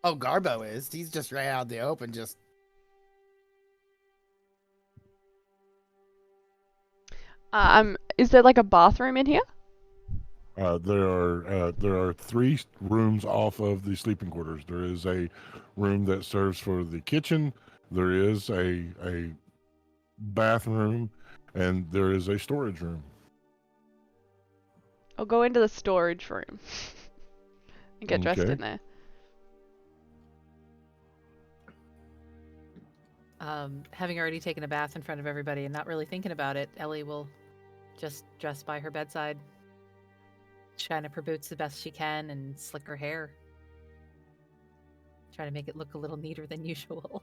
Oh, Garbo is. He's just right out in the open, just. Is there like a bathroom in here? There are 3 rooms off of the sleeping quarters. There is a room that serves for the kitchen. There is a bathroom, and there is a storage room. I'll go into the storage room and get dressed Okay. in there. Having already taken a bath in front of everybody and not really thinking about it, Ellie will just dress by her bedside. Shine up her boots the best she can and slick her hair. Try to make it look a little neater than usual.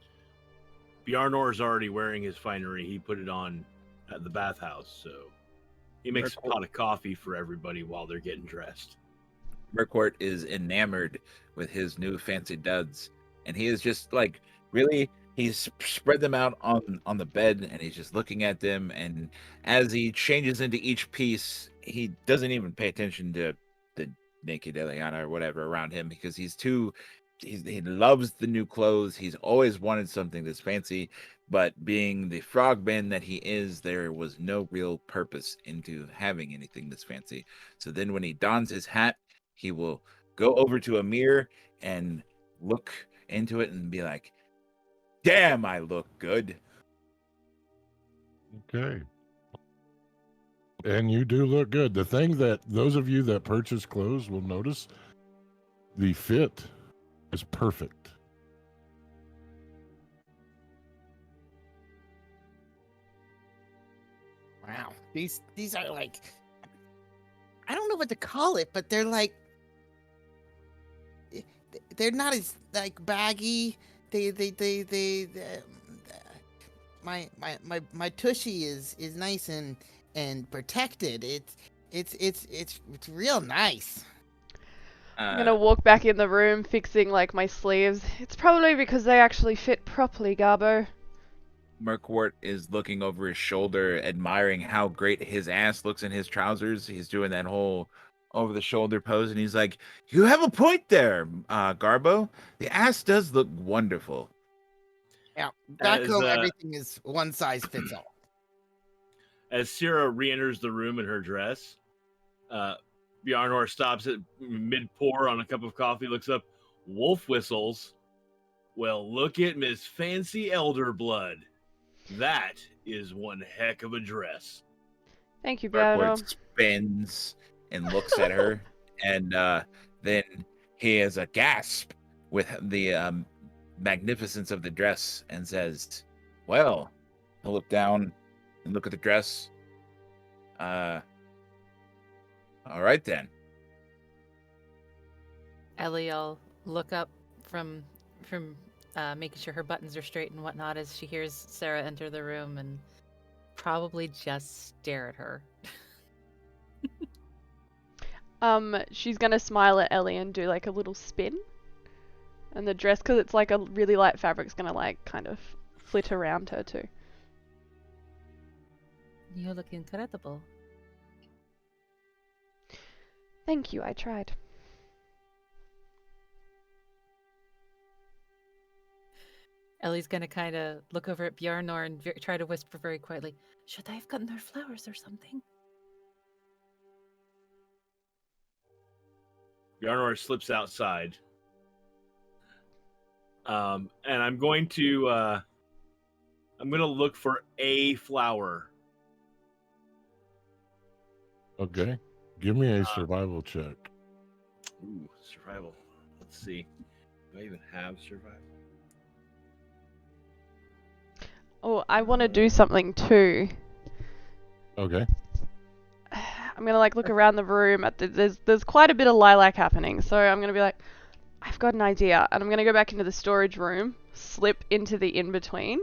Bjarnor's already wearing his finery. He put it on at the bathhouse, so he makes a pot of coffee for everybody while they're getting dressed. Merquart is enamored with his new fancy duds, and he is just like really. He's spread them out on the bed, and he's just looking at them. And as he changes into each piece, he doesn't even pay attention to the naked Eliana or whatever around him because he loves the new clothes. He's always wanted something this fancy, but being the frogman that he is, there was no real purpose into having anything this fancy. So then when he dons his hat, he will go over to a mirror and look into it and be like, damn, I look good. Okay. And you do look good. The thing that those of you that purchase clothes will notice, the fit is perfect. Wow. These are like, I don't know what to call it, but they're like, they're not as like baggy. My tushy is nice and protected. It's real nice. I'm gonna walk back in the room fixing like my sleeves. It's probably because they actually fit properly, Garbo. Murkwort is looking over his shoulder, admiring how great his ass looks in his trousers. He's doing that whole over the shoulder pose, and he's like, "You have a point there, Garbo. The ass does look wonderful." Yeah, back As home everything is one size fits all. as Sierra re-enters the room in her dress, Bjarnor stops at mid-pour on a cup of coffee, looks up, wolf whistles. Well, look at Miss Fancy Elderblood. That is one heck of a dress. Thank you, Murkwort Garbo. spins and looks at her, and then he has a gasp with the magnificence of the dress and says, "Well," he'll look down and look at the dress. All right then. Ellie will look up from making sure her buttons are straight and whatnot as she hears Sarah enter the room and probably just stare at her. She's gonna smile at Ellie and do like a little spin. And the dress, because it's like a really light fabric, is gonna like kind of flit around her too. You look incredible. Thank you, I tried. Ellie's gonna kind of look over at Bjarnor and try to whisper very quietly, "Should I have gotten her flowers or something?" Bjarnor slips outside. And I'm going to look for a flower. Okay. Give me a survival check. Ooh, survival. Let's see. Do I even have survival? Oh, I want to do something too. Okay. I'm gonna like look around the room at there's quite a bit of lilac happening, so I'm gonna be like, I've got an idea, and I'm gonna go back into the storage room, slip into the in-between,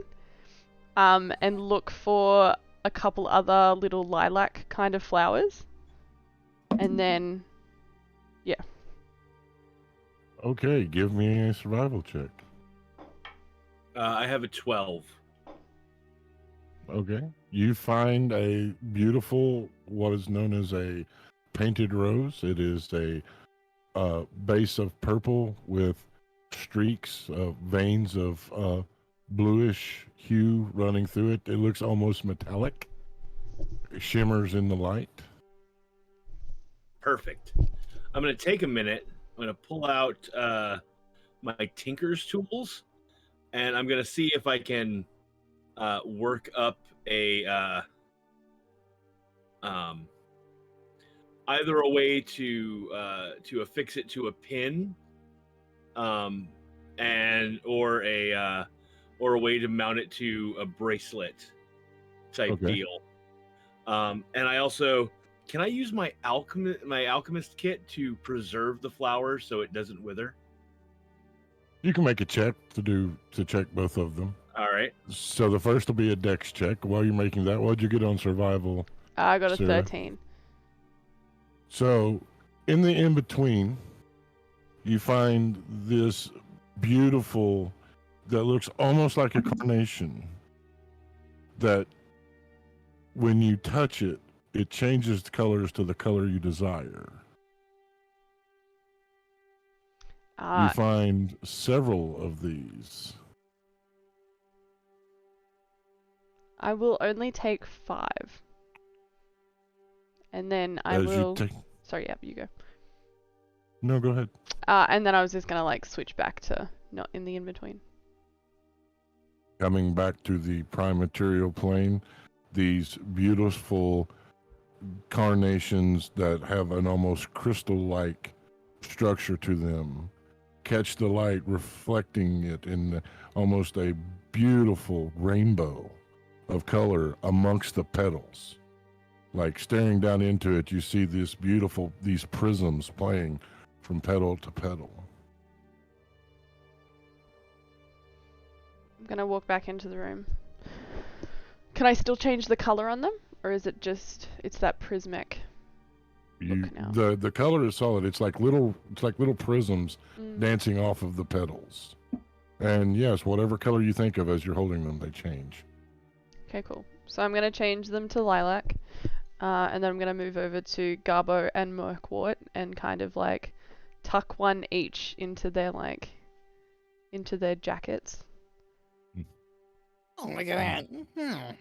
and look for a couple other little lilac kind of flowers, and then, yeah. Okay, give me a survival check. I have a 12. Okay. You find a beautiful, what is known as a painted rose. It is a base of purple with streaks, veins of bluish hue running through it. It looks almost metallic. It shimmers in the light. Perfect. I'm going to take a minute. I'm going to pull out my Tinker's tools, and I'm going to see if I can work up a either a way to affix it to a pin, and or a way to mount it to a bracelet type deal. And I also, can I use my alchemist kit to preserve the flower so it doesn't wither? You can make a check to check both of them. All right. So the first will be a dex check. While you're making that, what'd you get on survival? I got a Sarah? 13. So in the in-between, you find this beautiful, that looks almost like a carnation, that when you touch it, it changes the colors to the color you desire. You find several of these. I will only take 5. And then I As will... you take... Sorry, yeah, you go. No, go ahead. And then I was just gonna like switch back to not in the in-between. Coming back to the prime material plane, these beautiful carnations that have an almost crystal-like structure to them. Catch the light reflecting it in almost a beautiful rainbow of color amongst the petals. Like staring down into it, you see these prisms playing from petal to petal. I'm gonna walk back into the room. Can I still change the color on them, or is it just it's that prismatic look now? The color is solid. It's like little prisms Mm. dancing off of the petals. And yes, whatever color you think of as you're holding them, they change. Okay, cool. So I'm gonna change them to lilac, and then I'm gonna move over to Garbo and Murkwort and kind of like tuck one each into their jackets. Oh, look at that.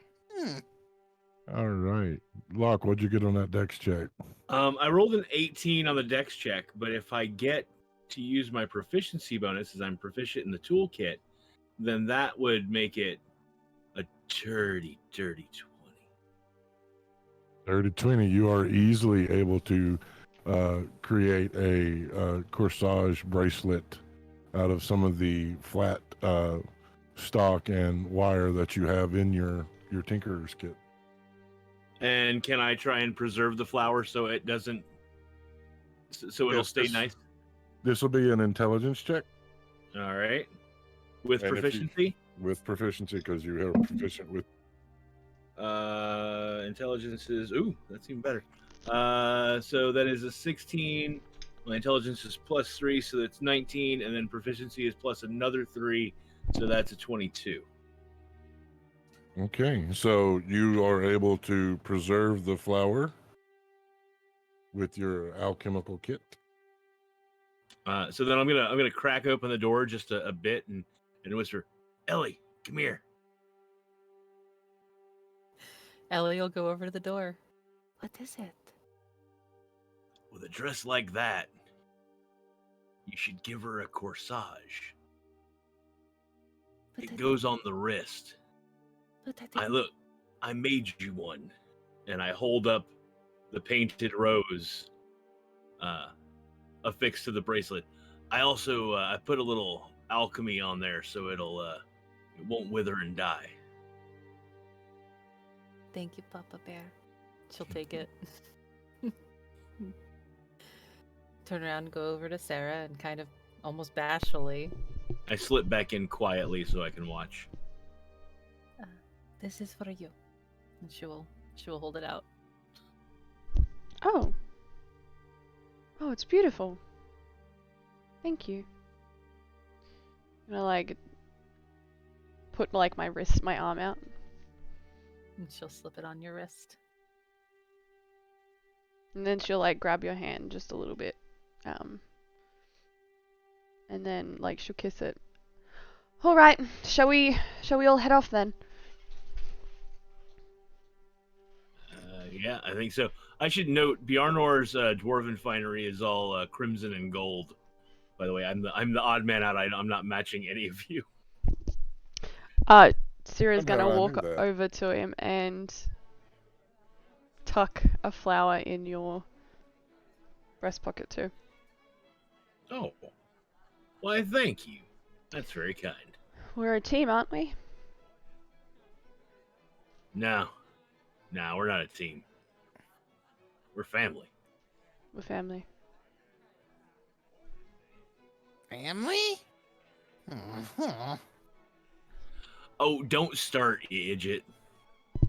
All right. Locke, what'd you get on that dex check? I rolled an 18 on the dex check, but if I get to use my proficiency bonus as I'm proficient in the toolkit, then that would make it a dirty 20. Dirty 20. You are easily able to create a corsage bracelet out of some of the flat stock and wire that you have in your tinkerer's kit. And can I try and preserve the flower so it doesn't, so it'll Yes, stay nice? This will be an intelligence check. All right. With And if you- proficiency? With proficiency, because you are proficient with. Intelligence is, ooh, that's even better. So that is a 16. My intelligence is plus 3, so that's 19, and then proficiency is plus another 3, so that's a 22. Okay, so you are able to preserve the flower with your alchemical kit. So then I'm gonna crack open the door just a bit and whisper, Ellie, come here. Ellie will go over to the door. What is it? With a dress like that, you should give her a corsage. But It goes on the wrist. But I Look, I made you one, and I hold up the painted rose affixed to the bracelet. I also I put a little alchemy on there so it won't wither and die. Thank you, Papa Bear. She'll take it. Turn around and go over to Sarah and kind of almost bashfully. I slip back in quietly so I can watch. This is for you. And she will hold it out. Oh. Oh, it's beautiful. Thank you. I'm gonna like put like my arm out. And she'll slip it on your wrist. And then she'll like grab your hand just a little bit. And then like she'll kiss it. All right, shall we all head off then? Yeah, I think so. I should note Bjarnor's dwarven finery is all crimson and gold. By the way, I'm the odd man out. I'm not matching any of you. Sira's gonna I walk knew that. over to him and tuck a flower in your breast pocket too. Oh, why, thank you. That's very kind. We're a team, aren't we? No, we're not a team. We're family. We're family. Family? Oh, don't start, you idiot.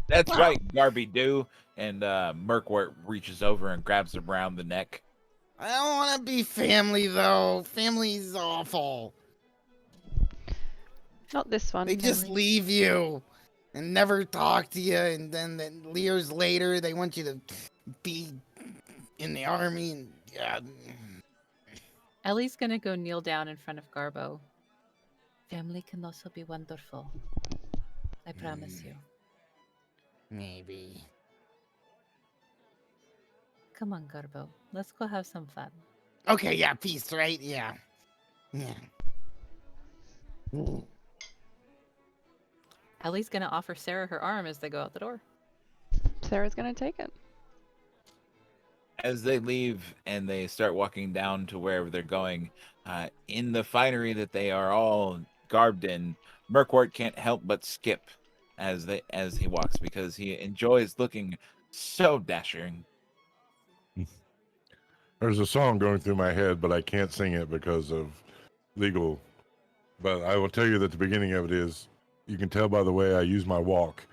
That's right, Garby do. And Murkwort reaches over and grabs him around the neck. I don't want to be family, though. Family's awful. Not this one. They just family. leave you and never talk to you, and then years later, they want you to be in the army, and yeah. Ellie's gonna go kneel down in front of Garbo. Family can also be wonderful. I promise you. Maybe. Come on, Garbo. Let's go have some fun. Okay, yeah, peace, right? Yeah. Yeah. Ellie's gonna offer Sarah her arm as they go out the door. Sarah's gonna take it. As they leave and they start walking down to wherever they're going, in the finery that they are all garbed in, Murkwart can't help but skip as he walks because he enjoys looking so dashing. There's a song going through my head, but I can't sing it because of legal. But I will tell you that the beginning of it is, you can tell by the way I use my walk.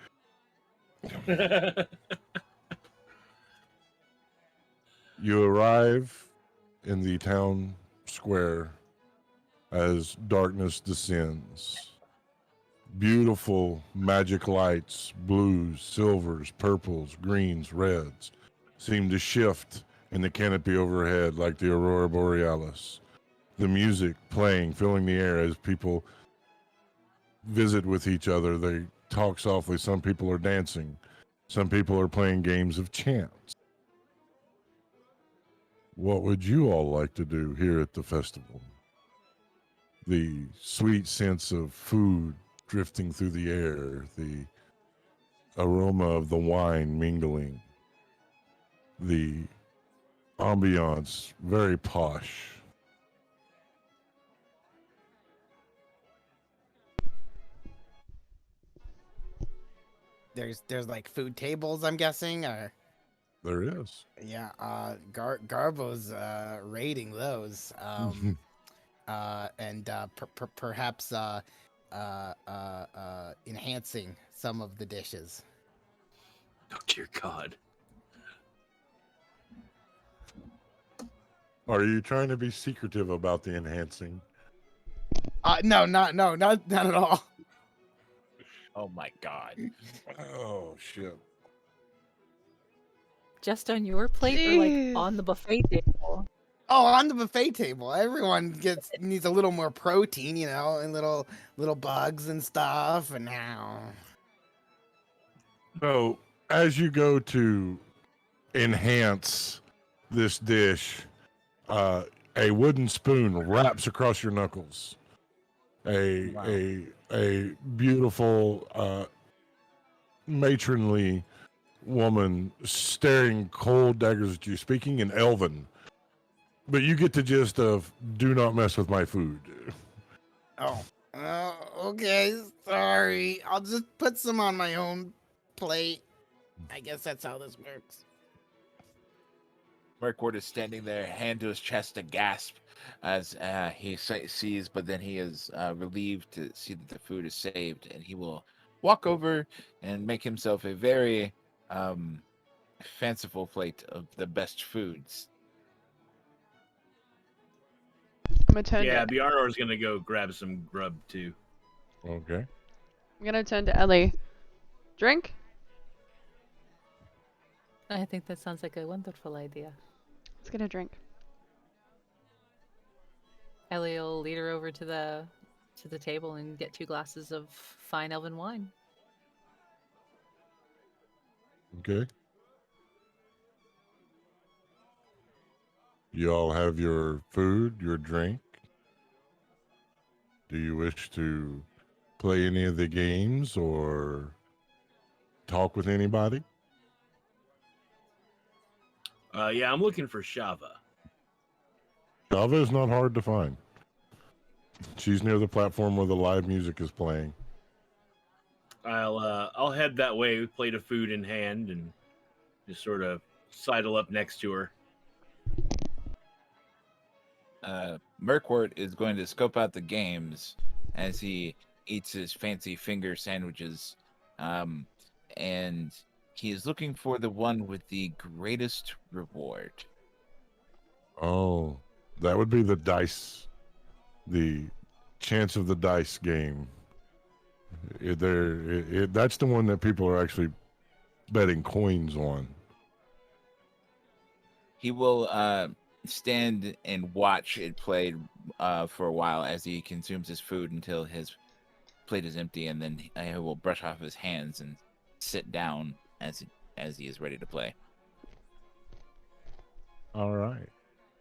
You arrive in the town square as darkness descends. Beautiful magic lights, blues, silvers, purples, greens, reds, seem to shift in the canopy overhead like the aurora borealis. The music playing, filling the air as people visit with each other. They talk softly. Some people are dancing. Some people are playing games of chance. What would you all like to do here at the festival? The sweet sense of food drifting through the air, the aroma of the wine mingling, the ambiance, very posh. There's like food tables, I'm guessing, or There is. yeah. Garbo's rating those. And perhaps enhancing some of the dishes. Oh dear God. Are you trying to be secretive about the enhancing? No, not at all. Oh my God. Oh, shit. Just on your plate or like Jeez. on the buffet table? Oh, on the buffet table, everyone needs a little more protein, and little bugs and stuff, and now. So, as you go to enhance this dish, a wooden spoon wraps across your knuckles. A beautiful, matronly woman staring cold daggers at you, speaking in Elven. But you get the gist of, do not mess with my food. Oh, okay, sorry. I'll just put some on my own plate. I guess that's how this works. Murkwart is standing there, hand to his chest, a gasp as he sees, but then he is relieved to see that the food is saved, and he will walk over and make himself a very fanciful plate of the best foods. I'm gonna turn Yeah, to Bjarnor's gonna go grab some grub too. Okay. Ellie. Drink? I think that sounds like a wonderful idea. Let's get a drink. Ellie will lead her over to the table and get 2 glasses of fine elven wine. Okay. You all have your food, your drink. Do you wish to play any of the games or talk with anybody? Yeah, I'm looking for Shava. Java is not hard to find. She's near the platform where the live music is playing. I'll head that way with plate of food in hand and just sort of sidle up next to her. Murkwart is going to scope out the games as he eats his fancy finger sandwiches, and he is looking for the one with the greatest reward. Oh, that would be the dice, the chance of the dice game. That's the one that people are actually betting coins on. He will stand and watch it played for a while as he consumes his food until his plate is empty, and then he will brush off his hands and sit down as he is ready to play. All right.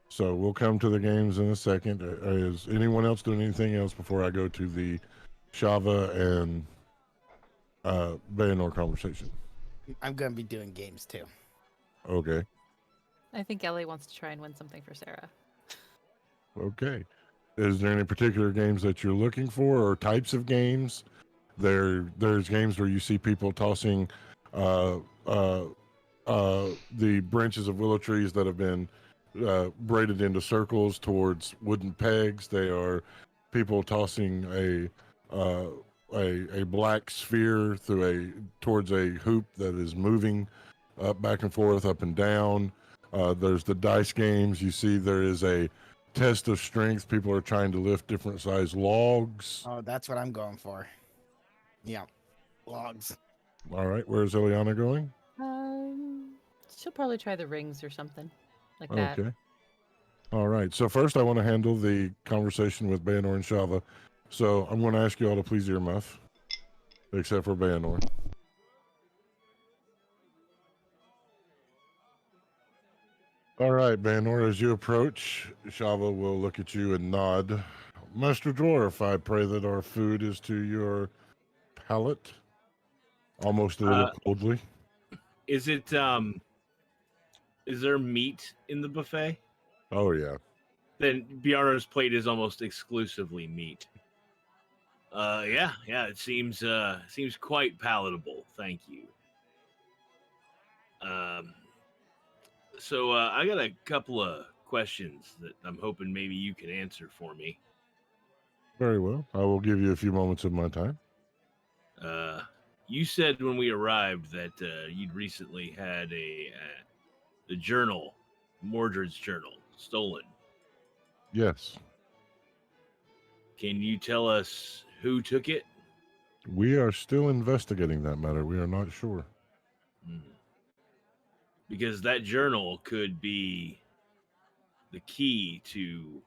So we'll come to the games in a second. Is anyone else doing anything else before I go to the Shava and Bayanor conversation? I'm gonna be doing games too. Okay. I think Ellie wants to try and win something for Sarah. Okay. Is there any particular games that you're looking for, or types of games? There's games where you see people tossing uh, uh, the branches of willow trees that have been braided into circles towards wooden pegs. They are people tossing a black sphere towards a hoop that is moving back and forth, up and down. There's the dice games. You see, there is a test of strength. People are trying to lift different size logs. Oh, that's what I'm going for. Yeah, logs. All right, where's Eliana going? She'll probably try the rings or something like that. Okay. All right. So first, I want to handle the conversation with Bayanor and Shava. So I'm going to ask you all to please earmuff, except for Bayanor. All right, Bayanor, as you approach, Shava will look at you and nod. Master Dwarf, I pray that our food is to your palate. Almost a little coldly. Is it is there meat in the buffet? Oh, yeah. Then Bjarno's plate is almost exclusively meat. Yeah, it seems quite palatable. Thank you. So I got a couple of questions that I'm hoping maybe you can answer for me. Very well. I will give you a few moments of my time. You said when we arrived that you'd recently had the journal, Mordred's journal, stolen. Yes. Can you tell us who took it? We are still investigating that matter. We are not sure. Because that journal could be the key to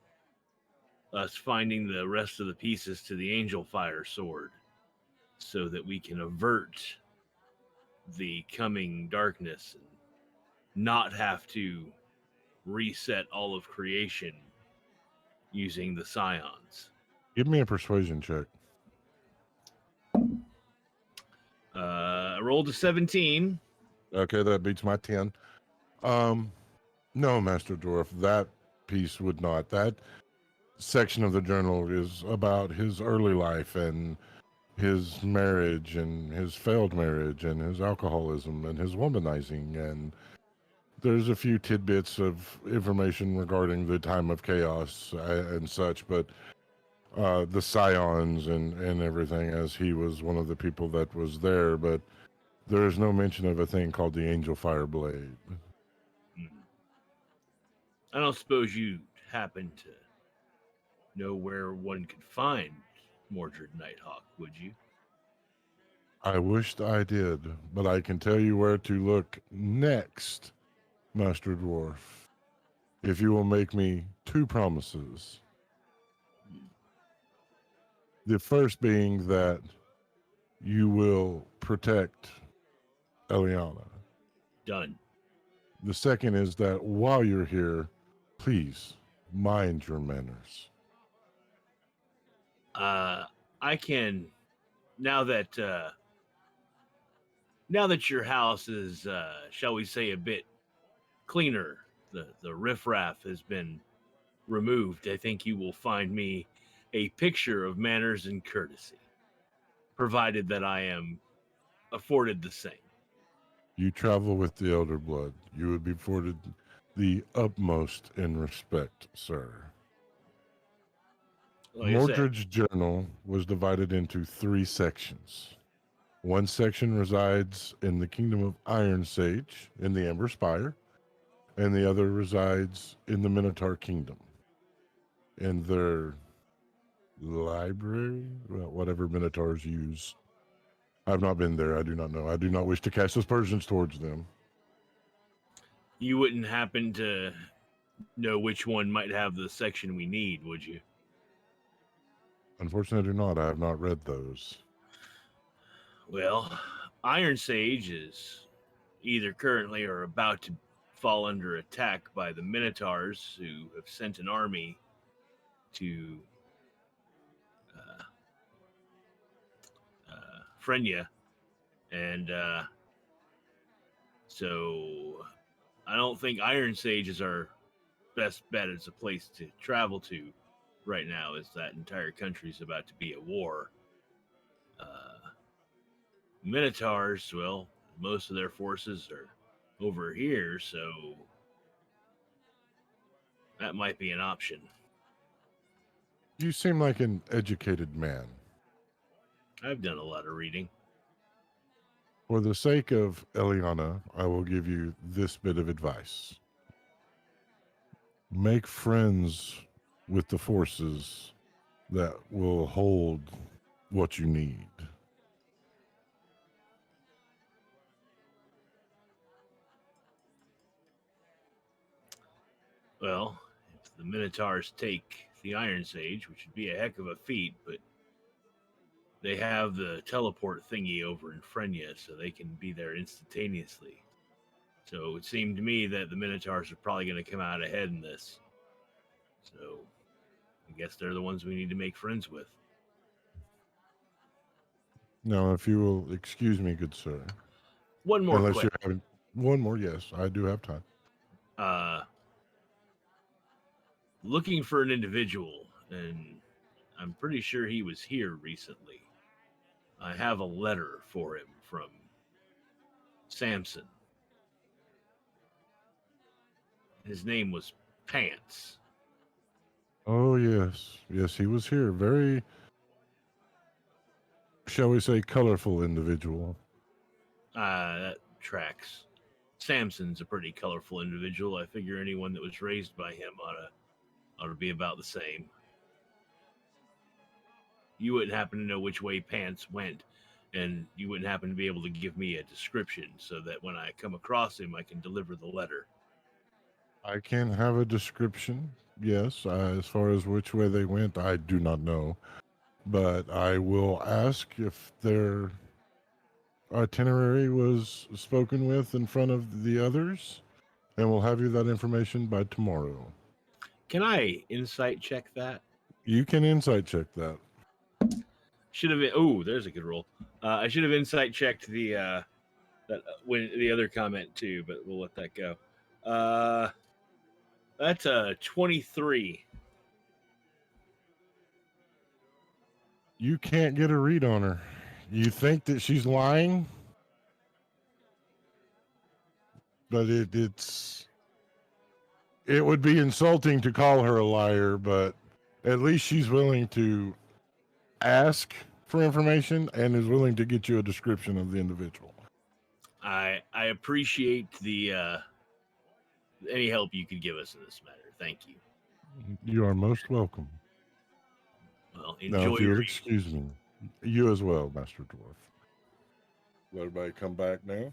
us finding the rest of the pieces to the Angel Fire sword so that we can avert the coming darkness and not have to reset all of creation using the scions. Give me a persuasion check. I rolled a 17. Okay, that beats my 10. No, Master Dwarf, that piece would not. That section of the journal is about his early life and his marriage and his failed marriage and his alcoholism and his womanizing. And there's a few tidbits of information regarding the time of chaos and such, but the scions and everything, as he was one of the people that was there. But there is no mention of a thing called the Angel Fire Blade. I don't suppose you happen to know where one could find Mordred Nighthawk, would you? I wished I did, but I can tell you where to look next, Master Dwarf, if you will make me two promises. The first being that you will protect Eliana. Done. The second is that while you're here, please mind your manners. I can now that your house is shall we say a bit cleaner, the riffraff has been removed. I think you will find me a picture of manners and courtesy, provided that I am afforded the same. You travel with the Elder Blood. You would be afforded the utmost in respect, sir. Like Mordred's journal was divided into 3 sections. One section resides in the kingdom of Iron Sage in the Ember Spire, and the other resides in the Minotaur Kingdom in their library, well, whatever Minotaurs use. I've not been there. I do not know. I do not wish to cast aspersions towards them. You wouldn't happen to know which one might have the section we need, would you? Unfortunately, I do not. I have not read those. Well, Iron Sage is either currently or about to fall under attack by the Minotaurs, who have sent an army to Frenya, and So I don't think Iron Sage is our best bet as a place to travel to right now, as that entire country is about to be at war. Minotaurs, well, most of their forces are over here, so that might be an option. You seem like an educated man. I've done a lot of reading. For the sake of Eliana, I will give you this bit of advice. Make friends with the forces that will hold what you need. Well, if the Minotaurs take the Iron Sage, which would be a heck of a feat, but they have the teleport thingy over in Frenya, so they can be there instantaneously. So it seemed to me that the Minotaurs are probably going to come out ahead in this. So I guess they're the ones we need to make friends with. Now, if you will excuse me, good sir. One more Unless question. you're having one more, yes, I do have time. Looking for an individual, and I'm pretty sure he was here recently. I have a letter for him from Samson. His name was Pants. Oh, yes. Yes, he was here. Very, shall we say, colorful individual. That tracks. Samson's a pretty colorful individual. I figure anyone that was raised by him ought to be about the same. You wouldn't happen to know which way Pants went, and you wouldn't happen to be able to give me a description so that when I come across him, I can deliver the letter. I can have a description, yes. As far as which way they went, I do not know. But I will ask if their itinerary was spoken with in front of the others, and we'll have you that information by tomorrow. Can I insight check that? You can insight check that. Should have been. Oh, there's a good roll. I should have insight checked the that when the other comment too, but we'll let that go. That's a 23. You can't get a read on her. You think that she's lying, but it would be insulting to call her a liar, but at least she's willing to ask for information and is willing to get you a description of the individual. I appreciate the any help you could give us in this matter. Thank you. You are most welcome. Well, Now, enjoy if you your would excuse me, you as well, Master Dwarf. Let everybody come back now.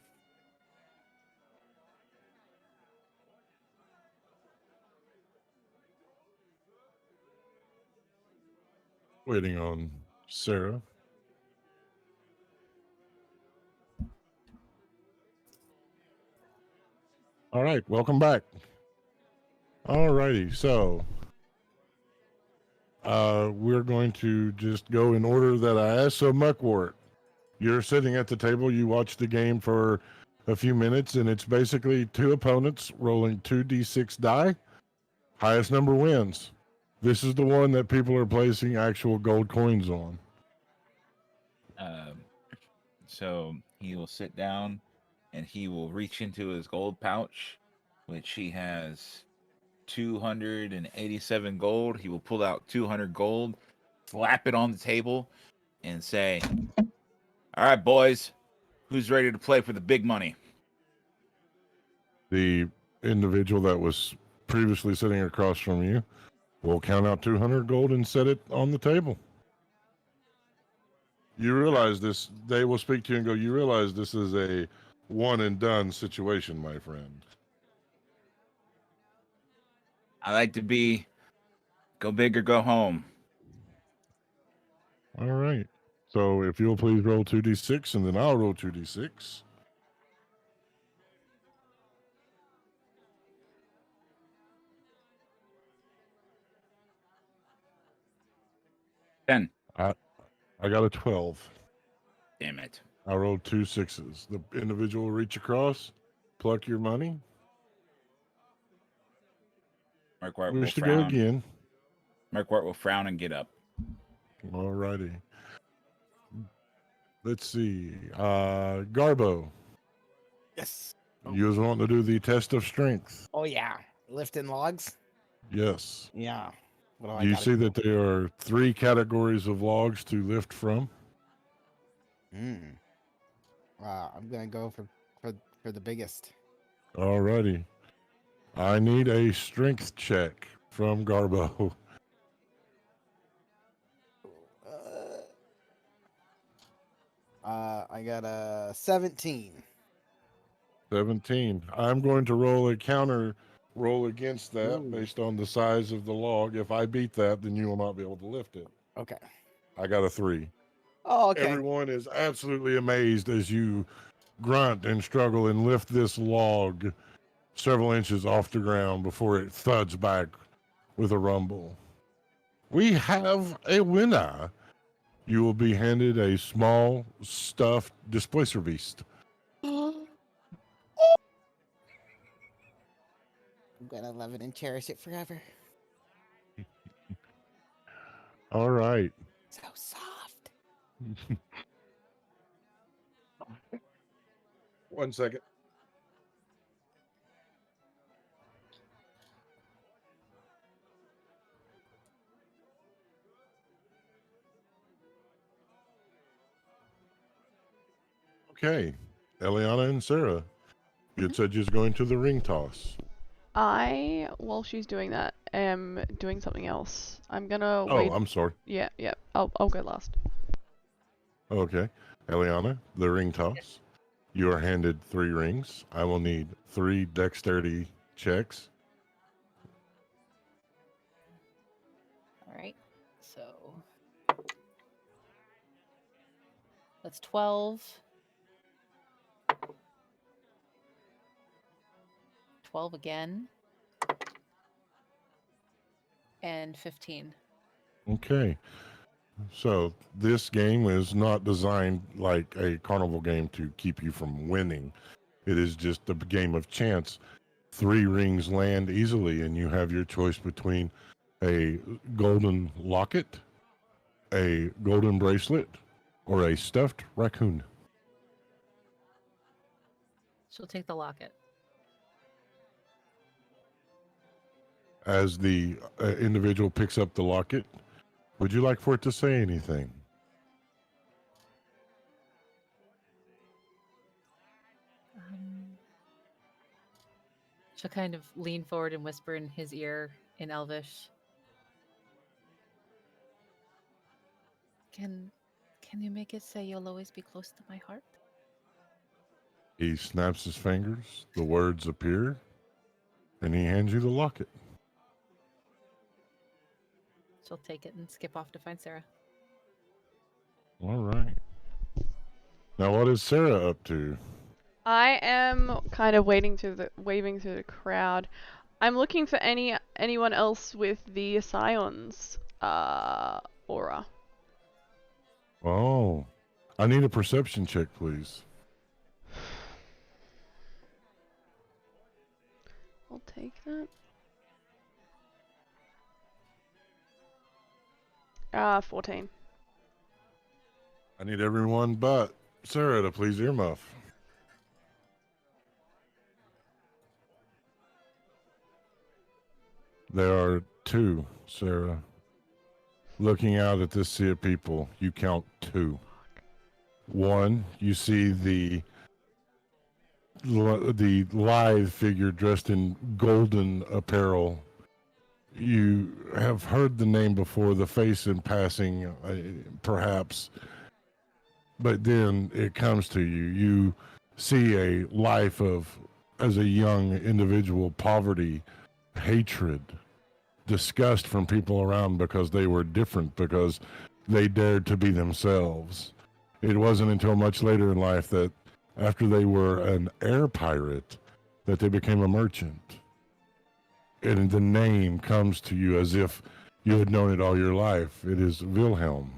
Waiting on Sarah. All right, welcome back. All righty, so we're going to just go in order that I asked. So, Muckwort, you're sitting at the table. You watch the game for a few minutes, and it's basically two opponents rolling 2d6 die. Highest number wins. This is the one that people are placing actual gold coins on. So he will sit down and he will reach into his gold pouch, which he has 287 gold. He will pull out 200 gold, slap it on the table, and say, "All right, boys, who's ready to play for the big money?" The individual that was previously sitting across from you will count out 200 gold and set it on the table. You realize this, they will speak to you and go, you realize this is a one and done situation, my friend. I like to be go big or go home. All right. So if you'll please roll 2d6 and then I'll roll 2d6. Ten. I got a 12. Damn it. I rolled 2 6s. The individual will reach across Pluck your money. Markwart will Wish to go frown. again. Markwart will frown and get up. Alrighty. Let's see. Garbo, Yes. you was wanting to do the test of strength. Oh yeah. Lifting logs. Yes. Yeah. What Do you see that there are 3 categories of logs to lift from? I'm gonna go for the biggest. Alrighty. I need a strength check from Garbo. I got a 17. 17. I'm going to roll a counter roll against that Ooh. based on the size of the log. If I beat that, then you will not be able to lift it. Okay. I got a 3. Oh, okay. Everyone is absolutely amazed as you grunt and struggle and lift this log several inches off the ground before it thuds back with a rumble. We have a winner. You will be handed a small stuffed displacer beast. I'm gonna love it and cherish it forever. All right. So soft. 1 second. Okay. Eliana and Sarah, you said you was going to the ring toss. I, while she's doing that, am doing something else. I'm gonna wait. Oh, I'm sorry. Yeah. I'll go last. Okay. Eliana, the ring toss. You are handed 3 rings. I will need 3 dexterity checks. All right. So that's 12. 12 again. And 15. Okay. So this game is not designed like a carnival game to keep you from winning. It is just a game of chance. 3 rings land easily, and you have your choice between a golden locket, a golden bracelet, or a stuffed raccoon. She'll take the locket. As the individual picks up the locket, would you like for it to say anything? She'll kind of lean forward and whisper in his ear in Elvish. Can you make it say you'll always be close to my heart? He snaps his fingers, the words appear, and he hands you the locket. She'll take it and skip off to find Sarah. All right. Now, what is Sarah up to? I am kind of waving through the crowd. I'm looking for anyone else with the Scions aura. Oh, I need a perception check, please. I'll take that. 14. I need everyone but Sarah to please earmuff. There are 2, Sarah. Looking out at this sea of people, you count 2. 1, you see the lithe figure dressed in golden apparel. You have heard the name before, the face in passing, perhaps. But then it comes to you. You see a life of, as a young individual, poverty, hatred, disgust from people around because they were different, because they dared to be themselves. It wasn't until much later in life that after they were an air pirate that they became a merchant. And the name comes to you as if you had known it all your life. It is Wilhelm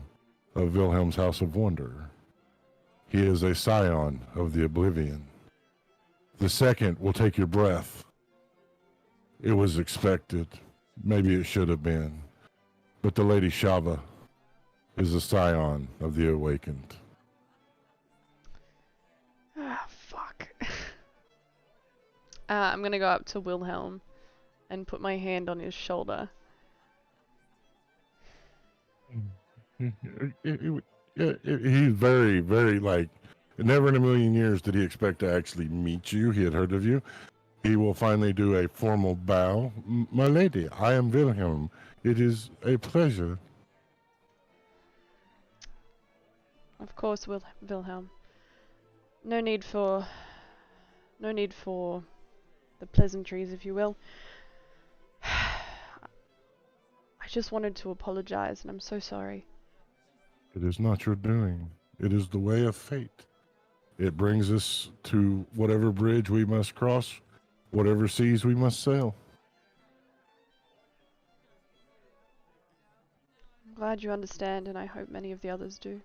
of Wilhelm's House of Wonder. He is a scion of the Oblivion. The second will take your breath. It was expected. Maybe it should have been. But the Lady Shava is a scion of the awakened. Ah, fuck. I'm gonna go up to Wilhelm and put my hand on his shoulder. He's very, very like, never in a million years did he expect to actually meet you. He had heard of you. He will finally do a formal bow. My lady, I am Wilhelm. It is a pleasure. Of course, Wilhelm. No need for the pleasantries, if you will. I just wanted to apologize, and I'm so sorry. It is not your doing. It is the way of fate. It brings us to whatever bridge we must cross, whatever seas we must sail. I'm glad you understand, and I hope many of the others do.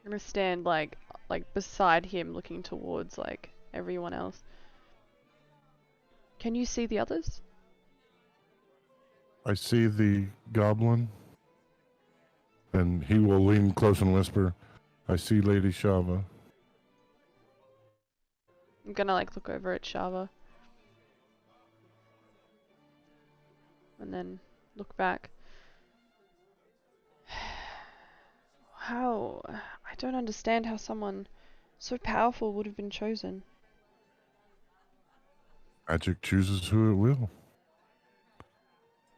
I'm gonna stand like beside him, looking towards like everyone else. Can you see the others? I see the goblin, and he will lean close and whisper, I see Lady Shava. I'm gonna like look over at Shava. And then look back. How? I don't understand how someone so powerful would have been chosen. Magic chooses who it will.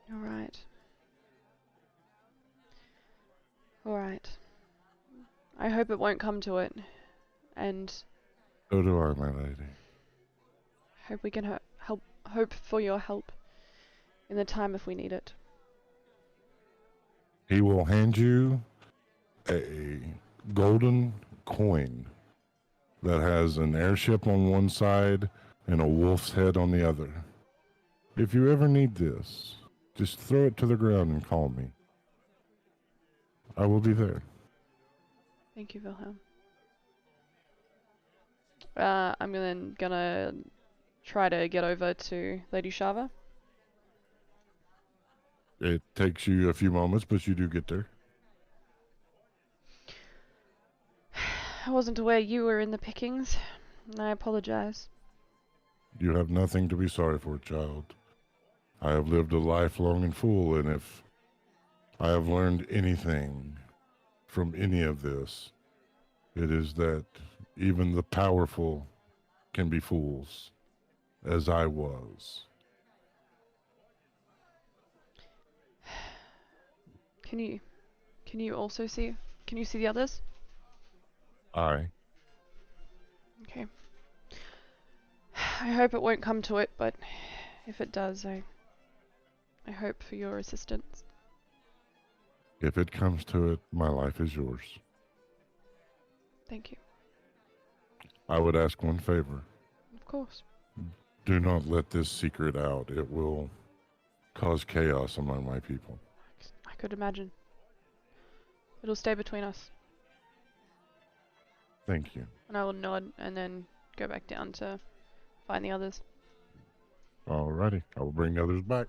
You're right. Alright. I hope it won't come to it. And So do I, my lady. hope we can hope for your help in the time if we need it. He will hand you a golden coin that has an airship on one side and a wolf's head on the other. If you ever need this, just throw it to the ground and call me. I will be there. Thank you, Wilhelm. I'm then gonna try to get over to Lady Shava. It takes you a few moments, but you do get there. I wasn't aware you were in the pickings, and I apologize. You have nothing to be sorry for, child. I have lived a life long and full, and if I have learned anything from any of this, it is that even the powerful can be fools, as I was. Can you also see? Can you see the others? I. Okay. I hope it won't come to it, but if it does, I hope for your assistance. If it comes to it, my life is yours. Thank you. I would ask one favor. Of course. Do not let this secret out. It will cause chaos among my people. I could imagine. It'll stay between us. Thank you. And I will nod and then go back down to find the others. Alrighty. I will bring the others back.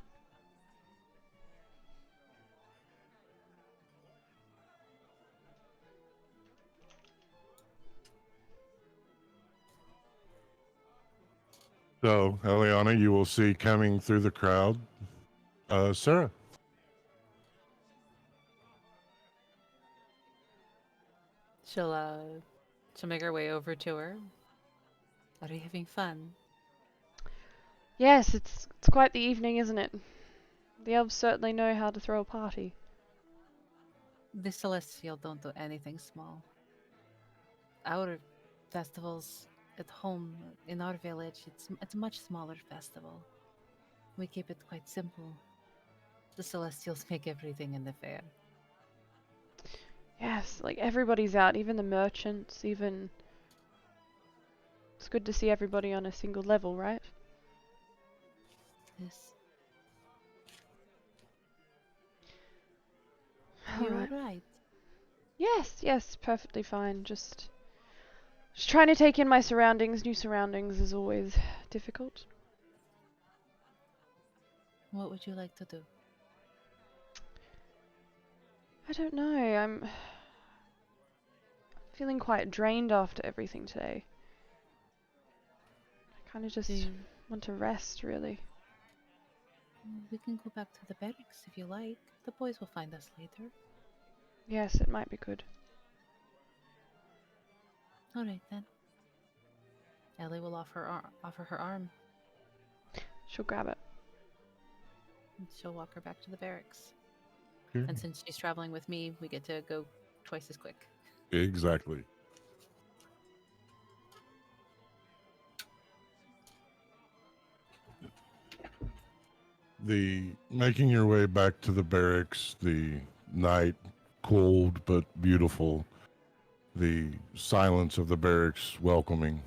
So, Eliana, you will see coming through the crowd, Sarah. She'll make her way over to her. Are you having fun? Yes, it's quite the evening, isn't it? The elves certainly know how to throw a party. The Celestial don't do anything small. Our festivals at home in our village, it's a much smaller festival. We keep it quite simple. The Celestials make everything in the fair. Yes, like everybody's out, even the merchants, even... It's good to see everybody on a single level, right? Yes. All You're right. right. Yes, perfectly fine. Just Just trying to take in my surroundings. New surroundings is always difficult. What would you like to do? I don't know. I'm feeling quite drained after everything today. I kind of just want to rest, really. We can go back to the barracks if you like. The boys will find us later. Yes, it might be good. All right then. Ellie will offer her arm, She'll grab it. and she'll walk her back to the barracks. Okay. And since she's traveling with me, we get to go twice as quick. Exactly. The making your way back to the barracks, the night cold but beautiful, the silence of the barracks welcoming,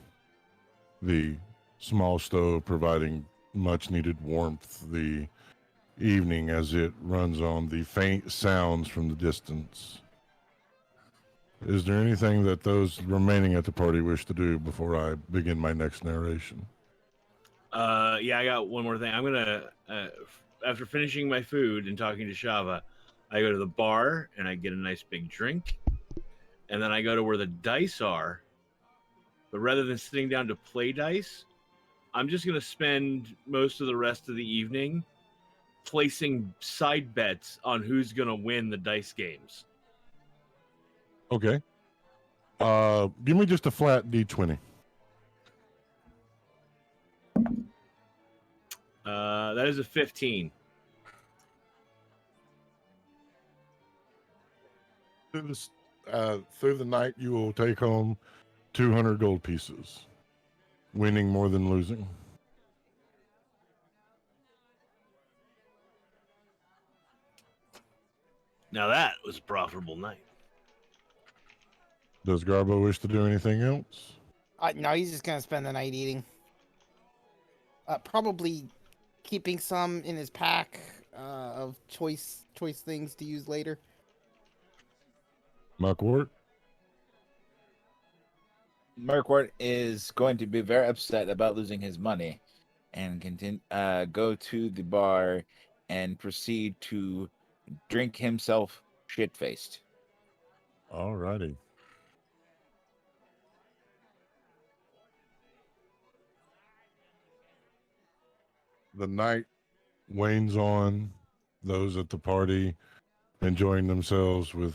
the small stove providing much needed warmth, the evening as it runs on, the faint sounds from the distance. Is there anything that those remaining at the party wish to do before I begin my next narration? Yeah, I got one more thing. I'm gonna after finishing my food and talking to Shava, I go to the bar and I get a nice big drink, and then I go to where the dice are. But rather than sitting down to play dice, I'm just gonna spend most of the rest of the evening placing side bets on who's gonna win the dice games. Okay. Give me just a flat D20. That is a 15. Through the night, you will take home 200 gold pieces, winning more than losing. Now that was a profitable night. Does Garbo wish to do anything else? No, he's just gonna spend the night eating. Probably keeping some in his pack of choice things to use later. Muckwort? Murkwart is going to be very upset about losing his money and go to the bar and proceed to drink himself shit-faced. Alrighty. The night wanes on, those at the party enjoying themselves with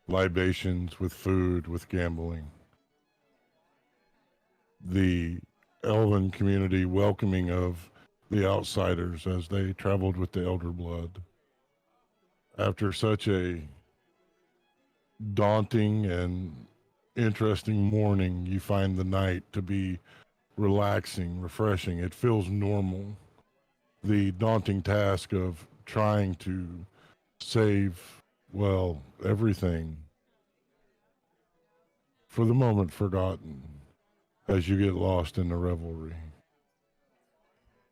libations, with food, with gambling. The elven community welcoming of the outsiders as they traveled with the elder blood. After such a daunting and interesting morning, you find the night to be relaxing, refreshing. It feels normal. The daunting task of trying to save, well, everything, for the moment forgotten as you get lost in the revelry.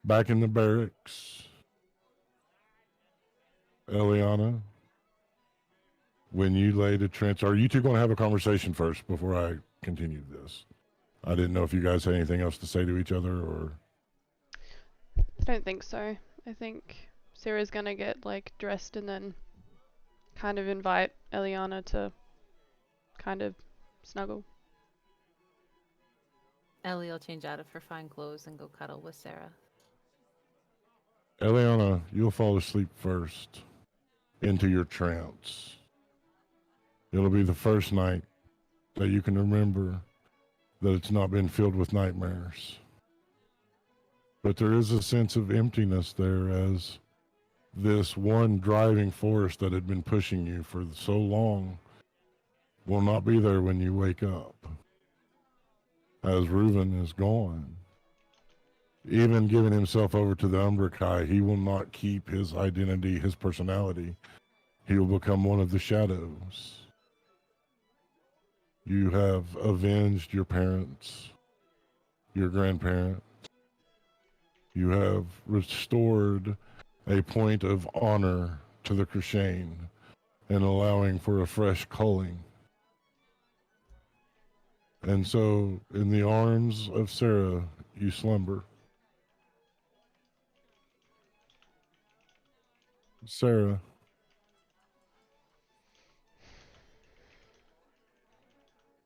Back in the barracks, Eliana, when you lay the trench, are you two going to have a conversation first before I continue this? I didn't know if you guys had anything else to say to each other or... I don't think so. I think Sarah's gonna get like dressed and then kind of invite Eliana to kind of snuggle. Ellie will change out of her fine clothes and go cuddle with Sarah. Eliana, you'll fall asleep first into your trance. It'll be the first night that you can remember that it's not been filled with nightmares. But there is a sense of emptiness there as this one driving force that had been pushing you for so long will not be there when you wake up. As Reuven is gone, even giving himself over to the Umbrakai, he will not keep his identity, his personality. He will become one of the shadows. You have avenged your parents, your grandparents. You have restored a point of honor to the Crusade and allowing for a fresh culling. And so, in the arms of Sarah, you slumber. Sarah,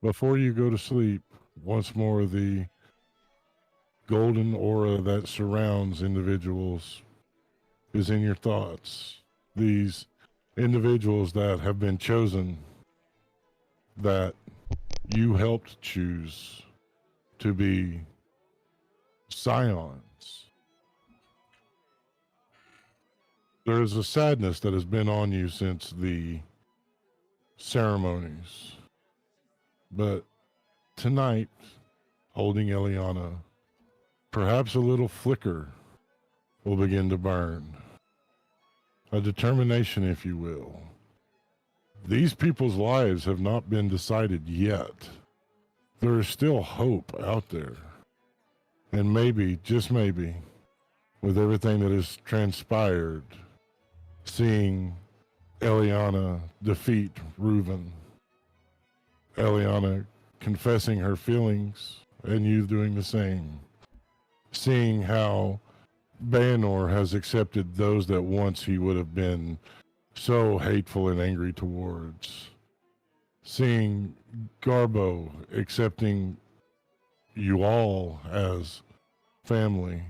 before you go to sleep, once more the golden aura that surrounds individuals is in your thoughts. These individuals that have been chosen, that you helped choose to be scions. There is a sadness that has been on you since the ceremonies. But tonight, holding Eliana, perhaps a little flicker will begin to burn. A determination, if you will. These people's lives have not been decided yet. There is still hope out there. And maybe, just maybe, with everything that has transpired, seeing Eliana defeat Reuven, Eliana confessing her feelings, and you doing the same, seeing how Bayanor has accepted those that once he would have been so hateful and angry towards, seeing Garbo accepting you all as family,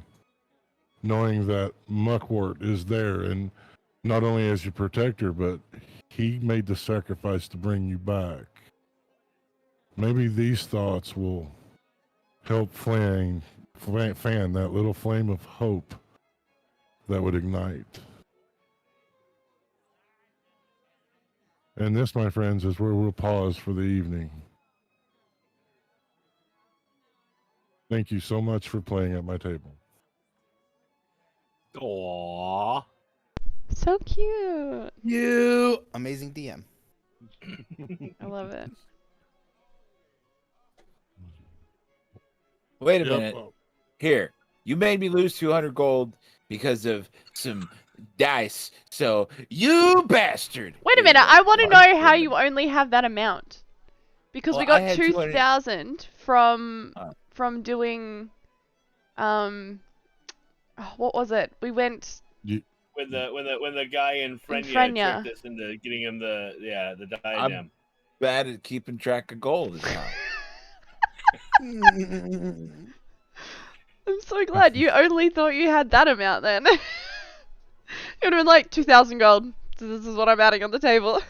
knowing that Muckwort is there and not only as your protector, but he made the sacrifice to bring you back. Maybe these thoughts will help fan that little flame of hope that would ignite. And this, my friends, is where we'll pause for the evening. Thank you so much for playing at my table. Aww. So cute. You amazing DM. I love it. Wait a Yep. minute. Here, you made me lose 200 gold because of some dice. So, you bastard. Wait a minute. I want to know how you only have that amount. Because we Well, I got had 2,000 from doing what was it? We went When the guy in Frenya Frenya. tricked us into getting him the diadem. I'm bad at keeping track of gold. Is how. I'm so glad you only thought you had that amount then. It would have been like 2,000 gold. So this is what I'm adding on the table.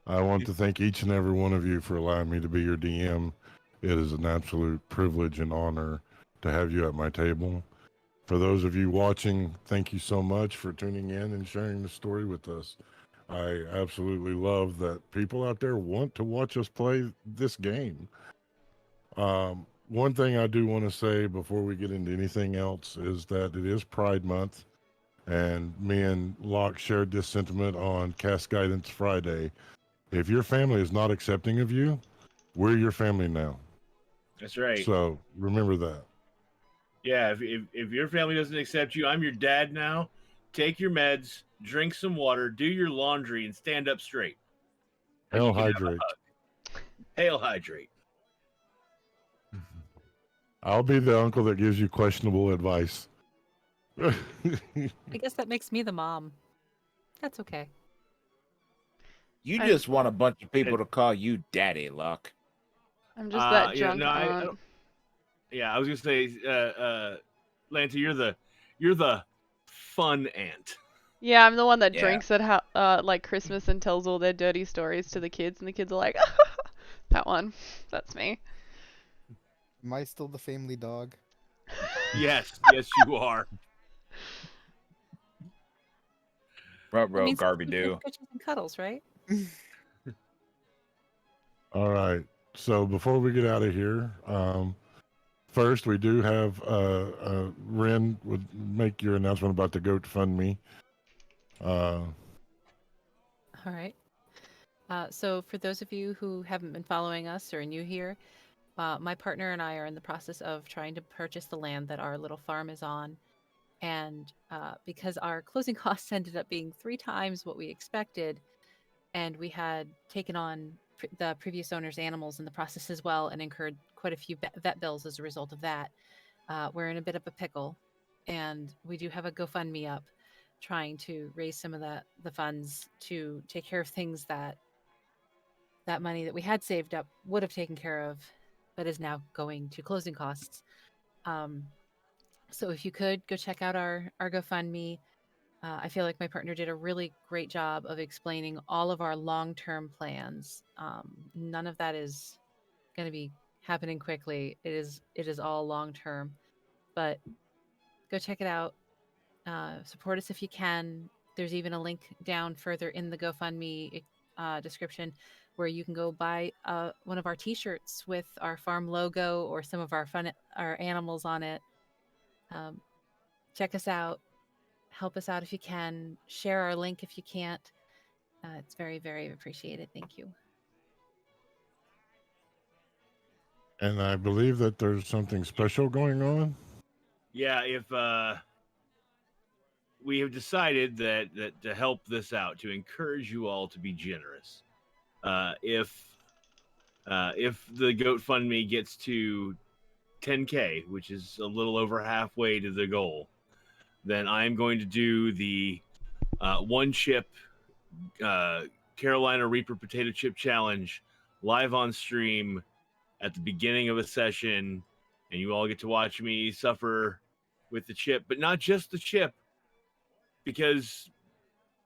I want to thank each and every one of you for allowing me to be your DM. It is an absolute privilege and honor to have you at my table. For those of you watching, thank you so much for tuning in and sharing the story with us. I absolutely love that people out there want to watch us play this game. One thing I do want to say before we get into anything else is that it is Pride Month, and me and Locke shared this sentiment on Cast Guidance Friday. If your family is not accepting of you, we're your family now. That's right. So remember that. Yeah, if your family doesn't accept you, I'm your dad now. Take your meds, drink some water, do your laundry, and stand up straight. And Hail you can have a hydrate. hug. Hail hydrate. I'll be the uncle that gives you questionable advice. I guess that makes me the mom. That's okay. You I- just want a bunch of people to call you Daddy, Luck. I'm just that Yeah, drunk no, I aunt. don't- yeah, I was gonna say, Lanta, you're the fun aunt. Yeah, I'm the one that Yeah. drinks at like Christmas and tells all their dirty stories to the kids, and the kids are like, that one. That's me. Am I still the family dog? Yes, yes, you are. Bro, That means Garby it's Doo. cookies and cuddles, right? All right. So before we get out of here, first we do have Ren would make your announcement about the GoFundMe. All right. So for those of you who haven't been following us or are new here, my partner and I are in the process of trying to purchase the land that our little farm is on. And because our closing costs ended up being 3 times what we expected, and we had taken on the previous owner's animals in the process as well, and incurred quite a few vet bills as a result of that. We're in a bit of a pickle, and we do have a GoFundMe up, trying to raise some of the funds to take care of things that money that we had saved up would have taken care of, but is now going to closing costs. So if you could go check out our GoFundMe. I feel like my partner did a really great job of explaining all of our long-term plans. None of that is going to be happening quickly. It is all long-term, but go check it out. Support us if you can. There's even a link down further in the GoFundMe description where you can go buy one of our T-shirts with our farm logo or some of our animals on it. Check us out. Help us out if you can. Share our link if you can't. It's very, very appreciated. Thank you. And I believe that there's something special going on. Yeah, if we have decided that to help this out, to encourage you all to be generous. If the GoFundMe gets to 10K, which is a little over halfway to the goal, then I'm going to do the one chip Carolina Reaper potato chip challenge live on stream at the beginning of a session, and you all get to watch me suffer with the chip, but not just the chip, because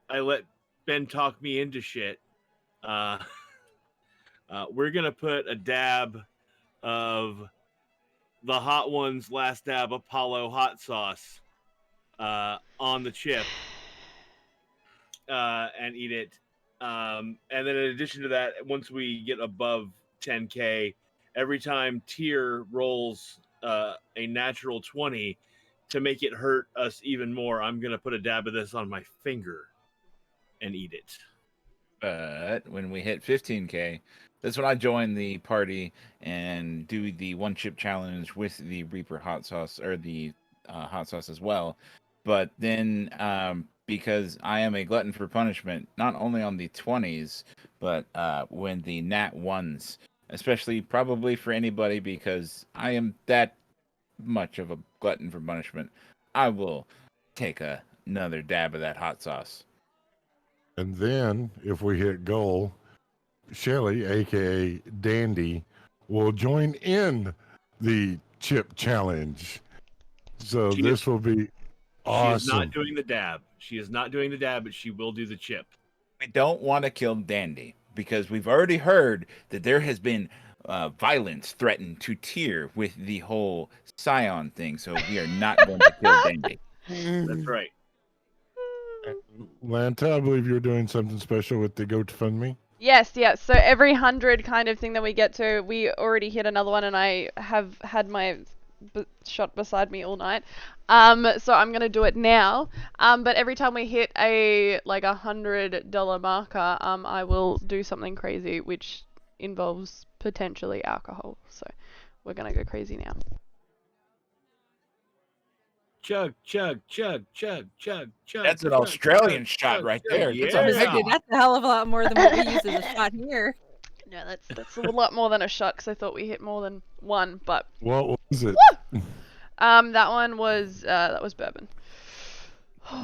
I let Ben talk me into shit. We're gonna put a dab of the Hot Ones Last Dab Apollo hot sauce on the chip and eat it. And then in addition to that, once we get above 10K, every time Tier rolls a natural 20 to make it hurt us even more, I'm going to put a dab of this on my finger and eat it. But when we hit 15K, that's when I join the party and do the one chip challenge with the Reaper hot sauce, or the hot sauce as well. But then, because I am a glutton for punishment, not only on the 20s, but when the nat 1s, especially probably for anybody, because I am that much of a glutton for punishment, I will take another dab of that hot sauce. And then, if we hit goal, Shelly, aka Dandy, will join in the chip challenge. So this will be awesome. She is not doing the dab. She is not doing the dab, but she will do the chip. We don't want to kill Dandy because we've already heard that there has been violence threatened to Tier with the whole Scion thing. So we are not going to kill Dandy. That's right. Lanta, I believe you're doing something special with the GoFundMe. Yes. So every 100 kind of thing that we get to, we already hit another one, and I have had my shot beside me all night. So I'm gonna do it now. But every time we hit a $100 marker, I will do something crazy, which involves potentially alcohol. So we're gonna go crazy now. Chug, chug, chug, chug, chug, chug. That's an chug, Australian chug, shot chug, right chug. there. Yeah. That's a big one. That's a hell of a lot more than what we use as a shot here. No, that's a lot more than a shot, because I thought we hit more than one. But What was it? that one was bourbon.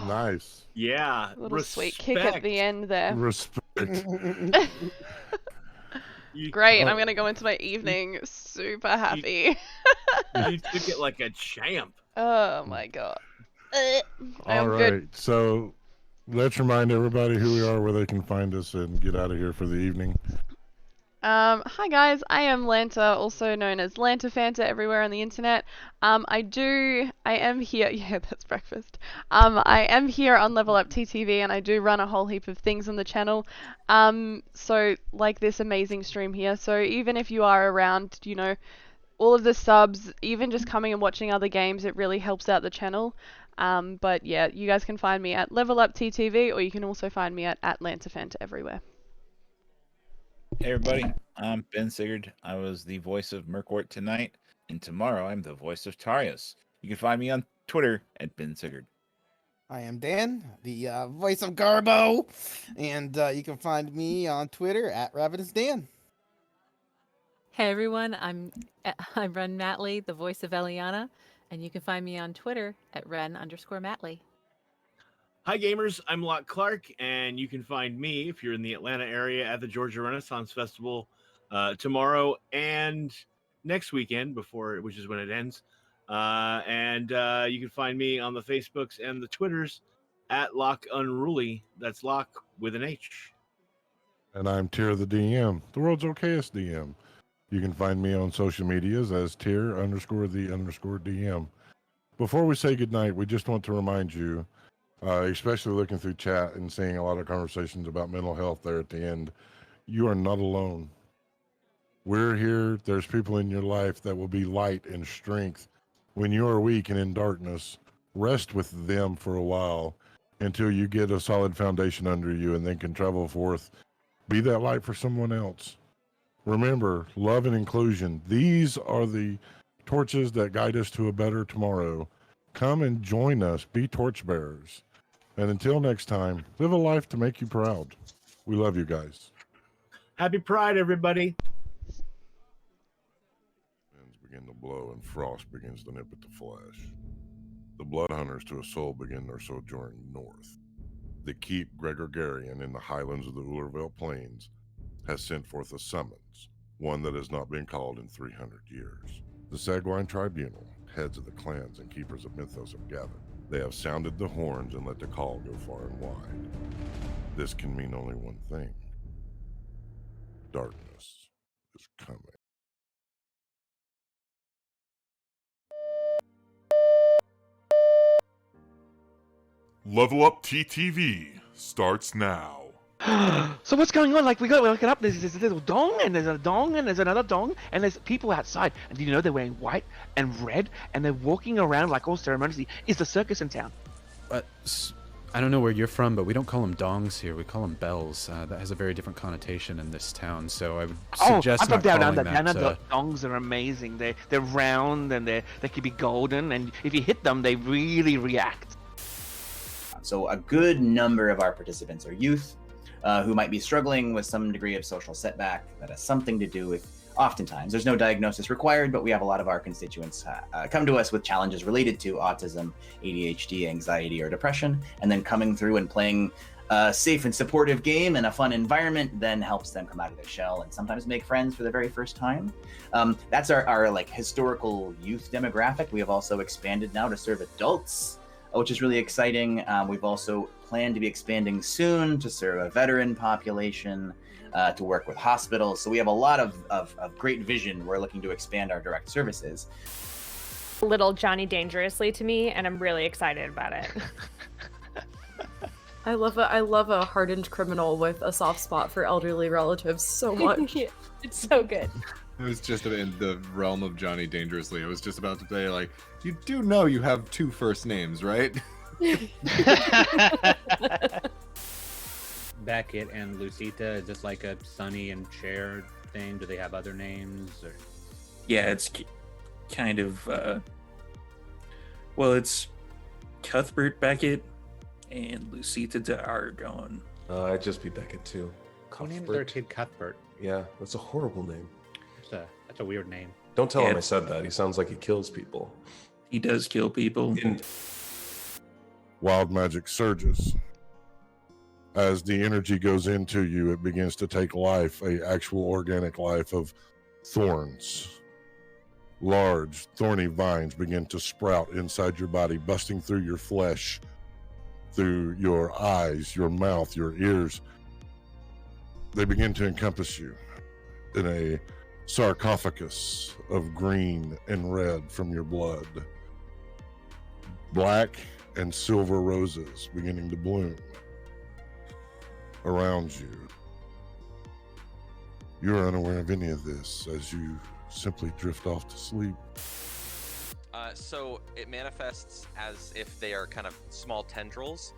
Nice. Yeah. A little sweet kick at the end there. Respect. Great, I'm gonna go into my evening super happy. You took it like a champ. Oh my god. All right. So let's remind everybody who we are, where they can find us, and get out of here for the evening. Hi guys, I am Lanta, also known as Lanta Fanta everywhere on the internet. I am here, yeah, that's breakfast. I am here on Level Up TTV, and I do run a whole heap of things on the channel. So like this amazing stream here. So even if you are around, all of the subs, even just coming and watching other games, it really helps out the channel. But yeah, you guys can find me at Level Up TTV, or you can also find me at Lanta Fanta everywhere. Hey everybody, I'm Ben Sigurd. I was the voice of Merkwort tonight, and tomorrow I'm the voice of Tarius. You can find me on Twitter at Ben Sigurd. I am Dan, the voice of Garbo, and you can find me on Twitter at RavenOusDan. Hey everyone, I run Matley, the voice of Eliana, and you can find me on Twitter at ren_Matley. Hi, gamers. I'm Locke Clark, and you can find me if you're in the Atlanta area at the Georgia Renaissance Festival tomorrow and next weekend, which is when it ends. And you can find me on the Facebooks and the Twitters at Locke Unruly. That's Locke with an H. And I'm Tier the DM, the world's okayest DM. You can find me on social medias as Tier_the_DM. Before we say goodnight, we just want to remind you, especially looking through chat and seeing a lot of conversations about mental health there at the end, you are not alone. We're here. There's people in your life that will be light and strength. When you are weak and in darkness, rest with them for a while until you get a solid foundation under you and then can travel forth. Be that light for someone else. Remember, love and inclusion. These are the torches that guide us to a better tomorrow. Come and join us. Be torchbearers. And until next time, live a life to make you proud. We love you guys. Happy Pride, everybody. Winds begin to blow and frost begins to nip at the flesh. The blood hunters to a soul begin their sojourn north. The keep Gregorian in the highlands of the Ullervale Plains has sent forth a summons, one that has not been called in 300 years. The Sagwine Tribunal, heads of the clans and keepers of mythos have gathered. They have sounded the horns and let the call go far and wide. This can mean only one thing. Darkness is coming. Level Up TTV starts now. So what's going on? Like we look it up. There's this little dong, and there's a dong, and there's another dong, and there's people outside. And do you know they're wearing white and red, and they're walking around like all ceremoniously? Is the circus in town? I don't know where you're from, but we don't call them dongs here. We call them bells. That has a very different connotation in this town. So I would suggest I'm from not down calling under. that. Down under, dongs are amazing. They're round and they can be golden, and if you hit them, they really react. So a good number of our participants are youth who might be struggling with some degree of social setback that has something to do with, oftentimes, there's no diagnosis required, but we have a lot of our constituents come to us with challenges related to autism, ADHD, anxiety, or depression, and then coming through and playing a safe and supportive game in a fun environment then helps them come out of their shell and sometimes make friends for the very first time. That's our like historical youth demographic. We have also expanded now to serve adults, which is really exciting. We've also planned to be expanding soon to serve a veteran population, to work with hospitals. So we have a lot of great vision. We're looking to expand our direct services. Little Johnny Dangerously to me, and I'm really excited about it. I love a hardened criminal with a soft spot for elderly relatives so much. Yeah, it's so good. It was just in the realm of Johnny Dangerously. I was just about to say, like, you do know you have two first names, right? Beckett and Lucita, is this like a Sunny and Cher thing? Do they have other names? Or? Yeah, it's kind of, well, it's Cuthbert Beckett and Lucita de Aragon. I'd just be Beckett too. Who named their kid Cuthbert? Yeah, that's a horrible name. That's a weird name. Don't tell him I said that. He sounds like he kills people. He does kill people. Wild magic surges. As the energy goes into you, it begins to take life, a actual organic life of thorns. Large, thorny vines begin to sprout inside your body, busting through your flesh, through your eyes, your mouth, your ears. They begin to encompass you in a sarcophagus of green and red from your blood. Black and silver roses beginning to bloom around you. You're unaware of any of this as you simply drift off to sleep. So it manifests as if they are kind of small tendrils.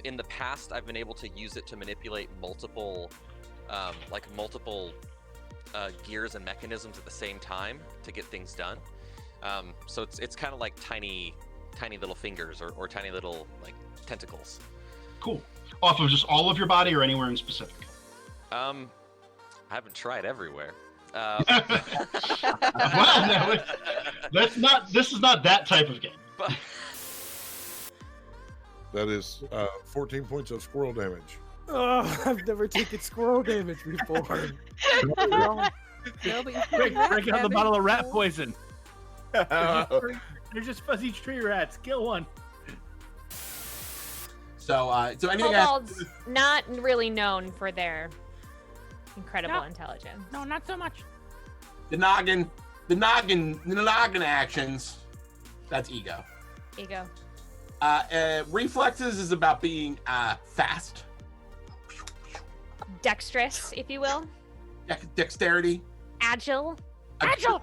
In the past, I've been able to use it to manipulate multiple gears and mechanisms at the same time to get things done. So it's kind of like tiny little fingers or tiny little like tentacles. Cool. Off of just all of your body or anywhere in specific? I haven't tried everywhere. Uh, Well, no, that's not. This is not that type of game. but, That is 14 points of squirrel damage. Oh, I've never taken squirrel damage before. No, but you Quick, break out the damage. bottle of rat poison. They're just fuzzy tree rats. Kill one. So, so anything else? Kobolds not really known for their incredible No. intelligence. No, not so much. The noggin actions. That's ego. Ego. Reflexes is about being fast. Dexterous, if you will. Dexterity. Agile. Agile.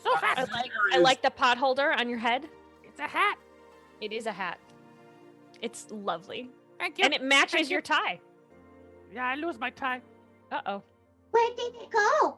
So fast. I like the pot holder on your head. It's a hat. It is a hat. It's lovely. Thank you. And it matches Thank you. your tie. Yeah, I lose my tie. Uh-oh. Where did it go?